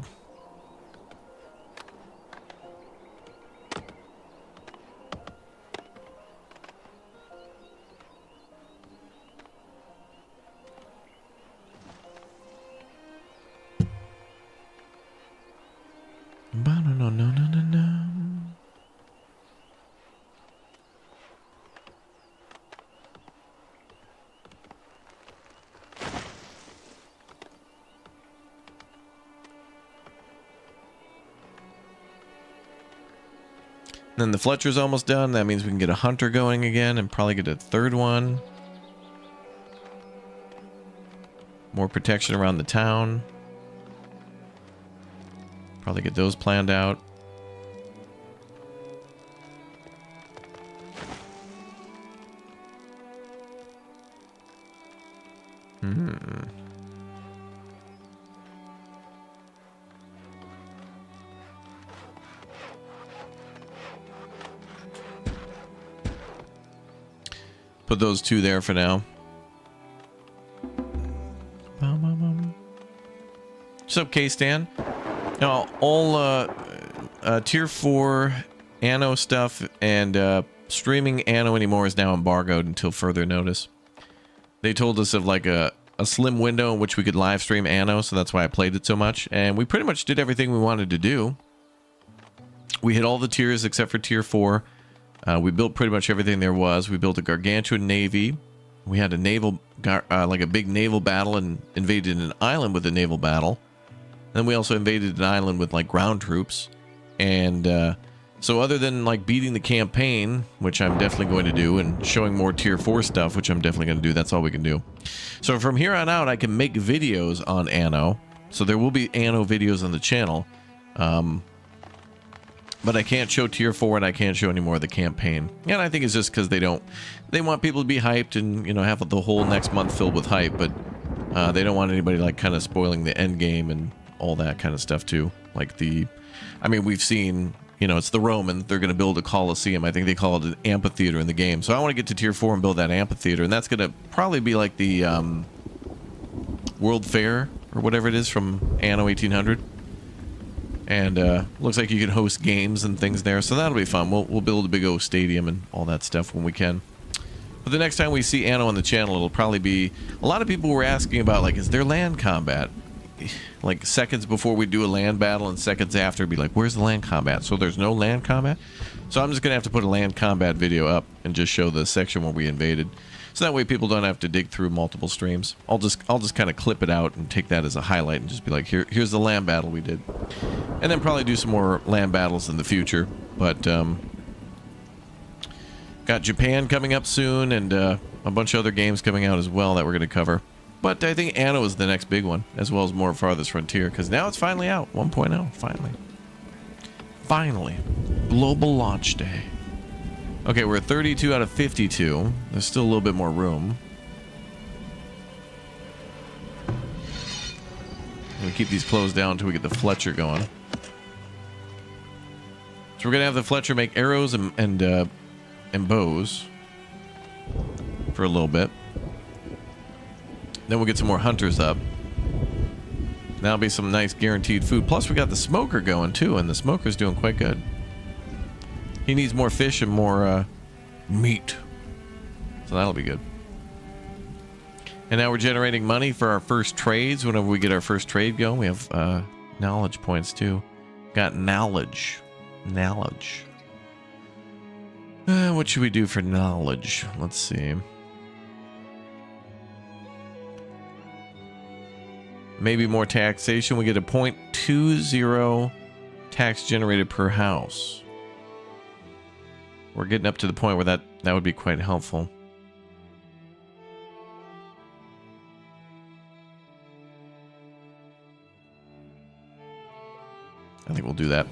Then the Fletcher's almost done. That means we can get a hunter going again and probably get a third one. More protection around the town. Probably get those planned out. Put those 2 there for now. What's up, K-Stan? Now, all Tier 4 Anno stuff and streaming Anno anymore is now embargoed until further notice. They told us of like a slim window in which we could live stream Anno, so that's why I played it so much. And we pretty much did everything we wanted to do. We hit all the tiers except for Tier 4. We built pretty much everything there was. We built a gargantuan navy. We had a naval, like a big naval battle, and invaded an island with a naval battle. Then we also invaded an island with like ground troops. And so other than like beating the campaign, which I'm definitely going to do, and showing more Tier 4 stuff, which I'm definitely going to do, that's all we can do. So from here on out, I can make videos on Anno. So there will be Anno videos on the channel. But I can't show Tier 4 and I can't show any more of the campaign. And I think it's just because they want people to be hyped and, you know, have the whole next month filled with hype. But they don't want anybody like kind of spoiling the end game and all that kind of stuff too. Like I mean, we've seen, you know, it's the Romans. They're going to build a Colosseum. I think they call it an amphitheater in the game. So I want to get to Tier 4 and build that amphitheater. And that's going to probably be like the World Fair or whatever it is from Anno 1800. And looks like you can host games and things there, so that'll be fun. We'll build a big old stadium and all that stuff when we can. But the next time we see Anno on the channel, it'll probably be... A lot of people were asking about, like, is there land combat? Like, seconds before we do a land battle and seconds after, be like, where's the land combat? So there's no land combat? So I'm just going to have to put a land combat video up and just show the section where we invaded. So that way people don't have to dig through multiple streams. I'll just kind of clip it out and take that as a highlight and just be like, here's the land battle we did. And then probably do some more land battles in the future. But got Japan coming up soon and a bunch of other games coming out as well that we're going to cover. But I think Anno is the next big one, as well as more Farthest Frontier, because now it's finally out. 1.0, finally. Finally. Global launch day. Okay, we're at 32 out of 52. There's still a little bit more room. We keep these closed down until we get the Fletcher going. So we're gonna have the Fletcher make arrows and bows for a little bit. Then we'll get some more hunters up. That'll be some nice guaranteed food. Plus we got the smoker going too, and the smoker's doing quite good. He needs more fish and more meat, so that'll be good. And now we're generating money for our first trades. Whenever we get our first trade going, we have knowledge points too. Got knowledge. What should we do for knowledge? Let's see. Maybe more taxation. We get a 0.20 tax generated per house. We're getting up to the point where that would be quite helpful. I think we'll do that.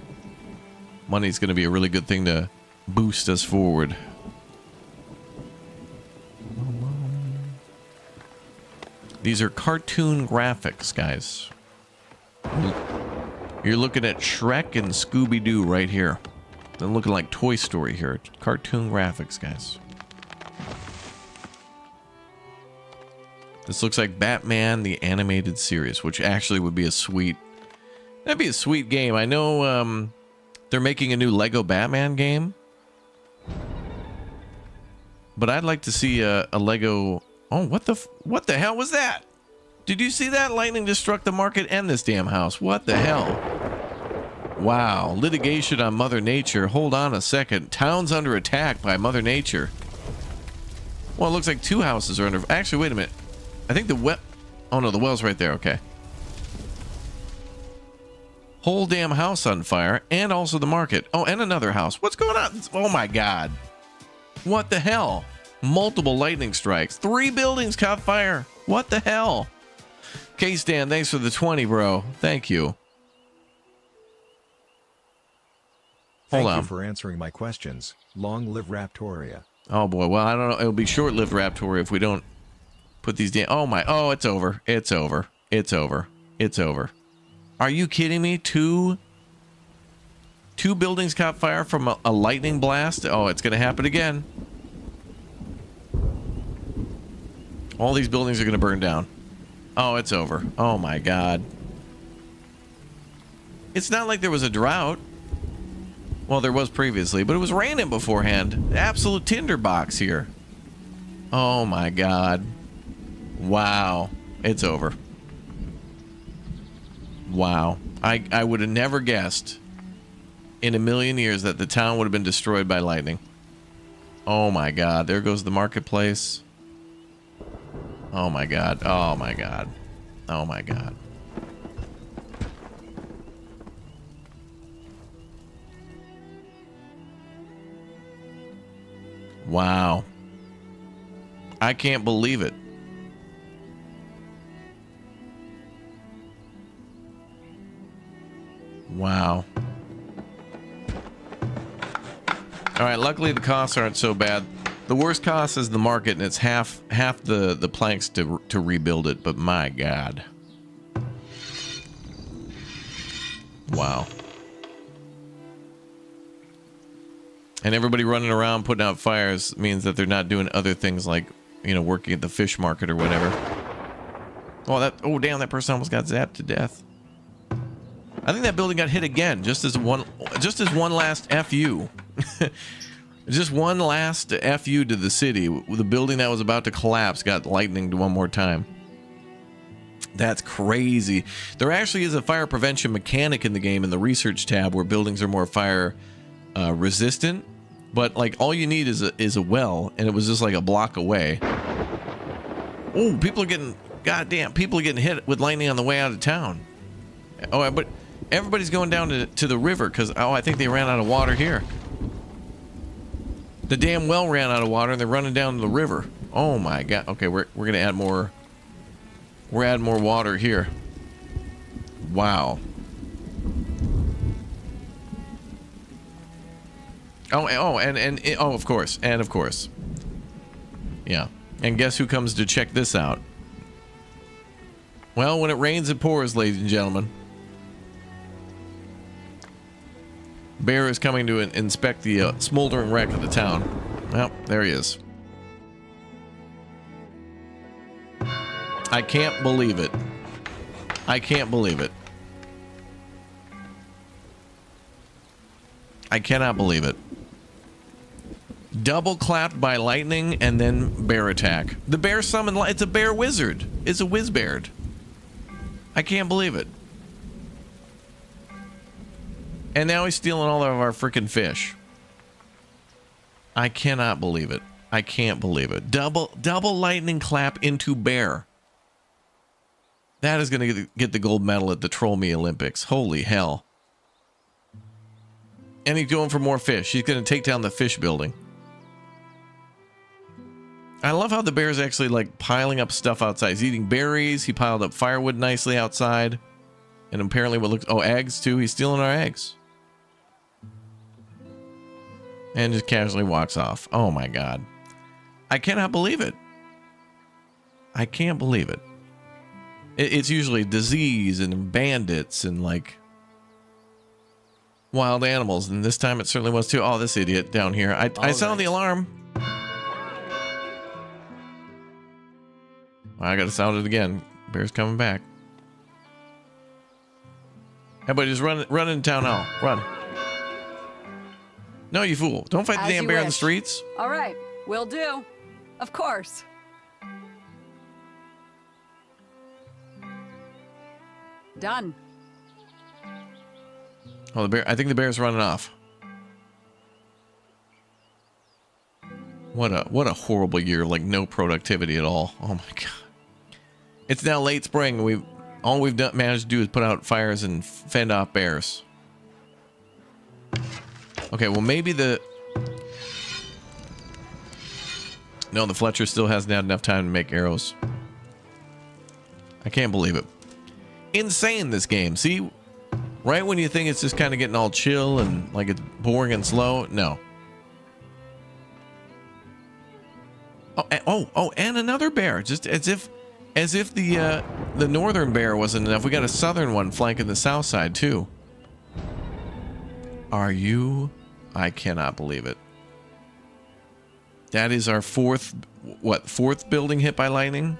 Money's going to be a really good thing to boost us forward. These are cartoon graphics, guys. You're looking at Shrek and Scooby-Doo right here. They're looking like Toy Story here. Cartoon graphics, guys. This looks like Batman the Animated Series, which actually would be a sweet... That'd be a sweet game. I know they're making a new Lego Batman game. But I'd like to see a Lego... Oh, what the hell was that? Did you see that? Lightning just struck the market and this damn house. What the hell? Wow. Litigation on Mother Nature. Hold on a second. Town's under attack by Mother Nature. Well, it looks like two houses are under... Actually, wait a minute. I think the well... Oh, no, the well's right there. Okay. Whole damn house on fire, and also the market. Oh, and another house. What's going on? Oh my god. What the hell? Multiple lightning strikes. 3 buildings caught fire. What the hell? K-Stan, thanks for the 20, bro. Thank you. Hold on. Thank you for answering my questions. Long live Raptoria. Oh boy, well, I don't know. It'll be short-lived Raptoria if we don't put these down. Oh my, oh, it's over. It's over. It's over. It's over. Are you kidding me? Two buildings caught fire from a lightning blast? Oh, it's gonna happen again. All these buildings are gonna burn down. Oh, it's over. Oh my god. It's not like there was a drought. Well, there was previously, but it was raining beforehand. Absolute tinderbox here. Oh my god. Wow. It's over. Wow. I would have never guessed in a million years that the town would have been destroyed by lightning. Oh my god. There goes the marketplace. Oh my god. Oh my god. Oh my god. Wow. I can't believe it. Wow. All right, luckily the costs aren't so bad. The worst cost is the market, and it's half the planks to rebuild it, but my god. Wow. And everybody running around putting out fires means that they're not doing other things like, you know, working at the fish market or whatever. Oh damn, that person almost got zapped to death. I think that building got hit again, just as one last FU. Just one last FU to the city. The building that was about to collapse got lightninged one more time. That's crazy. There actually is a fire prevention mechanic in the game in the research tab where buildings are more fire resistant, but like all you need is a well, and it was just like a block away. Oh, people are getting hit with lightning on the way out of town. Oh, but everybody's going down to the river because I think they ran out of water here. The damn well ran out of water and they're running down to the river. Oh my god. Okay, we're gonna add more We're adding more water here. Wow. Of course. And of course. Yeah. And guess who comes to check this out? Well, when it rains, it pours, ladies and gentlemen. Bear is coming to inspect the smoldering wreck of the town. Well, there he is. I can't believe it. I can't believe it. I cannot believe it. Double clapped by lightning and then bear attack. The bear summoned. It's a bear wizard. It's a whizbeard. I can't believe it. And now he's stealing all of our freaking fish. I cannot believe it. I can't believe it. Double lightning clap into bear. That is going to get the gold medal at the Troll Me Olympics. Holy hell. And he's going for more fish. He's going to take down the fish building. I love how the bear's actually like piling up stuff outside. He's eating berries. He piled up firewood nicely outside. And apparently what looks... Oh, eggs too. He's stealing our eggs. And just casually walks off. Oh my god. I cannot believe it. I can't believe it. It's usually disease and bandits and like wild animals. And this time it certainly was too. Oh, this idiot down here. I sound the alarm. I gotta sound it again. Bear's coming back. Everybody just run in town hall. Run. No, you fool. Don't fight the damn bear in the streets. All right. Will do. Of course. Done. Oh, the bear. I think the bear's running off. What a horrible year. Like no productivity at all. Oh my god. It's now late spring. All we've managed to do is put out fires and fend off bears. Okay, well maybe the Fletcher still hasn't had enough time to make arrows. I can't believe it. Insane, this game. See, right when you think it's just kind of getting all chill and like it's boring and slow, no. Oh, and another bear. Just as if the northern bear wasn't enough. We got a southern one flanking the south side too. Are you? I cannot believe it. That is our fourth building hit by lightning?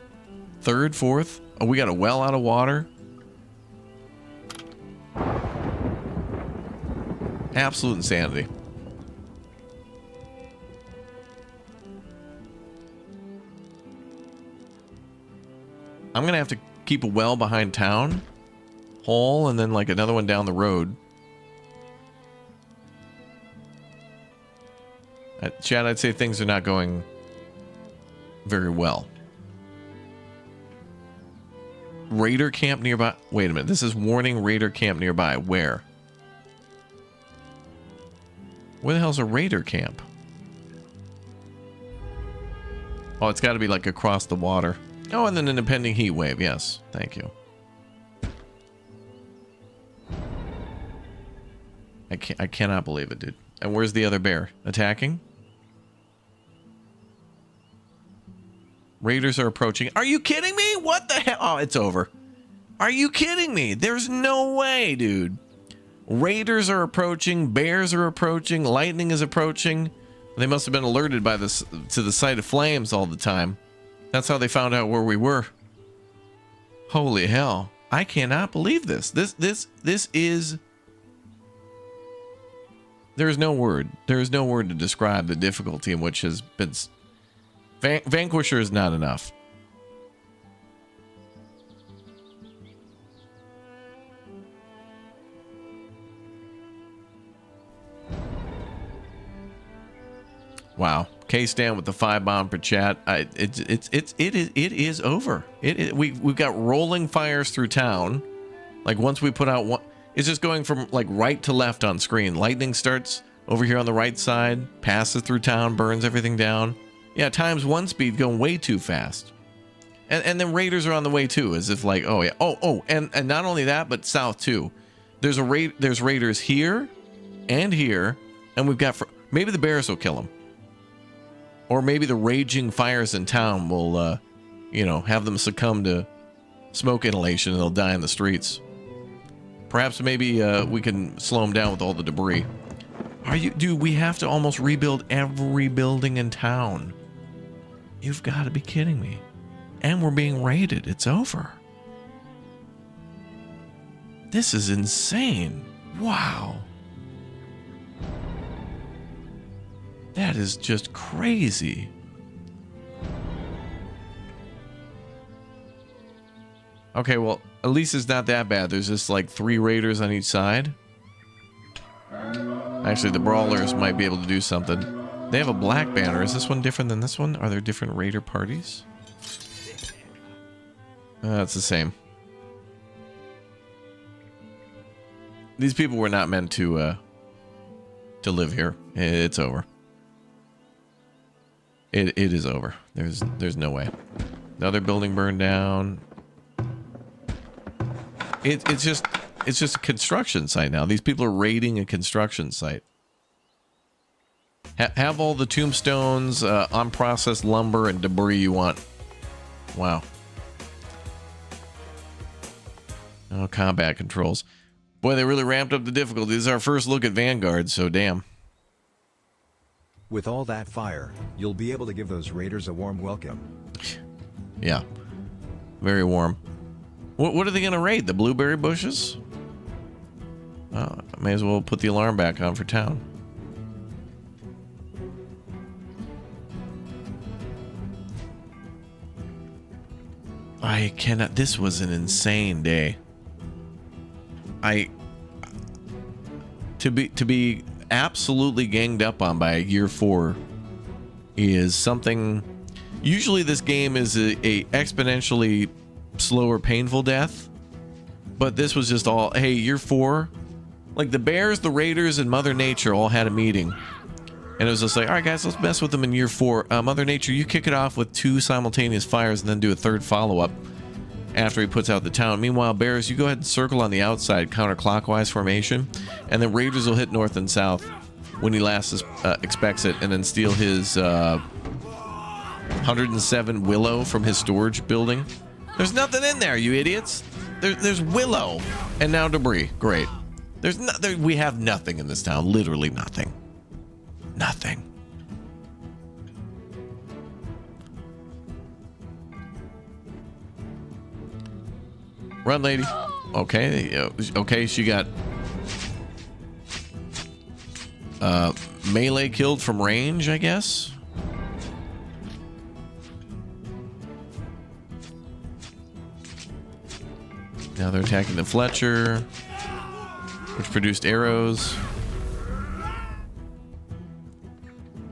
Third, fourth? Oh, we got a well out of water. Absolute insanity. I'm gonna have to keep a well behind town hall and then like another one down the road. Chad, I'd say things are not going very well. Raider camp nearby. Wait a minute. This is warning raider camp nearby. Where? Where the hell's a raider camp? Oh, it's got to be like across the water. Oh, and then an impending heat wave. Yes. Thank you. I cannot believe it, dude. And where's the other bear? Attacking? Raiders are approaching. Are you kidding me? What the hell? Oh, it's over. Are you kidding me? There's no way, dude. Raiders are approaching. Bears are approaching. Lightning is approaching. They must have been alerted by this to the sight of flames all the time. That's how they found out where we were. Holy hell. I cannot believe this. This is... There's no word. There is no word to describe the difficulty in which has been... Vanquisher is not enough. Wow. K-Stan with the 5 bomb per chat. It is over. We've got rolling fires through town. Like once we put out one, it's just going from like right to left on screen. Lightning starts over here on the right side, passes through town, burns everything down. Yeah, times 1 speed going way too fast. And then raiders are on the way too, as if like, oh yeah, and not only that, but south too. There's raiders here, and here, and we've got maybe the bears will kill them, or maybe the raging fires in town will, have them succumb to smoke inhalation and they'll die in the streets. Perhaps maybe we can slow them down with all the debris. Dude, we have to almost rebuild every building in town. You've got to be kidding me. And we're being raided. It's over. This is insane. Wow. That is just crazy. Okay, well, at least it's not that bad. There's just like 3 raiders on each side. Actually, the brawlers might be able to do something. They have a black banner. Is this one different than this one? Are there different raider parties? It's the same. These people were not meant to live here. It's over. It is over. There's no way. Another building burned down. It's just a construction site now. These people are raiding a construction site. Have all the tombstones, unprocessed lumber, and debris you want. Wow. Oh, combat controls. Boy, they really ramped up the difficulty. This is our first look at Vanguard, so damn. With all that fire, you'll be able to give those raiders a warm welcome. Yeah. Very warm. What are they going to raid? The blueberry bushes? Oh, I may as well put the alarm back on for town. I cannot. This was an insane day. To be absolutely ganged up on by year 4 is something. Usually this game is a exponentially slower, painful death, but this was just all, hey, year 4, like the bears, the raiders, and Mother Nature all had a meeting, and it was just like, all right guys, let's mess with them in year 4. Mother Nature, you kick it off with 2 simultaneous fires and then do a 3rd follow-up after he puts out the town. Meanwhile, bears, you go ahead and circle on the outside counterclockwise formation, and then raiders will hit north and south when he last expects it, and then steal his 107 willow from his storage building. There's nothing in there, you idiots. There's willow and now debris. Great. We have nothing in this town. Literally nothing. Nothing. Run, lady. Okay. Okay, she got melee killed from range, I guess. Now they're attacking the Fletcher, which produced arrows.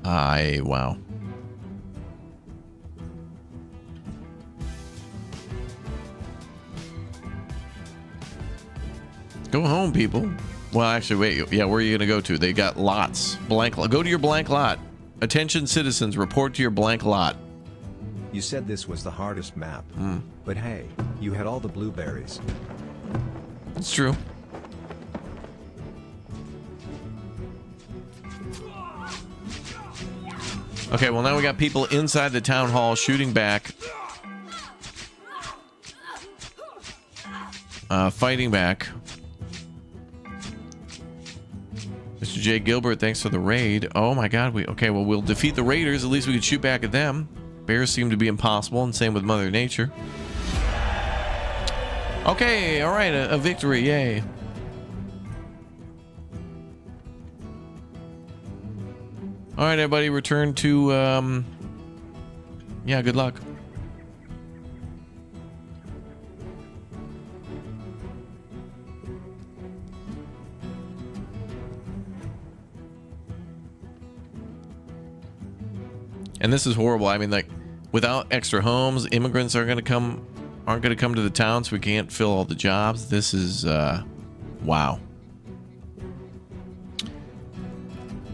Wow. Go home, people. Well, actually, wait. Yeah, where are you going to go to? They got lots. Blank lot. Go to your blank lot. Attention, citizens. Report to your blank lot. You said this was the hardest map. But hey, you had all the blueberries. It's true. Okay, well now we got people inside the town hall shooting back. Fighting back. Mr. J. Gilbert, thanks for the raid. Oh my god, okay, well we'll defeat the raiders. At least we can shoot back at them. Bears seem to be impossible, and same with Mother Nature. Okay, all right, a victory, yay. All right, everybody, return to, yeah, good luck. And this is horrible. I mean, like, without extra homes, immigrants aren't going to come to the town, so we can't fill all the jobs. This is, wow.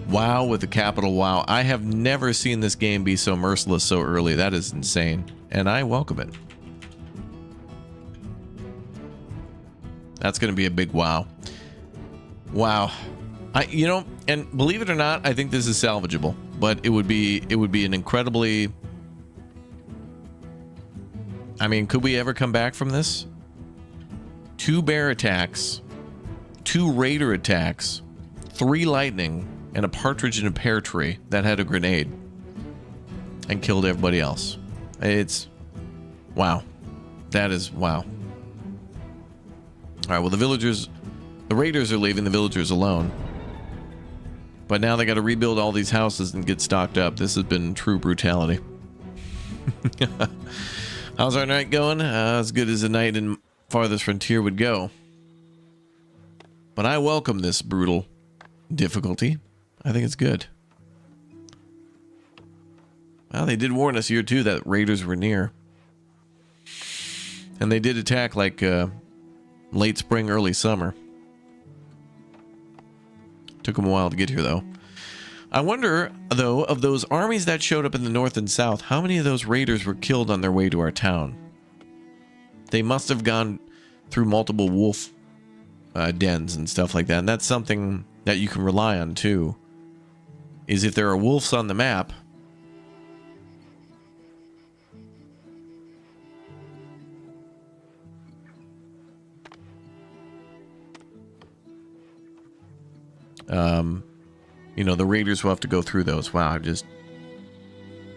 Wow with a capital wow. I have never seen this game be so merciless so early. That is insane. And I welcome it. That's going to be a big wow. Wow. And believe it or not, I think this is salvageable, but it would be an incredibly, I mean, could we ever come back from this? 2 bear attacks, 2 raider attacks, 3 lightning, and a partridge in a pear tree that had a grenade and killed everybody else. It's wow. That is wow. All right, well, the raiders are leaving the villagers alone. But now they got to rebuild all these houses and get stocked up. This has been true brutality. How's our night going? As good as a night in Farthest Frontier would go. But I welcome this brutal difficulty. I think it's good. Well, they did warn us here too that raiders were near. And they did attack like late spring, early summer. Took them a while to get here, though. I wonder, though, of those armies that showed up in the north and south, how many of those raiders were killed on their way to our town? They must have gone through multiple wolf dens and stuff like that. And that's something that you can rely on, too, is if there are wolves on the map. You know, the raiders will have to go through those. Wow, I'm just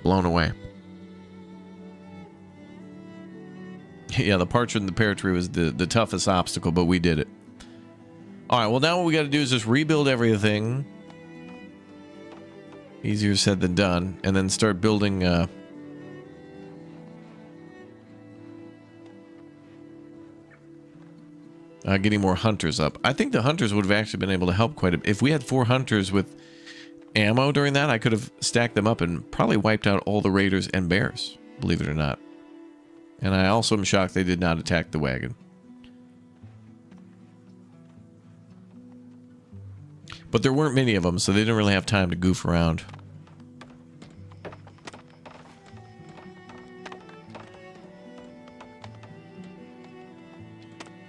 blown away. Yeah, the partridge in the pear tree was the toughest obstacle, but we did it. All right, well, now what we got to do is just rebuild everything. Easier said than done. And then start building... getting more hunters up. I think the hunters would have actually been able to help quite a bit. If we had 4 hunters with ammo during that, I could have stacked them up and probably wiped out all the raiders and bears, believe it or not. And I also am shocked they did not attack the wagon. But there weren't many of them, so they didn't really have time to goof around.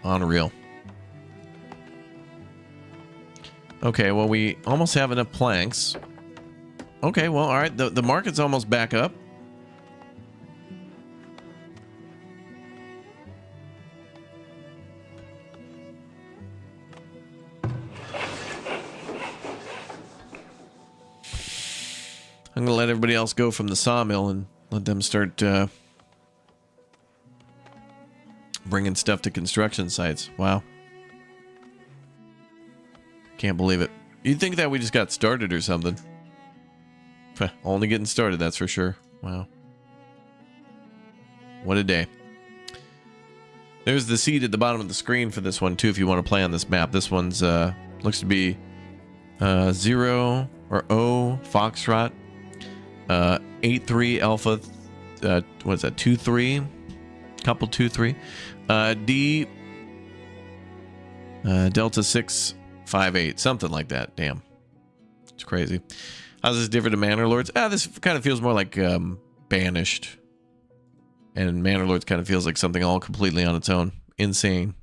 Unreal. Okay, well, we almost have enough planks. Okay, well, all right. The market's almost back up. I'm going to let everybody else go from the sawmill and let them start bringing stuff to construction sites. Wow. Can't believe it. You'd think that we just got started or something. Only getting started, that's for sure. Wow. What a day. There's the seed at the bottom of the screen for this one, too, if you want to play on this map. This one's, looks to be 0 or O Foxtrot. 8-3 Alpha, what is that, 2-3? Couple 2-3. D, Delta 658, something like that. Damn. It's crazy. How's this different to Manor Lords? This kind of feels more like Banished. And Manor Lords kind of feels like something all completely on its own. Insane.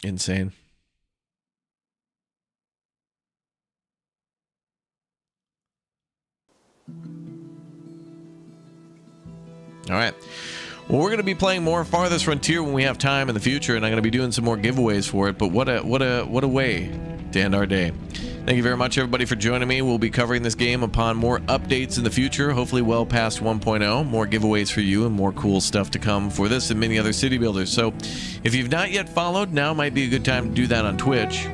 Insane. All right. Well, we're going to be playing more Farthest Frontier when we have time in the future, and I'm going to be doing some more giveaways for it. But what a way to end our day. Thank you very much, everybody, for joining me. We'll be covering this game upon more updates in the future, hopefully well past 1.0. More giveaways for you and more cool stuff to come for this and many other city builders. So if you've not yet followed, now might be a good time to do that on Twitch.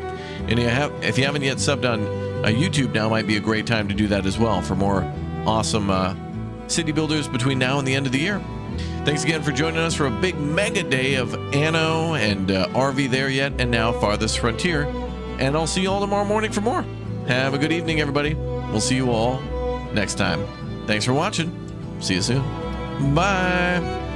And if you haven't yet subbed on YouTube, now might be a great time to do that as well for more awesome city builders between now and the end of the year. Thanks again for joining us for a big mega day of Anno and RV There Yet and now Farthest Frontier. And I'll see you all tomorrow morning for more. Have a good evening, everybody. We'll see you all next time. Thanks for watching. See you soon. Bye.